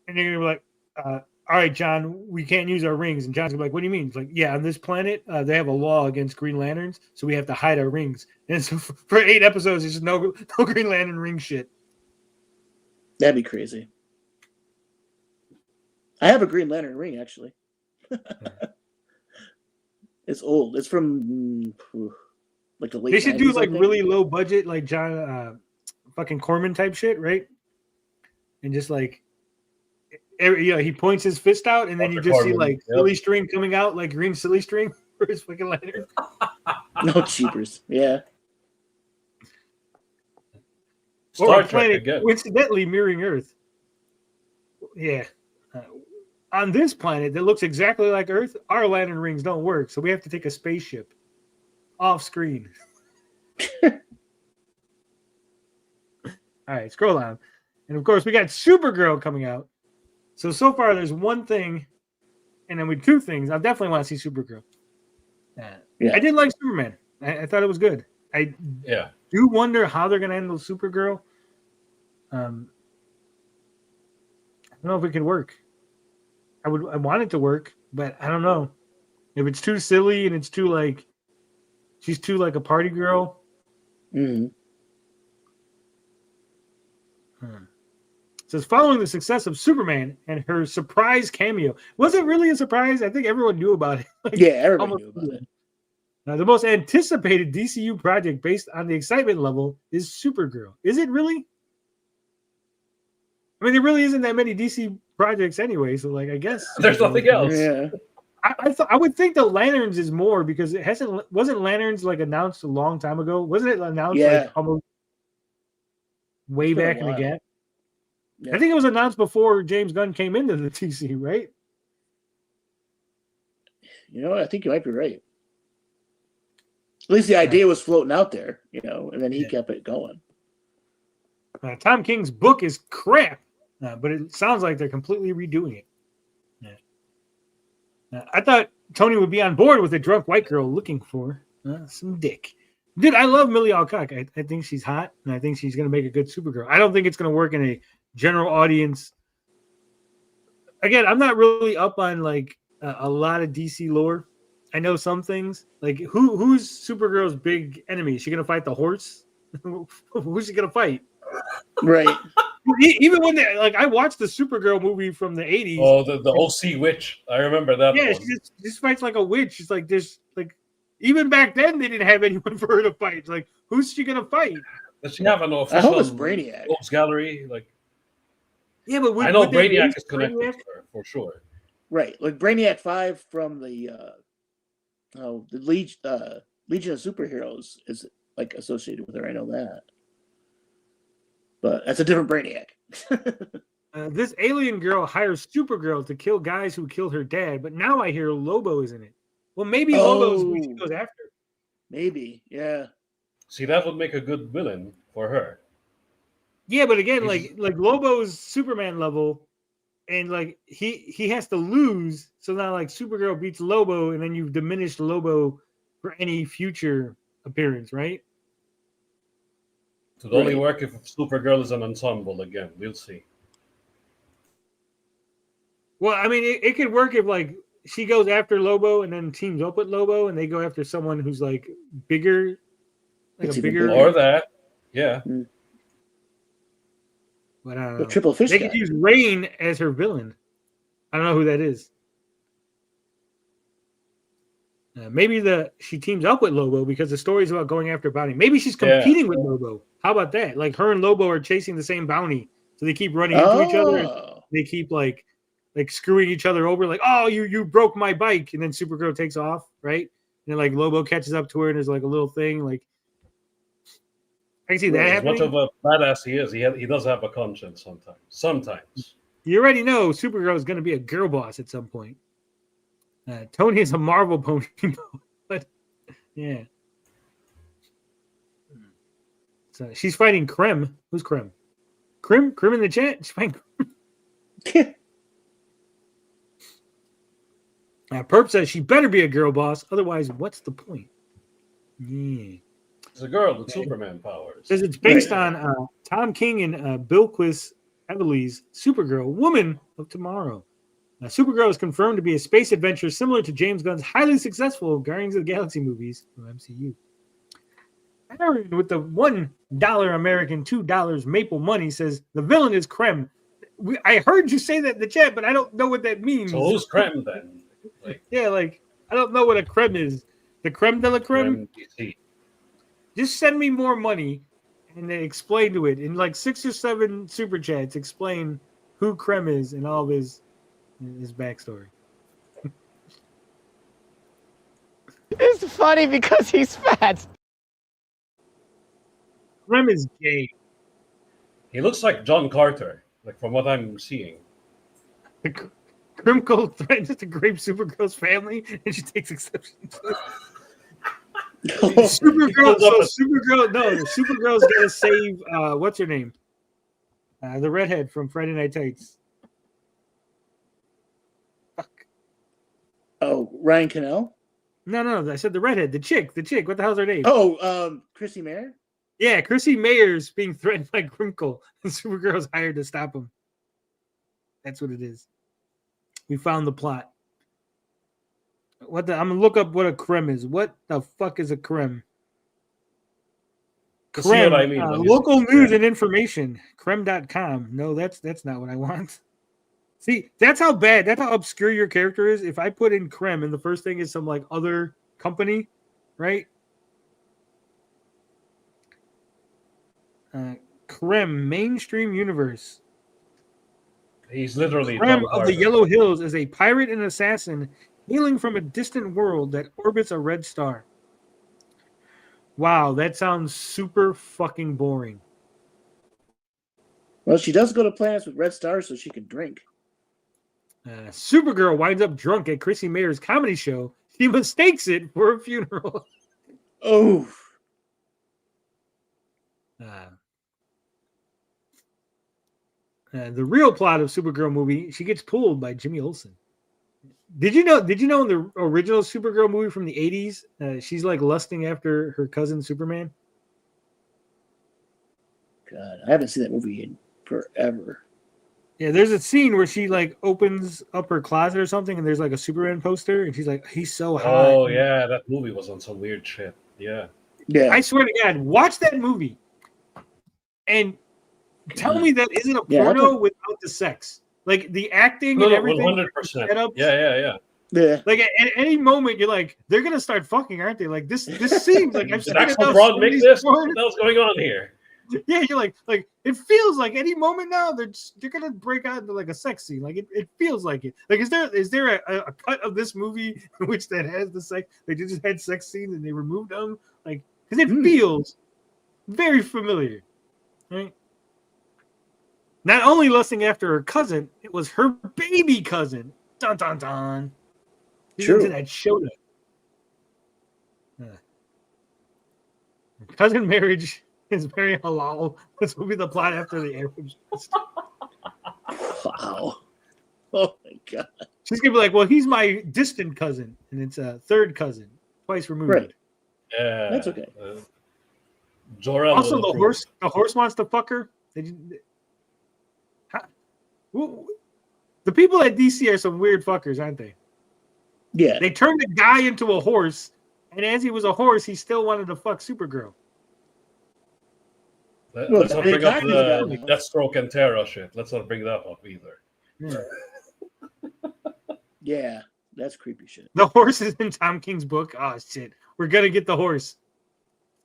and they're gonna be like, all right, John, we can't use our rings. And John's gonna be like, what do you mean? It's like, yeah, on this planet, they have a law against Green Lanterns, so we have to hide our rings. And so for 8 episodes, there's just no Green Lantern ring shit. That'd be crazy. I have a Green Lantern ring, actually. It's old. It's from like the late. They should do 90s, I like think. really low budget, like John fucking Corman type shit, right? And just like, he points his fist out, and then you just see Corman, like silly string coming out, like green silly string for his fucking lantern. No cheapers. Yeah. Star Or a Trek planet again. coincidentally mirroring Earth. Yeah. On this planet that looks exactly like Earth, our lantern rings don't work, so we have to take a spaceship off screen. All right, scroll down. And of course, we got Supergirl coming out. So far, there's one thing, and then with 2 things. I definitely want to see Supergirl. Yeah. I did like Superman. I thought it was good. I do wonder how they're going to handle Supergirl. I don't know if it could work. I want it to work, but I don't know. If it's too silly and it's too like, she's too like a party girl. Mm-hmm. It says following the success of Superman and her surprise cameo. Was it really a surprise? I think everyone knew about it. Yeah, everybody knew about it. Now, the most anticipated DCU project based on the excitement level is Supergirl. Is it really? I mean, there really isn't that many DC projects anyway, so like I guess There's nothing else. Yeah. I would think the Lanterns is more because it wasn't Lanterns like announced a long time ago? Wasn't it announced like almost way It's been a back in the while. gap? Yeah. I think it was announced before James Gunn came into the DC, right? You know, I think you might be right. At least the idea was floating out there, and then he kept it going. Tom King's book is crap, but it sounds like they're completely redoing it. I thought Tony would be on board with a drunk white girl looking for some dick. Dude, I love Millie Alcock. I think she's hot, and I think she's going to make a good Supergirl. I don't think it's going to work in a general audience. Again, I'm not really up on like a lot of DC lore. I know some things. Like who's Supergirl's big enemy? Is she going to fight the horse? Who's she going to fight? Right. Even when they like, I watched the Supergirl movie from the 80s. Oh, the OC witch. I remember that. Yeah, one. she just fights like a witch. It's like there's like even back then they didn't have anyone for her to fight. It's like, who's she gonna fight? Does she have an I hope official it's Brainiac. Rogues gallery? Like, Yeah, but I know Brainiac is connected to her for sure. Right, like Brainiac 5 from the Legion of Superheroes is like associated with her. I know that, but that's a different Brainiac. This alien girl hires Supergirl to kill guys who killed her dad, but now I hear Lobo is in it. Well, maybe Lobo's who she goes after. Maybe, yeah. See, that would make a good villain for her. Yeah, but again, like Lobo's Superman level, and like he has to lose, so now like Supergirl beats Lobo, and then you've diminished Lobo for any future appearance, right? It would only work if Supergirl is an ensemble again. We'll see. Well, I mean, it could work if like she goes after Lobo and then teams up with Lobo, and they go after someone who's like bigger, like a bigger, or that, yeah. But I don't The know. Triple Fish They guy. could use Rain as her villain. I don't know who that is. Maybe she teams up with Lobo because the story's about going after bounty. Maybe she's competing with Lobo. How about that? Like her and Lobo are chasing the same bounty, so they keep running into each other. And they keep like screwing each other over. Like, oh, you broke my bike, and then Supergirl takes off, right? And then like Lobo catches up to her, and there's like a little thing. Like, I can see that happening. As much of a badass he is, he does have a conscience sometimes. Sometimes. You already know Supergirl is going to be a girl boss at some point. Tony is a Marvel pony, but yeah. So she's fighting Krem. Who's Krem? Krem in the chat. She's fighting Krem. Perp says she better be a girl boss, otherwise, what's the point? Yeah. It's a girl with Superman powers. Says it's based on Tom King and Bilquis Evely's Supergirl, Woman of Tomorrow. Supergirl is confirmed to be a space adventure similar to James Gunn's highly successful Guardians of the Galaxy movies from MCU. Aaron with the $1 American, $2 Maple Money says the villain is Krem. I heard you say that in the chat, but I don't know what that means. So who's Krem then? I don't know what a Krem is. The creme de la creme? Just send me more money and then explain to it in like 6 or 7 super chats. Explain who Krem is and all of his backstory. It's funny because he's fat. Krem is gay. He looks like John Carter, like from what I'm seeing. Krimko threatens to grape Supergirl's family, and she takes exception to it. Supergirl's gonna save what's her name? The redhead from Friday Night Tights. Fuck. Oh, Ryan Cannell? No, I said the redhead, the chick. What the hell's her name? Oh, Chrissy Mayer? Yeah, Chrissy Mayer's being threatened by Grimkel, and Supergirl's hired to stop him. That's what it is. We found the plot. I'm gonna look up what a creme is. What the fuck is a creme? Creme, what I mean, local news and information. Creme.com. No, that's not what I want. See, that's how obscure your character is. If I put in creme and the first thing is some like other company, right? Creme, mainstream universe. He's literally Creme of the Yellow Hills is a pirate and assassin hailing from a distant world that orbits a red star. Wow, that sounds super fucking boring. Well, she does go to planets with red stars so she can drink. Supergirl winds up drunk at Chrissy Mayer's comedy show. She mistakes it for a funeral. Oh. The real plot of Supergirl movie, she gets pulled by Jimmy Olsen. Did you know in the original Supergirl movie from the 80s, she's like lusting after her cousin Superman? God, I haven't seen that movie in forever. Yeah, there's a scene where she like opens up her closet or something and there's like a Superman poster and she's like, he's so hot. Oh yeah, that movie was on some weird shit. Yeah. I swear to God, watch that movie. And tell me that isn't a porno without the sex. Like the acting and everything. 100%. Yeah. Yeah. Like at any moment, you're like, they're gonna start fucking, aren't they? Like this seems like I've Did seen Axel enough Braun make 70s this? porn. What else going on here? Yeah, you're like it feels like any moment now they're gonna break out into like a sex scene. Like it feels like it. Like is there a cut of this movie in which that has the sex? They just had sex scenes and they removed them. Like because it feels very familiar, right? Not only lusting after her cousin, it was her baby cousin. Dun dun dun. True. Into that Shota. Cousin marriage is very halal. This will be the plot after the Arabs. Wow. Oh my god. She's gonna be like, well, he's my distant cousin, and it's a third cousin, twice removed. Right. Yeah, that's okay. Also, the horse wants to fuck her. The people at DC are some weird fuckers, aren't they? Yeah. They turned the guy into a horse, and as he was a horse, he still wanted to fuck Supergirl. Let's not bring up the Deathstroke and Terra shit. Let's not bring that up either. Yeah, that's creepy shit. The horse is in Tom King's book. Oh shit, we're gonna get the horse.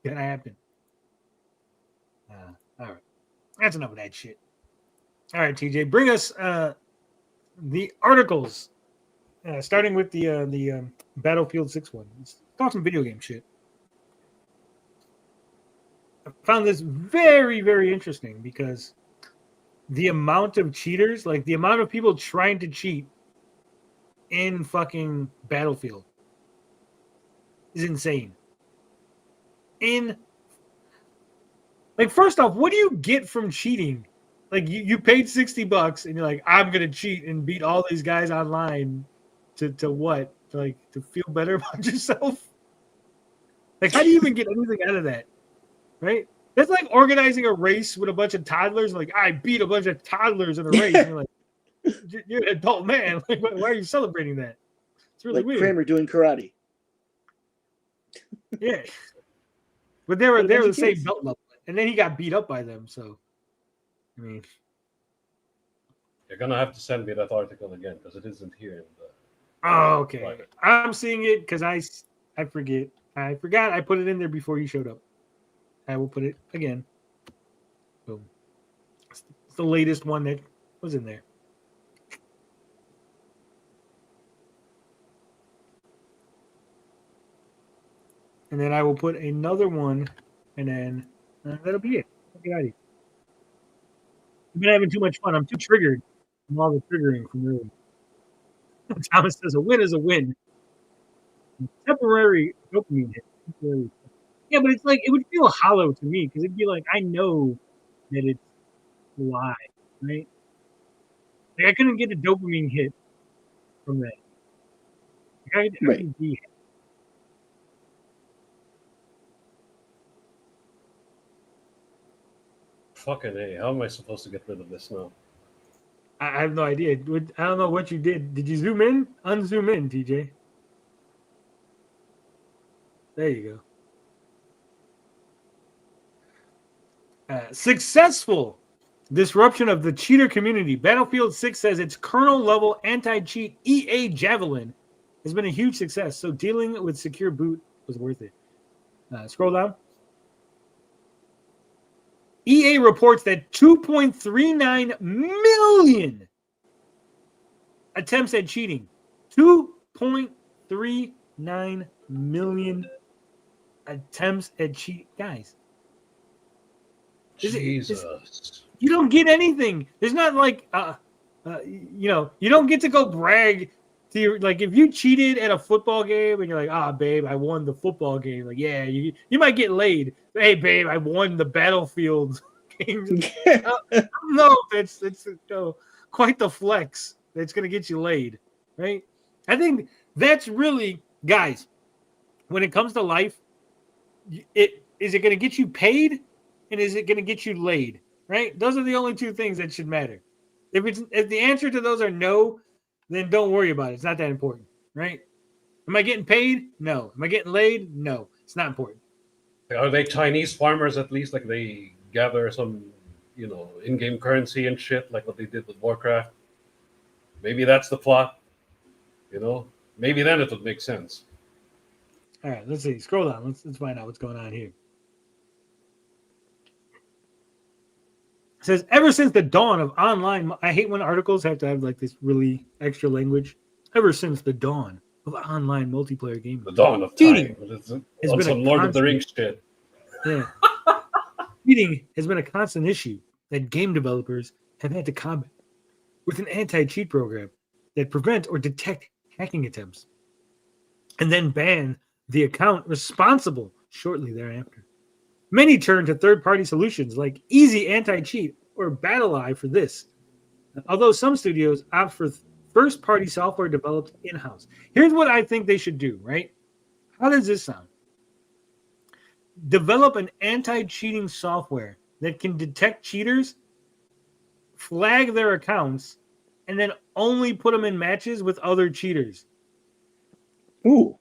It's gonna happen. All right, that's enough of that shit. All right, TJ, bring us the articles, starting with the Battlefield 6 one. Let's talk some video game shit. I found this very, very interesting because the amount of cheaters, like the amount of people trying to cheat in fucking Battlefield is insane. Like, first off, what do you get from cheating? Like, you paid $60 and you're like, I'm going to cheat and beat all these guys online to what? To feel better about yourself? Like, how do you even get anything out of that? Right? That's like organizing a race with a bunch of toddlers. Like, I beat a bunch of toddlers in a race. And you're like, you're an adult man. Like, why are you celebrating that? It's really like weird. Kramer doing karate. Yeah. But they were the same belt level. And then he got beat up by them. So, I mean. You're going to have to send me that article again because it isn't here. In the okay. Private. I'm seeing it because I forget. I forgot I put it in there before you showed up. I will put it again. Boom. It's the latest one that was in there. And then I will put another one, and then that'll be it. I'll get out of here. I've been having too much fun. I'm too triggered from all the triggering from earlier. Thomas says a win is a win. Temporary dopamine hit. Yeah, but it's like it would feel hollow to me because it'd be like I know that it's a lie, right? Like I couldn't get a dopamine hit from that. Like, right. Fucking A, how am I supposed to get rid of this now? I have no idea. I don't know what you did. Did you zoom in? Unzoom in, TJ. There you go. Successful disruption of the cheater community. Battlefield 6 says its kernel-level anti-cheat EA Javelin has been a huge success, so dealing with secure boot was worth it. Scroll down. EA reports that 2.39 million attempts at cheating. 2.39 million attempts at cheating. Guys. Jesus. You don't get anything. There's not like, you don't get to go brag to your, like, if you cheated at a football game and you're like, babe, I won the football game. Like, yeah, you might get laid. Hey, babe, I won the Battlefield game. No, it's quite the flex that's going to get you laid, right? I think that's really, guys, when it comes to life, is it going to get you paid? And is it going to get you laid? Right? Those are the only two things that should matter. If the answer to those are no, then don't worry about it. It's not that important, right? Am I getting paid? No. Am I getting laid? No. It's not important. Are they Chinese farmers at least? Like they gather some in-game currency and shit, like what they did with Warcraft. Maybe that's the plot. Maybe then it would make sense. All right, let's see. Scroll down. Let's find out what's going on here. It says, ever since the dawn of online, I hate when articles have to have like this really extra language. Ever since the dawn of online multiplayer gaming, The dawn of time. It's on some Lord of the Rings shit. Yeah. Cheating has been a constant issue that game developers have had to combat with an anti-cheat program that prevent or detect hacking attempts and then ban the account responsible shortly thereafter. Many turn to third-party solutions like Easy Anti-Cheat or BattleEye for this, although some studios opt for first-party software developed in-house. Here's what I think they should do, right? How does this sound? Develop an anti-cheating software that can detect cheaters, flag their accounts, and then only put them in matches with other cheaters. Ooh.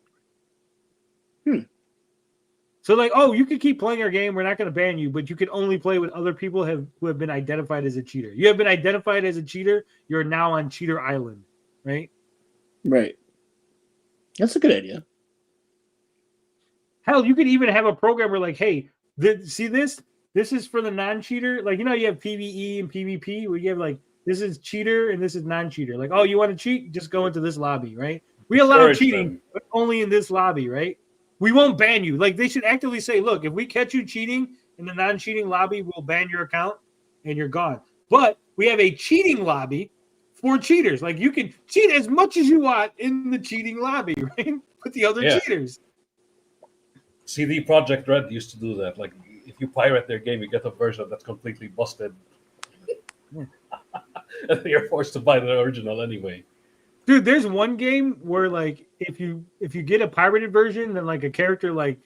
So like, oh, you can keep playing our game. We're not going to ban you, but you can only play with other people who have been identified as a cheater. You have been identified as a cheater. You're now on Cheater Island, right? Right. That's a good idea. Hell, you could even have a program where like, hey, see this? This is for the non-cheater. Like, you have PvE and PvP where you have like, this is cheater and this is non-cheater. Like, oh, you want to cheat? Just go into this lobby, right? We allow cheating, but only in this lobby, right? We won't ban you. Like, they should actively say, look, if we catch you cheating in the non-cheating lobby, we'll ban your account and you're gone. But we have a cheating lobby for cheaters. Like, you can cheat as much as you want in the cheating lobby, right? With the other cheaters. CD Projekt Red used to do that. Like, if you pirate their game, you get a version that's completely busted. And you're forced to buy the original anyway. Dude, there's one game where like if you get a pirated version, then like a character like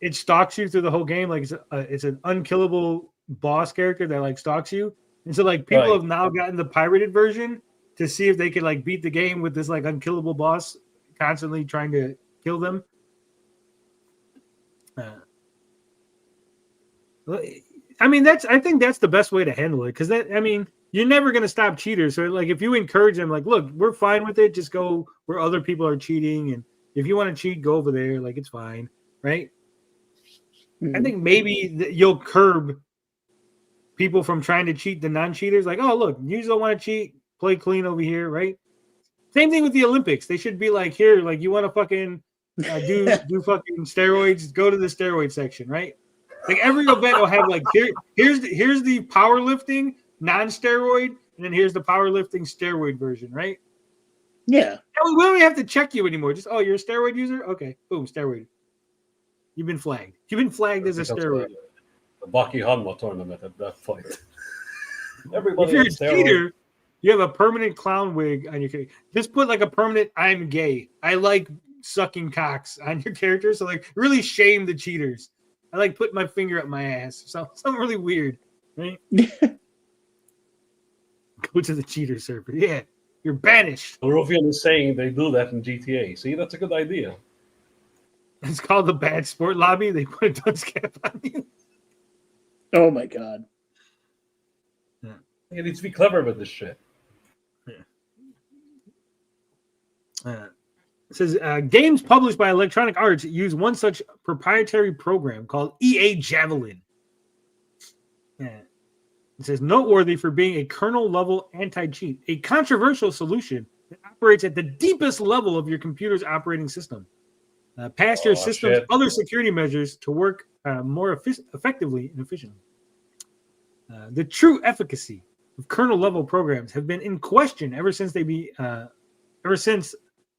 it stalks you through the whole game. Like it's an unkillable boss character that like stalks you, and so like people have now gotten the pirated version to see if they can like beat the game with this like unkillable boss constantly trying to kill them. I mean, I think that's the best way to handle it because you're never going to stop cheaters. So like if you encourage them, like, look, we're fine with it. Just go where other people are cheating, and if you want to cheat, go over there. Like it's fine, right? Mm-hmm. I think maybe you'll curb people from trying to cheat the non-cheaters. Like, oh, look, you don't want to cheat, play clean over here, right? Same thing with the Olympics. They should be like, here, like you want to fucking do fucking steroids, go to the steroid section, right? Like every event will have like here's the powerlifting non-steroid, and then here's the powerlifting steroid version, right? Yeah. We don't even have to check you anymore. Just you're a steroid user? Okay, boom, steroid. You've been flagged. You've been flagged as a steroid. The Baki Hanma tournament at that point. Everybody. If you're a cheater, you have a permanent clown wig on your character. Just put like a permanent "I'm gay. I like sucking cocks" on your character. So like really shame the cheaters. I like putting my finger up my ass. Something really weird, right? Go to the cheater server. Yeah, you're banished. Rufian is saying they do that in GTA. See, that's a good idea. It's called the bad sport lobby. They put a dunce cap on you. Oh my god. Yeah. You need to be clever with this shit. Yeah. It says games published by Electronic Arts use one such proprietary program called EA Javelin. Yeah. It says noteworthy for being a kernel-level anti-cheat, a controversial solution that operates at the deepest level of your computer's operating system. Past your system's other security measures to work more effectively and efficiently. The true efficacy of kernel-level programs have been in question ever since they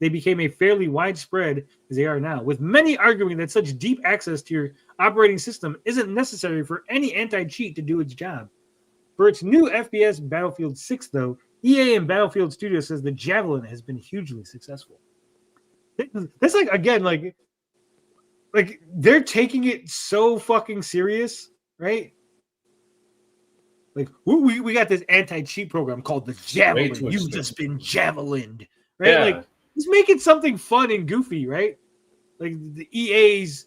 became a fairly widespread as they are now, with many arguing that such deep access to your operating system isn't necessary for any anti-cheat to do its job. For its new FPS Battlefield 6, though, EA and Battlefield Studios says the Javelin has been hugely successful. That's like, again, like they're taking it so fucking serious, right? Like, we got this anti-cheat program called the Javelin. You've just been javelined, right? Yeah. Like, just make it something fun and goofy, right? Like the EA's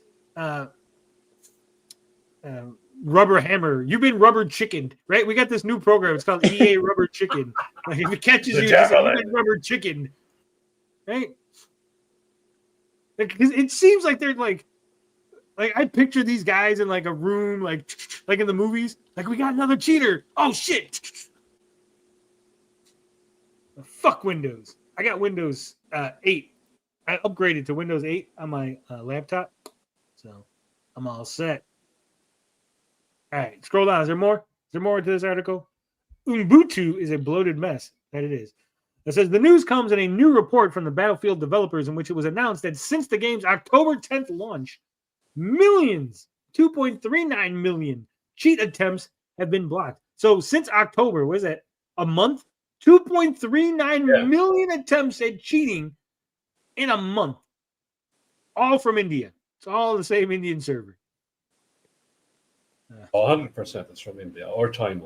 rubber hammer. You've been rubber chickened, right? We got this new program. It's called EA Rubber Chicken. Like if it catches you, just like, you've been rubber chickened, right? Like, it seems like they're like I picture these guys in like a room, like in the movies. Like, we got another cheater. Oh shit! Fuck Windows. I got Windows 8. I upgraded to Windows 8 on my laptop, so I'm all set. All right, scroll down. Is there more? Is there more to this article? Ubuntu is a bloated mess. That it is. It says the news comes in a new report from the Battlefield developers in which it was announced that since the game's October 10th launch, millions, 2.39 million cheat attempts have been blocked. So since October, what is that? A month? 2.39 million attempts at cheating in a month. All from India. It's all the same Indian server. 100% it's from India or China.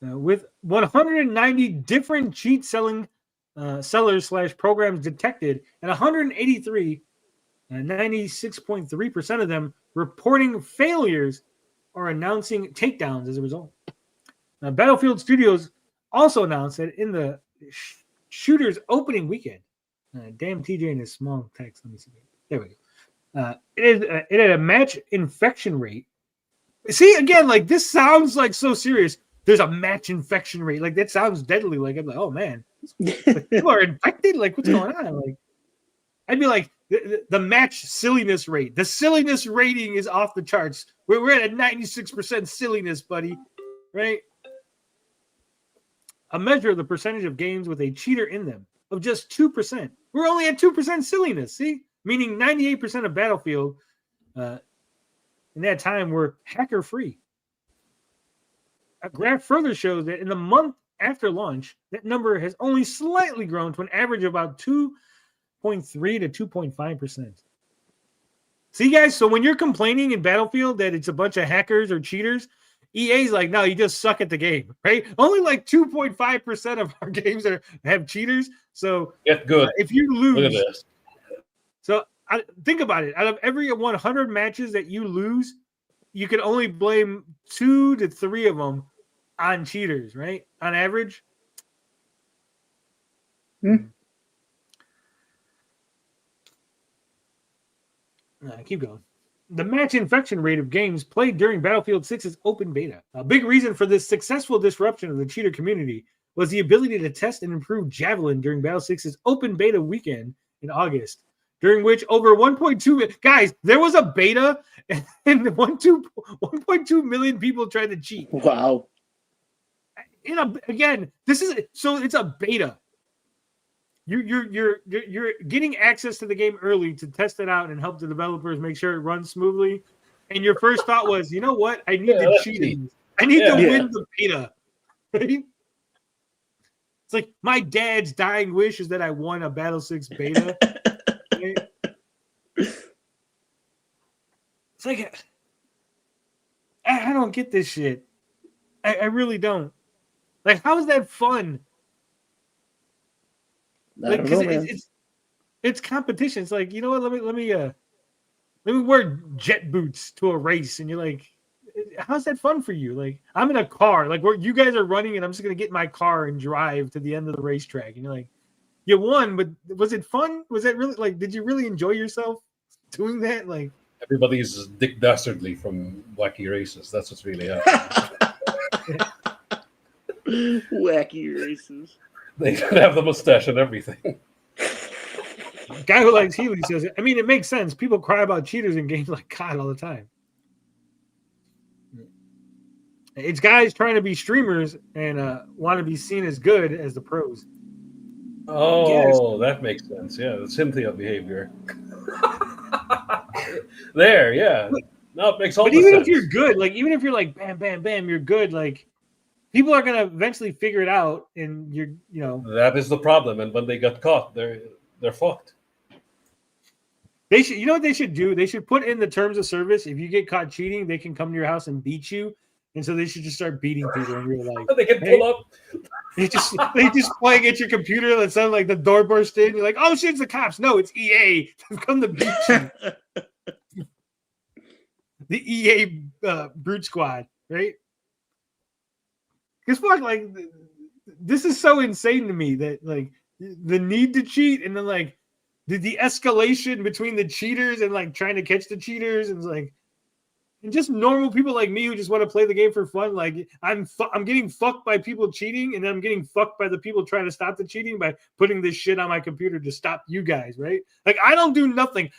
With 190 different cheat sellers / programs detected, and 183, 96.3% of them reporting failures or announcing takedowns as a result. Battlefield Studios also announced that in the shooter's opening weekend, damn TJ in his small text. Let me see. There we go. It had a match infection rate. See, again, like this sounds like so serious. There's a match infection rate. Like that sounds deadly. Like I'm like, oh man, like, people are infected. Like what's going on? Like I'd be like the match silliness rate. The silliness rating is off the charts. We're at a 96% silliness, buddy. Right? A measure of the percentage of games with a cheater in them of just 2%. We're only at 2% silliness. See, meaning 98% of Battlefield in that time were hacker free. A graph further shows that in the month after launch, that number has only slightly grown to an average of about 2.3 to 2.5%. See, guys, so when you're complaining in Battlefield that it's a bunch of hackers or cheaters, EA's like, no, you just suck at the game, right? Only like 2.5% of our games have cheaters. So get good. If you lose, look at this. So think about it. Out of every 100 matches that you lose, you can only blame 2 to 3 of them on cheaters, right? On average. Keep going. The match infection rate of games played during Battlefield 6's open beta. A big reason for this successful disruption of the cheater community was the ability to test and improve Javelin during Battle 6's open beta weekend in August, during which over 1.2 guys, there was a beta and 1.2 million people tried to cheat. Wow. Again, this is so it's a beta. You're getting access to the game early to test it out and help the developers make sure it runs smoothly. And your first thought was, you know what? I need to cheat. I need to win the beta. Right? It's like my dad's dying wish is that I won a Battle 6 beta. Right? It's like I don't get this shit. I really don't. Like, how is that fun? Like, because it's competition. It's like, you know what? Let me wear jet boots to a race, and you're like, how's that fun for you? Like, I'm in a car, like where you guys are running, and I'm just gonna get in my car and drive to the end of the racetrack, and you're like, you won, but was it fun? Was that really like? Did you really enjoy yourself doing that? Like, everybody's Dick Dastardly from Wacky Races. That's what's really happening. Wacky Races. They have the mustache and everything. Guy who likes Healy says, I mean, it makes sense. People cry about cheaters in games like COD all the time. It's guys trying to be streamers and want to be seen as good as the pros. Oh, that makes sense. Yeah, the Cynthia behavior. There, yeah. No, it makes all the sense. But even if you're good, like even if you're like bam, bam, bam, you're good, like people are gonna eventually figure it out, and you know that is the problem. And when they get caught, they're fucked. They should, you know what they should do? They should put in the terms of service. If you get caught cheating, they can come to your house and beat you. And so they should just start beating people in real life. They can pull up. They just playing at your computer and sound like the door burst in. You're like, oh shit, it's the cops. No, it's EA. They've come to beat you. the EA Brute Squad, right? Because fuck, like, this is so insane to me that like the need to cheat and then like the escalation between the cheaters and like trying to catch the cheaters and like and just normal people like me who just want to play the game for fun. Like I'm getting fucked by people cheating, and then I'm getting fucked by the people trying to stop the cheating by putting this shit on my computer to stop you guys, right? Like I don't do nothing.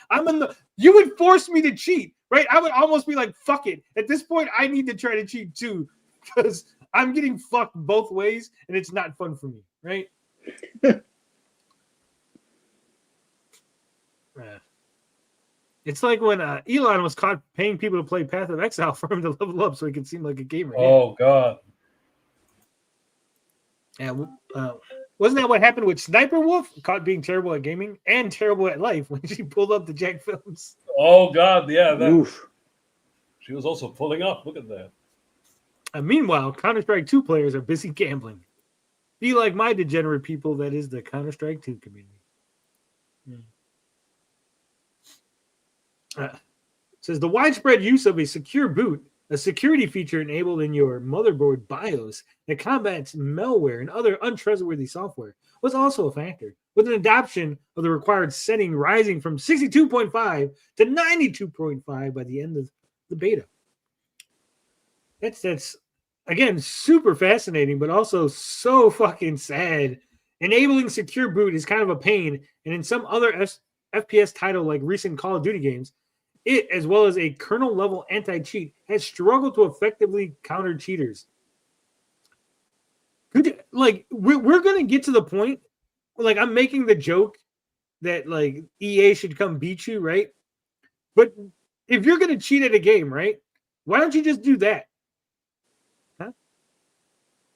You would force me to cheat, right? I would almost be like, fuck it. At this point, I need to try to cheat too, because I'm getting fucked both ways, and it's not fun for me, right? It's like when Elon was caught paying people to play Path of Exile for him to level up so he could seem like a gamer. Oh, God. And wasn't that what happened with Sniper Wolf? Caught being terrible at gaming and terrible at life when she pulled up the Jack films. Oh, God, yeah. Oof. She was also pulling up. Look at that. Meanwhile, Counter-Strike 2 players are busy gambling. Be like my degenerate people that is the Counter-Strike 2 community. Says the widespread use of a secure boot, a security feature enabled in your motherboard BIOS that combats malware and other untrustworthy software, was also a factor, with an adoption of the required setting rising from 62.5 to 92.5 by the end of the beta. That's again super fascinating, but also so fucking sad. Enabling secure boot is kind of a pain, and in some other FPS title like recent Call of Duty games, it, as well as a kernel-level anti-cheat, has struggled to effectively counter cheaters. Like, we're going to get to the point where, like, I'm making the joke that, like, EA should come beat you, right? But if you're going to cheat at a game, right, why don't you just do that? Huh?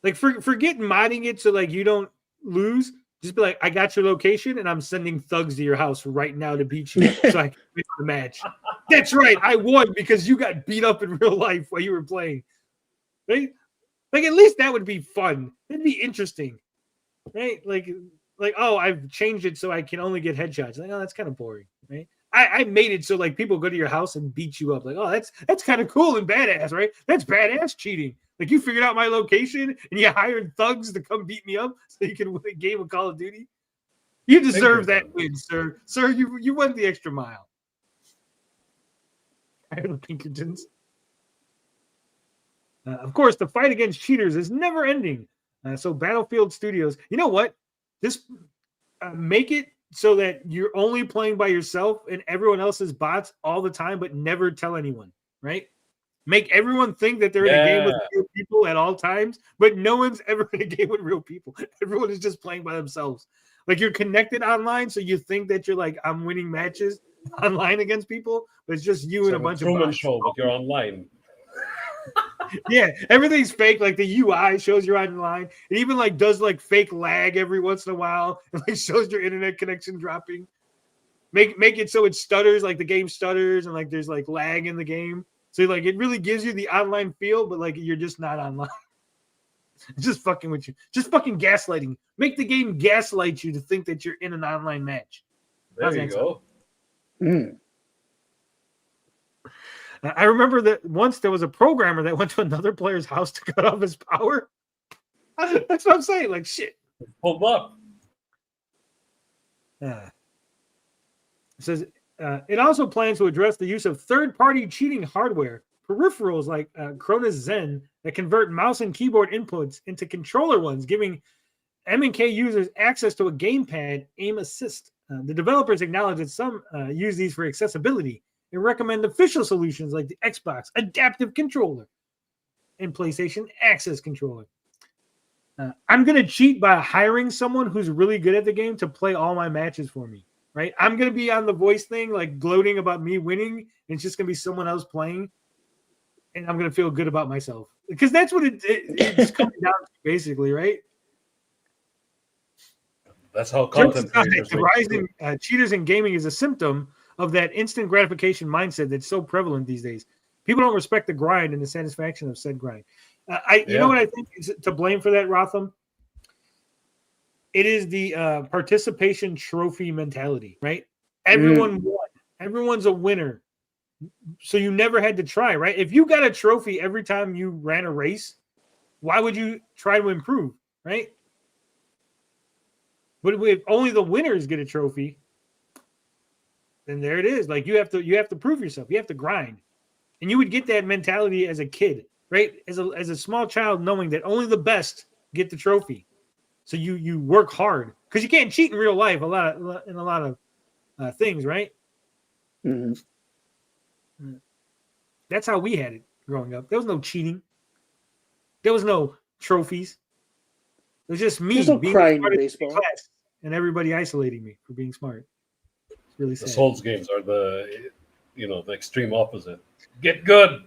Like, forget modding it so, like, you don't lose. Just be like, I got your location, and I'm sending thugs to your house right now to beat you so I can win the match. That's right, I won because you got beat up in real life while you were playing. Right? Like, at least that would be fun. It'd be interesting. Right? Like, oh, I've changed it so I can only get headshots. Like, oh, that's kind of boring. Right? I made it so, like, people go to your house and beat you up. Like, oh, that's kind of cool and badass, right? That's badass cheating. Like, you figured out my location and you hired thugs to come beat me up so you can win a game of Call of Duty. You deserve that win, sir. Sir, you went the extra mile. Iron Pinkertons. Of course, the fight against cheaters is never ending. So Battlefield Studios, you know what? Just make it so that you're only playing by yourself and everyone else is bots all the time, but never tell anyone, right? Make everyone think that they're in a game with real people at all times, but no one's ever in a game with real people. Everyone is just playing by themselves. Like, you're connected online, so you think that you're like, I'm winning matches online against people, but it's just you and a bunch of bots. Show, but you're online. Yeah, everything's fake. Like, the UI shows you're online. It even like does like fake lag every once in a while. It like shows your internet connection dropping. Make it so it stutters, like the game stutters, and like there's like lag in the game. So like it really gives you the online feel, but like you're just not online. Just fucking with you. Just fucking gaslighting. Make the game gaslight you to think that you're in an online match. There you go. I remember that once there was a programmer that went to another player's house to cut off his power. That's what I'm saying. Like, shit. Pulled up. It says it also plans to address the use of third-party cheating hardware, peripherals like Cronus Zen that convert mouse and keyboard inputs into controller ones, giving M&K users access to a gamepad aim assist. The developers acknowledge that some use these for accessibility and recommend official solutions like the Xbox Adaptive Controller and PlayStation Access Controller. I'm going to cheat by hiring someone who's really good at the game to play all my matches for me, right? I'm going to be on the voice thing, like gloating about me winning, and it's just going to be someone else playing, and I'm going to feel good about myself. Because that's what it's coming down to, basically, right? That's how content creators the rising cheaters in gaming is a symptom of that instant gratification mindset that's so prevalent these days. People don't respect the grind and the satisfaction of said grind. You know what I think is to blame for that, Rotham? It is the participation trophy mentality, right? Everyone won. Everyone's a winner. So you never had to try, right? If you got a trophy every time you ran a race, why would you try to improve, right? But if only the winners get a trophy, then there it is. Like you have to prove yourself. You have to grind. And you would get that mentality as a kid, right? As a small child, knowing that only the best get the trophy. So you work hard because you can't cheat in real life in a lot of things, right? Mm-hmm. That's how we had it growing up. There was no cheating. There was no trophies. It was just me There's no being crying smart in in baseball. class and everybody isolating me for being smart. It's really sad. The Souls games are the extreme opposite. Get good.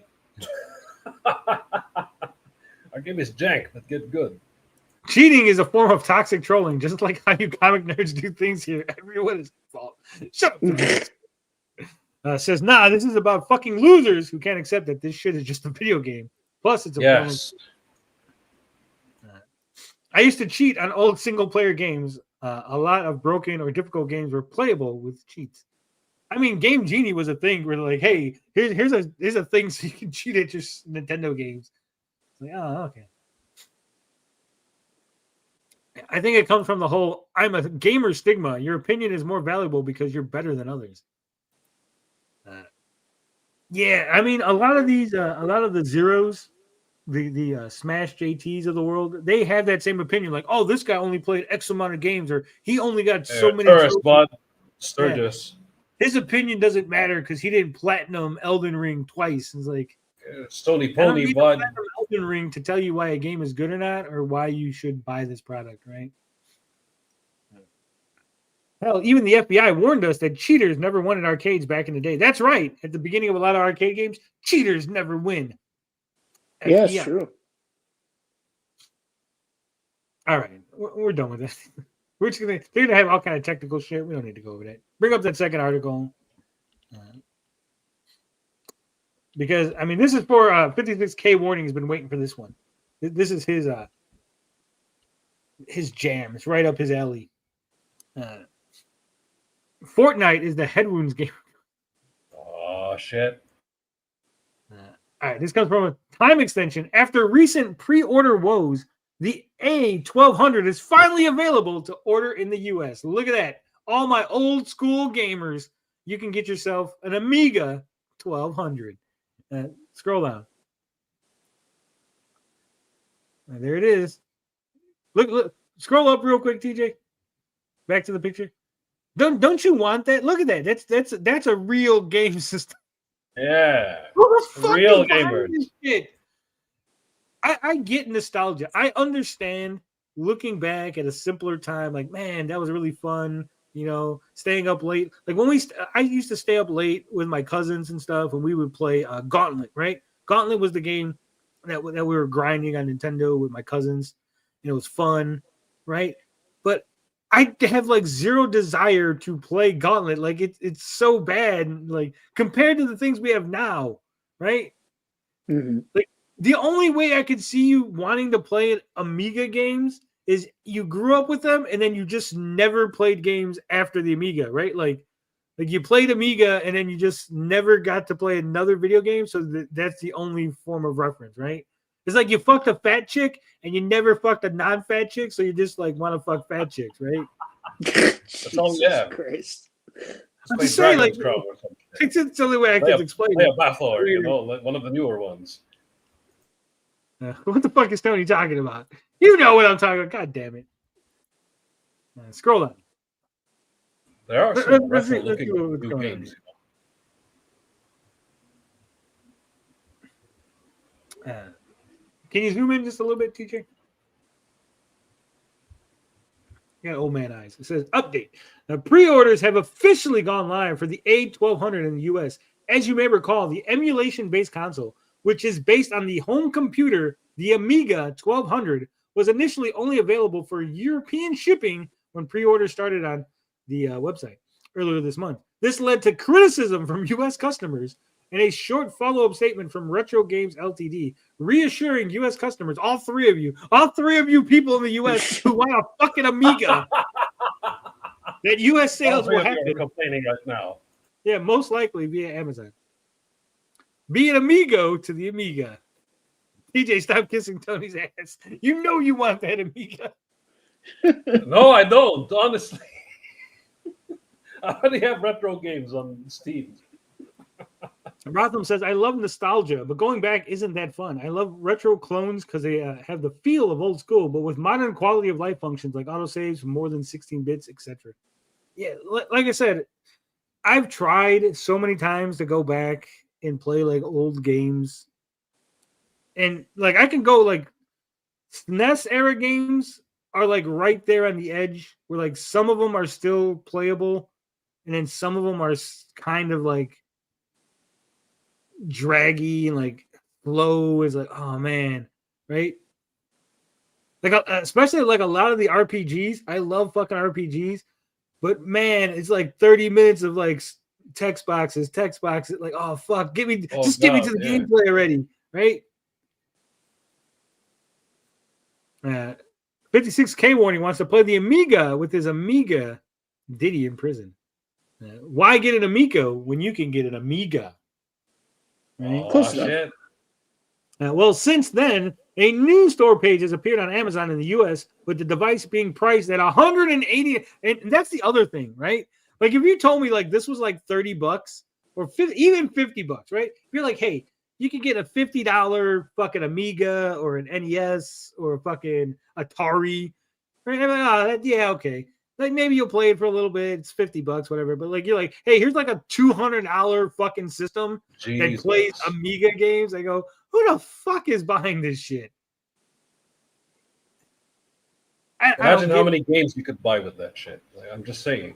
Our game is jank, but get good. Cheating is a form of toxic trolling, just like how you comic nerds do things here. Everyone is fault. Shut up. Says, nah, this is about fucking losers who can't accept that this shit is just a video game. Plus, it's a form of... I used to cheat on old single-player games. A lot of broken or difficult games were playable with cheats. I mean, Game Genie was a thing where like, hey, here's a thing so you can cheat at your Nintendo games. It's like, oh, okay. I think it comes from the whole I'm a gamer stigma. Your opinion is more valuable because you're better than others. Yeah, I mean, a lot of the zeros, the Smash JTs of the world, they have that same opinion. Like, oh, this guy only played X amount of games, or he only got so many. Sturgis. Yeah. His opinion doesn't matter because he didn't platinum Elden Ring twice. It's like Stony Pony, bud. Elden Ring to tell you why a game is good or not, or why you should buy this product, right? Hell, even the FBI warned us that cheaters never won in arcades back in the day. That's right. At the beginning of a lot of arcade games, cheaters never win. Yeah, it's true. All right, we're done with this. They're gonna have all kind of technical shit. We don't need to go over that. Bring up that second article. Because I mean, this is for 56K Warning has been waiting for this one. This is his jam. It's right up his alley. Fortnite is the head wounds game. Oh shit! All right, this comes from a time extension. After recent pre-order woes, the A1200 is finally available to order in the U.S. Look at that! All my old school gamers, you can get yourself an Amiga 1200. Scroll down. There it is. Look. Scroll up real quick, TJ. Back to the picture. Don't you want that? Look at that. That's a real game system. Yeah. Real gamers. I get nostalgia. I understand looking back at a simpler time. Like, man, that was really fun. You know, staying up late. Like when I used to stay up late with my cousins and stuff, and we would play Gauntlet. Right? Gauntlet was the game that we were grinding on Nintendo with my cousins. And it was fun, right? But I have like zero desire to play Gauntlet. Like it's so bad, like compared to the things we have now, right? Mm-hmm. Like the only way I could see you wanting to play Amiga games is you grew up with them and then you just never played games after the Amiga, right? Like you played Amiga and then you just never got to play another video game. So that's the only form of reference, right? It's like you fucked a fat chick and you never fucked a non-fat chick, so you just like want to fuck fat chicks, right? That's all, yeah. Christ. I'm just saying, like, it's the only way I can explain play it. a baffler, you know, like one of the newer ones. What the fuck is Tony talking about? You know what I'm talking about. God damn it. Scroll down. There are some retro-looking new games. Can you zoom in just a little bit, TJ? You got old man eyes. It says, update. Now, pre-orders have officially gone live for the A1200 in the US. As you may recall, the emulation-based console, which is based on the home computer, the Amiga 1200, was initially only available for European shipping when pre-orders started on the website earlier this month. This led to criticism from US customers and a short follow-up statement from Retro Games Ltd. reassuring U.S. customers, all three of you people in the U.S. who want a fucking Amiga, that U.S. sales will happen. Complaining right now. Yeah, most likely via Amazon. Be an amigo to the Amiga. TJ, stop kissing Tony's ass. You know you want that Amiga. No, I don't. Honestly, I already have retro games on Steam. Rotham says, I love nostalgia, but going back isn't that fun. I love retro clones because they have the feel of old school, but with modern quality of life functions like autosaves, more than 16 bits, etc. Yeah, like I said, I've tried so many times to go back and play like old games. And like I can go like SNES era games are like right there on the edge where like some of them are still playable and then some of them are kind of like draggy and like flow is like, oh man, right? Like especially like a lot of the RPGs. I love fucking RPGs, but man, it's like 30 minutes of like text boxes. Like, oh fuck, give me to the gameplay already, right? 56K warning wants to play the Amiga with his Amiga Diddy in prison. Why get an Amico when you can get an Amiga? Right? Oh, shit. Well, since then, a new store page has appeared on Amazon in the U.S. with the device being priced at $180. And that's the other thing, right? Like if you told me like this was like $30 or even $50, right? If you're like, hey, you can get a $50 fucking Amiga or an NES or a fucking Atari, right? I'm like, oh, yeah, okay. Like maybe you'll play it for a little bit. It's $50, whatever. But like you're like, hey, here's like a $200 fucking system that plays Amiga games. I go, who the fuck is buying this shit? Imagine how many games you could buy with that shit. Like, I'm just saying.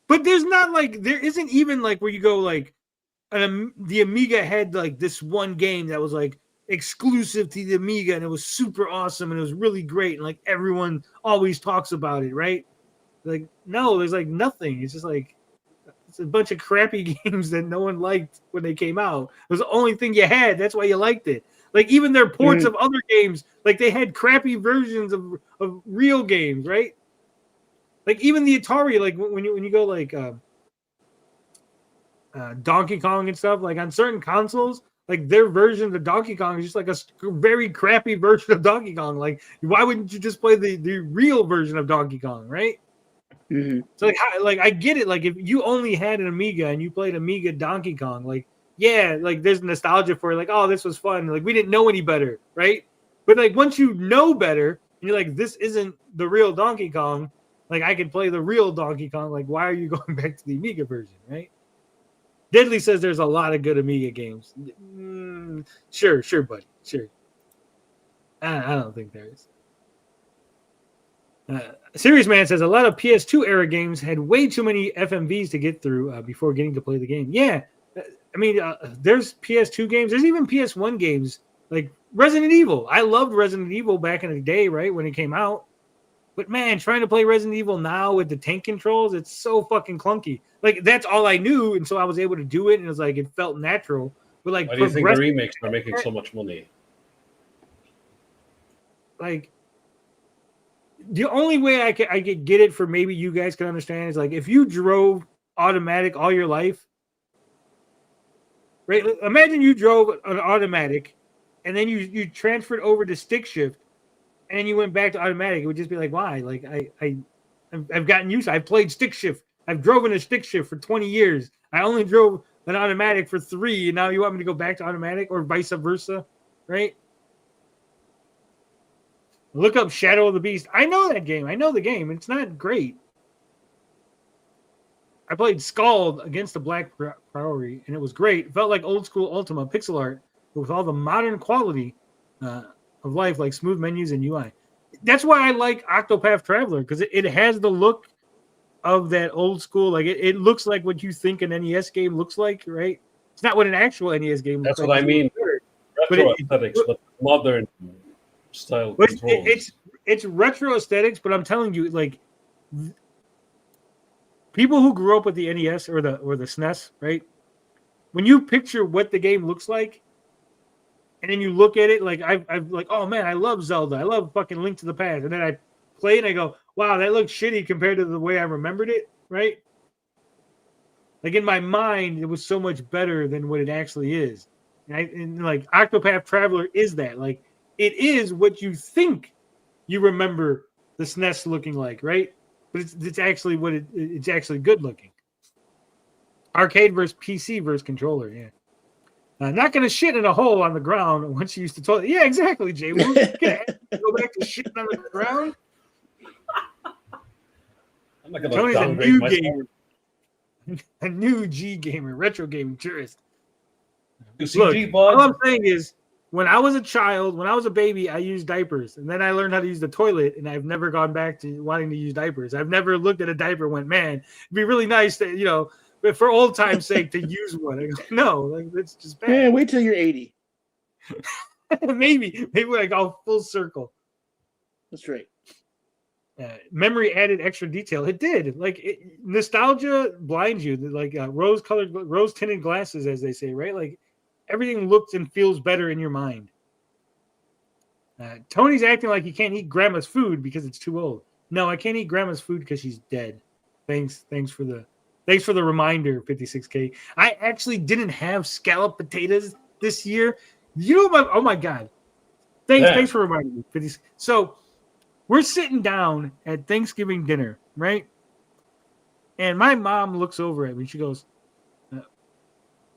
But there's not like there isn't even like where you go like the Amiga had like this one game that was like exclusive to the Amiga and it was super awesome and it was really great and like everyone always talks about it, right? Like no, there's like nothing. It's just like it's a bunch of crappy games that no one liked when they came out. It was the only thing you had. That's why you liked it. Like even their ports of other games, like they had crappy versions of real games, right? Like even the Atari, like when you go like Donkey Kong and stuff, like on certain consoles, like their version of Donkey Kong is just like a very crappy version of Donkey Kong. Like why wouldn't you just play the real version of Donkey Kong, right? Mm-hmm. So like I get it. Like if you only had an Amiga and you played Amiga Donkey Kong, like yeah, like there's nostalgia for it. Like oh, this was fun. Like we didn't know any better, right? But like once you know better, and you're like this isn't the real Donkey Kong. Like I can play the real Donkey Kong. Like why are you going back to the Amiga version, right? Deadly says there's a lot of good Amiga games. Sure, buddy. Sure. I don't think there is. Serious Man says a lot of PS2 era games had way too many FMVs to get through before getting to play the game. Yeah, I mean, there's PS2 games. There's even PS1 games like Resident Evil. I loved Resident Evil back in the day, right when it came out. But man, trying to play Resident Evil now with the tank controls, it's so fucking clunky. Like that's all I knew, and so I was able to do it, and it was like it felt natural. But like, why do you think the remakes are making so much money? Like, the only way I could get it for maybe you guys can understand is like if you drove automatic all your life, right? Imagine you drove an automatic, and then you transferred over to stick shift. And you went back to automatic, it would just be like, why? Like I've gotten used to it. I've played stick shift. I've driven a stick shift for 20 years. I only drove an automatic for 3, and now you want me to go back to automatic or vice versa, right? Look up Shadow of the Beast. I know that game. I know the game. It's not great. I played Scald against the Black Priority, and it was great. It felt like old school Ultima pixel art, but with all the modern quality of life, like smooth menus and UI. That's why I like Octopath Traveler, because it has the look of that old school. Like it looks like what you think an NES game looks like, right? It's not what an actual NES game looks like. That's what I mean. Retro aesthetics, but modern style controls. It's retro aesthetics, but I'm telling you, like people who grew up with the NES or the SNES, right? When you picture what the game looks like, and then you look at it, like I've like, oh man, I love Zelda. I love fucking Link to the Past. And then I play it and I go, wow, that looks shitty compared to the way I remembered it, right? Like in my mind, it was so much better than what it actually is. And like Octopath Traveler is that. Like it is what you think you remember the SNES looking like, right? But it's actually what it's actually good looking. Arcade versus PC versus controller, yeah. Not gonna shit in a hole on the ground once you used to toilet. Yeah, exactly, Jay. We're gonna go back to shitting on the ground. I'm not gonna Tony's a downgrade new myself. gamer, a new G gamer, retro gaming tourist. You see, Look, G-Bud? all I'm saying is, when I was a child, when I was a baby, I used diapers, and then I learned how to use the toilet, and I've never gone back to wanting to use diapers. I've never looked at a diaper and went, man, it'd be really nice to, but for old time's sake, to use one. I go, no, like that's just bad. Yeah, wait till you're 80. maybe I go full circle. That's right. Memory added extra detail. It did. Like nostalgia blinds you. Like rose tinted glasses, as they say, right? Like everything looks and feels better in your mind. Tony's acting like he can't eat grandma's food because it's too old. No, I can't eat grandma's food because she's dead. Thanks for the reminder, 56K. I actually didn't have scalloped potatoes this year. Oh my God. Thanks for reminding me. 50. So we're sitting down at Thanksgiving dinner, right? And my mom looks over at me. She goes, do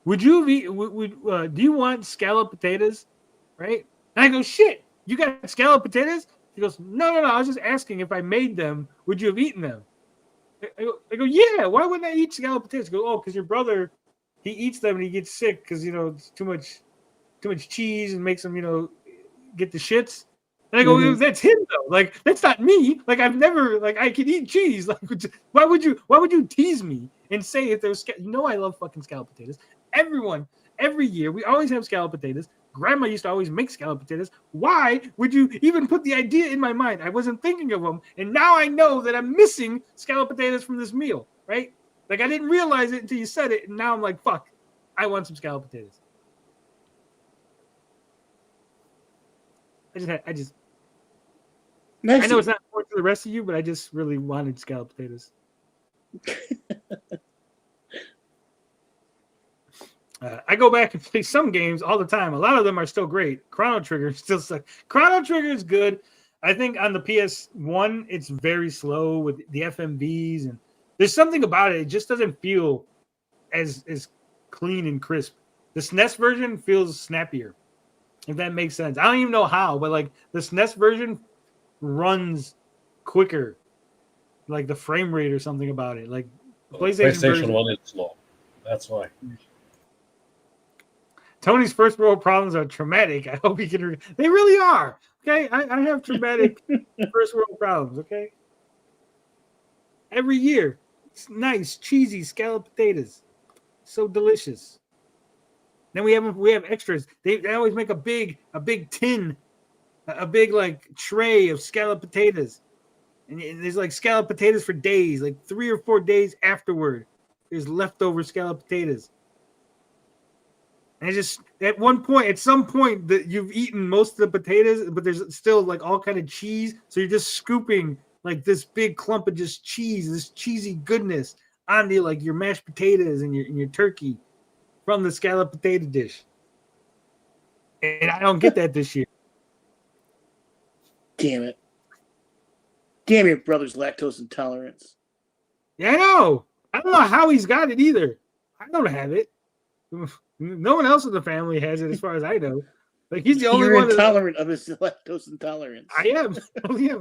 you want scalloped potatoes? Right? And I go, shit, you got scalloped potatoes? She goes, no. I was just asking if I made them, would you have eaten them? I go, yeah, why wouldn't I eat scalloped potatoes? Go, oh, because your brother, he eats them and he gets sick because, it's too much cheese and makes him, get the shits. And I go, that's him though. Like, that's not me. Like, I've never, like, I can eat cheese. Like, why would you tease me and say if there's, I love fucking scalloped potatoes. Every year, we always have scalloped potatoes. Grandma used to always make scalloped potatoes. Why would you even put the idea in my mind? I wasn't thinking of them. And now I know that I'm missing scalloped potatoes from this meal, right? Like, I didn't realize it until you said it. And now I'm like, fuck, I want some scalloped potatoes. I know it's not important to the rest of you, but I just really wanted scalloped potatoes. I go back and play some games all the time. A lot of them are still great. Chrono Trigger still sucks. Chrono Trigger is good. I think on the PS1, it's very slow with the FMVs, and there's something about it. It just doesn't feel as clean and crisp. The SNES version feels snappier, if that makes sense. I don't even know how, but like the SNES version runs quicker, like the frame rate or something about it. Like PlayStation 1 is slow. That's why. Tony's first world problems are traumatic. I hope he can. They really are. Okay, I have traumatic first world problems. Okay, every year, it's nice, cheesy scalloped potatoes, so delicious. Then we have extras. They always make a big tin, a big like tray of scalloped potatoes, and there's like scalloped potatoes for days, like 3 or 4 days afterward. There's leftover scalloped potatoes. And it's just at some point that you've eaten most of the potatoes, but there's still like all kind of cheese. So you're just scooping like this big clump of just cheese, this cheesy goodness onto like your mashed potatoes and your turkey from the scalloped potato dish. And I don't get that this year. Damn it. Damn your brother's lactose intolerance. Yeah, I know. I don't know how he's got it either. I don't have it. No one else in the family has it, as far as I know. Like he's the only one intolerant of his lactose intolerance. I am. Oh yeah.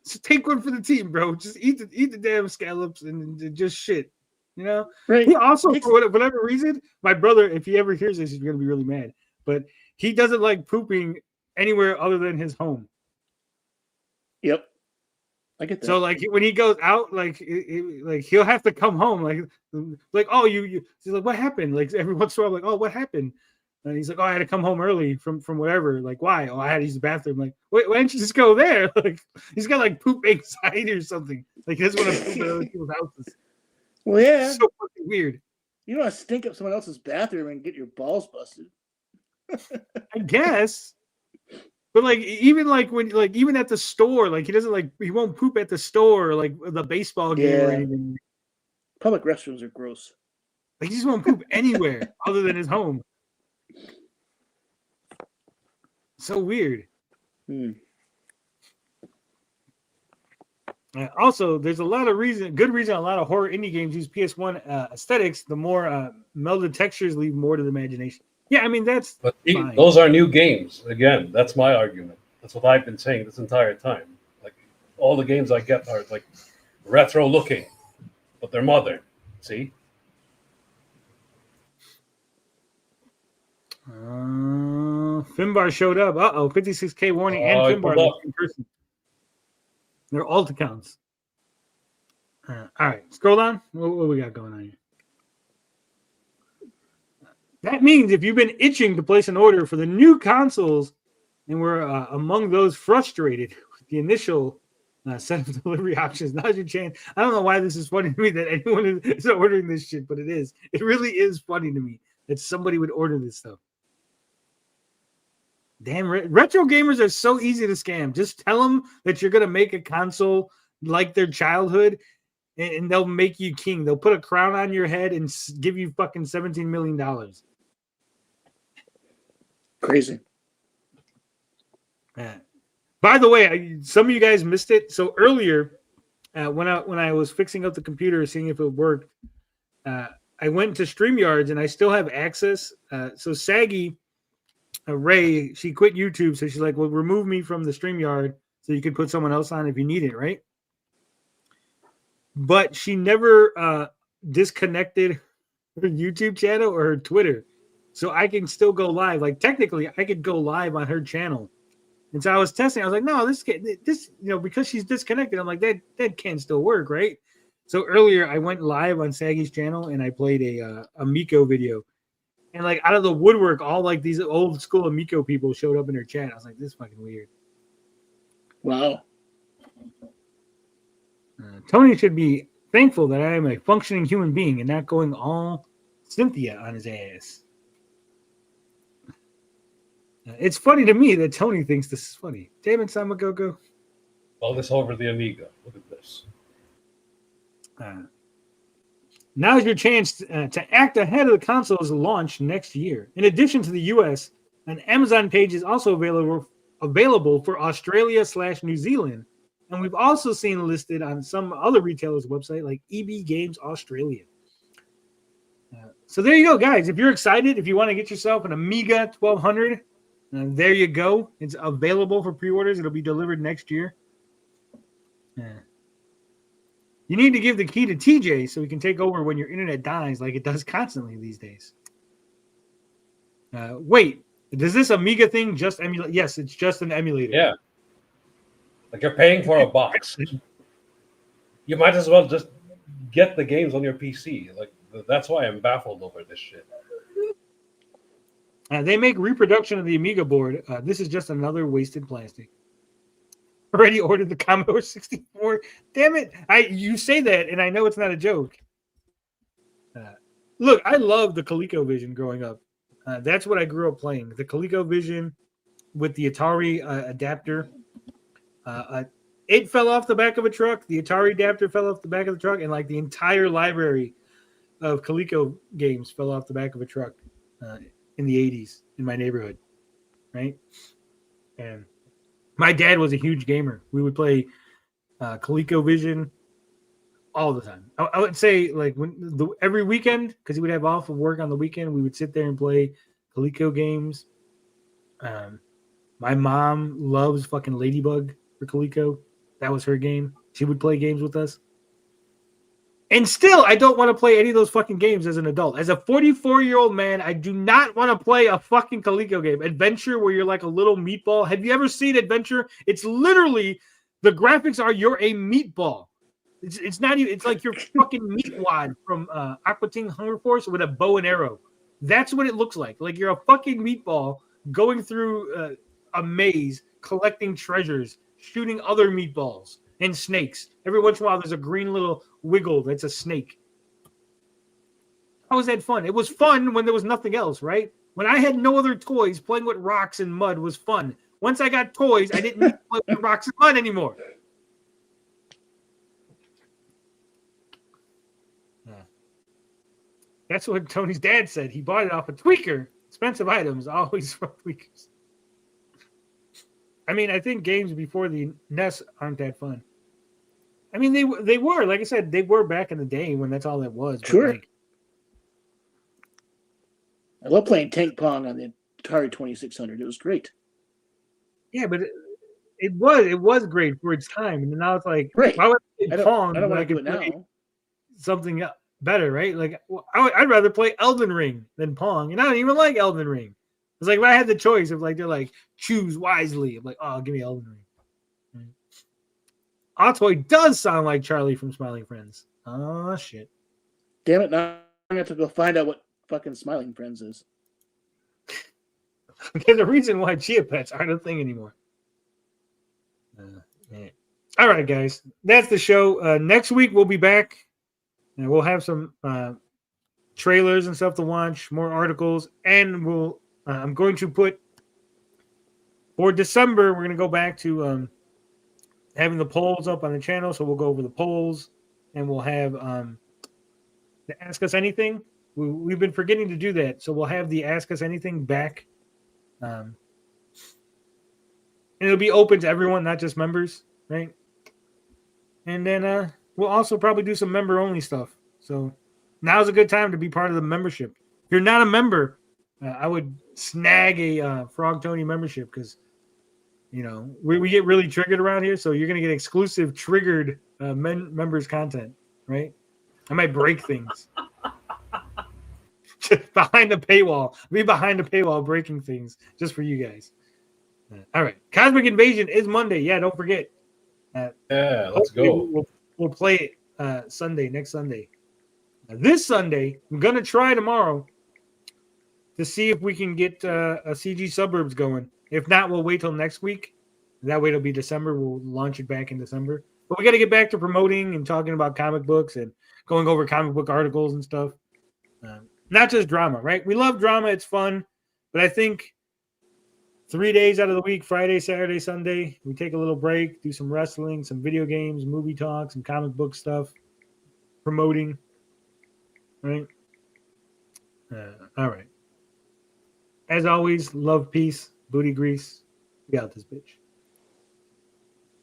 So take one for the team, bro. Just eat the damn scallops and just shit. Right. He also, for whatever reason, my brother, if he ever hears this, he's gonna be really mad. But he doesn't like pooping anywhere other than his home. Yep. I get that. So like when he goes out, like he'll have to come home, like oh you he's like, what happened? Like every once in a while, like, oh, what happened? And he's like, oh, I had to come home early from whatever. Like, why? Oh, I had to use the bathroom. Like, wait, why didn't you just go there? Like he's got like poop anxiety or something. Like he doesn't want to poop at other people's houses. Well, yeah. It's so fucking weird. You don't want to stink up someone else's bathroom and get your balls busted. I guess. But like even at the store, like he won't poop at the store, like the baseball game or anything. Public restrooms are gross. Like he just won't poop anywhere other than his home. So weird. Hmm. Also, there's a lot of good reason a lot of horror indie games use PS1 aesthetics. The more melded textures leave more to the imagination. Yeah, I mean, that's But fine. those are new games. Again, that's my argument. That's what I've been saying this entire time. Like all the games I get are like retro looking, but they're modern. See? Finbar showed up. 56K warning and Finbar in person. They're alt accounts. All right, scroll down. What we got going on here? That means if you've been itching to place an order for the new consoles and were among those frustrated with the initial set of delivery options, now's your chance. I don't know why this is funny to me that anyone is ordering this shit, but it is. It really is funny to me that somebody would order this stuff. Damn, retro gamers are so easy to scam. Just tell them that you're going to make a console like their childhood, and they'll make you king. They'll put a crown on your head and give you fucking $17 million. Crazy. By the way, some of you guys missed it. So earlier, when I was fixing up the computer, seeing if it worked, I went to StreamYards, and I still have access. So Saggy, Ray, she quit YouTube, so she's like, well, remove me from the StreamYard so you can put someone else on if you need it, right? But she never disconnected her YouTube channel or her Twitter. So I can still go live. Like, technically, I could go live on her channel. And so I was testing. I was like, no, this, because she's disconnected, I'm like, that can still work, right? So earlier, I went live on Saggy's channel, and I played a Miko video. And, like, out of the woodwork, all, like, these old school Miko people showed up in her chat. I was like, this is fucking weird. Wow. Tony should be thankful that I am a functioning human being and not going all Cynthia on his ass. It's funny to me that Tony thinks this is funny. Damn it, Samagogo. All this over the Amiga. Look at this. Now's your chance to act ahead of the console's launch next year. In addition to the US, an Amazon page is also available for Australia/New Zealand. And we've also seen listed on some other retailers' website like EB Games Australia. So there you go, guys. If you're excited, if you want to get yourself an Amiga 1200, there you go. It's available for pre-orders. It'll be delivered next year. You need to give the key to TJ so he can take over when your internet dies like it does constantly these days. Wait, does this Amiga thing just emulate? Yes, it's just an emulator. Yeah. Like you're paying for a box. You might as well just get the games on your PC. Like that's why I'm baffled over this shit. They make reproduction of the Amiga board. This is just another wasted plastic. Already ordered the Commodore 64. Damn it! You say that, and I know it's not a joke. Look, I loved the ColecoVision growing up. That's what I grew up playing. The ColecoVision with the Atari adapter. It fell off the back of a truck. The Atari adapter fell off the back of the truck, and like the entire library of Coleco games fell off the back of a truck in the 80s in my neighborhood, right? And my dad was a huge gamer. We would play ColecoVision all the time. I would say like every weekend, because he would have off of work on the weekend, we would sit there and play Coleco games. My mom loves fucking Ladybug for Coleco. That was her game. She would play games with us. And still, I don't want to play any of those fucking games as an adult. As a 44-year-old man, I do not want to play a fucking Coleco game. Adventure, where you're like a little meatball. Have you ever seen Adventure? It's literally, the graphics are you're a meatball. It's not even, it's like your fucking meat wad from Aqua Teen Hunger Force with a bow and arrow. That's what it looks like. Like you're a fucking meatball going through a maze, collecting treasures, shooting other meatballs and snakes. Every once in a while, there's a green little wiggle that's a snake. How was that fun? It was fun when there was nothing else, right? When I had no other toys, playing with rocks and mud was fun. Once I got toys, I didn't need to play with rocks and mud anymore. That's what Tony's dad said. He bought it off a tweaker. Expensive items, always from tweakers. I mean, I think games before the NES aren't that fun. I mean, they were, like I said, they were back in the day when that's all it was. Sure. But like, I love playing Tank Pong on the Atari 2600. It was great. yeah, but it was great for its time, and now it's like, Right. why would I play I Pong don't when I want to do could it play now. something better, right? Like, I'd rather play Elden Ring than Pong, and I don't even like Elden Ring. It's like if I had the choice of like they're like choose wisely, I'm like, oh, give me Elden Ring. Altoid does sound like Charlie from Smiling Friends. Oh shit! Damn it! Now I have to go find out what fucking Smiling Friends is. There's a reason why Chia Pets aren't a thing anymore. All right, guys, that's the show. Next week we'll be back, and we'll have some trailers and stuff to watch, more articles, and we'll. I'm going to put for December. We're going to go back to having the polls up on the channel, so we'll go over the polls, and we'll have the Ask Us Anything. We've been forgetting to do that, so we'll have the Ask Us Anything back. And it'll be open to everyone, not just members, right? And then we'll also probably do some member-only stuff. So now's a good time to be part of the membership. If you're not a member, I would snag a Frog Tony membership because, you know, we get really triggered around here. So you're going to get exclusive triggered members content, right? I might break things. Just behind the paywall. Be behind the paywall breaking things just for you guys. All right. Cosmic Invasion is Monday. Yeah, don't forget. Yeah, let's go. We'll play it next Sunday. This Sunday, I'm going to try tomorrow to see if we can get a CG Suburbs going. If not, we'll wait till next week. That way it'll be December. We'll launch it back in December. But we got to get back to promoting and talking about comic books and going over comic book articles and stuff. Not just drama, right? We love drama. It's fun. But I think 3 days out of the week, Friday, Saturday, Sunday, we take a little break, do some wrestling, some video games, movie talk, some comic book stuff, promoting, right? All right. As always, love, peace, booty grease. We out this bitch.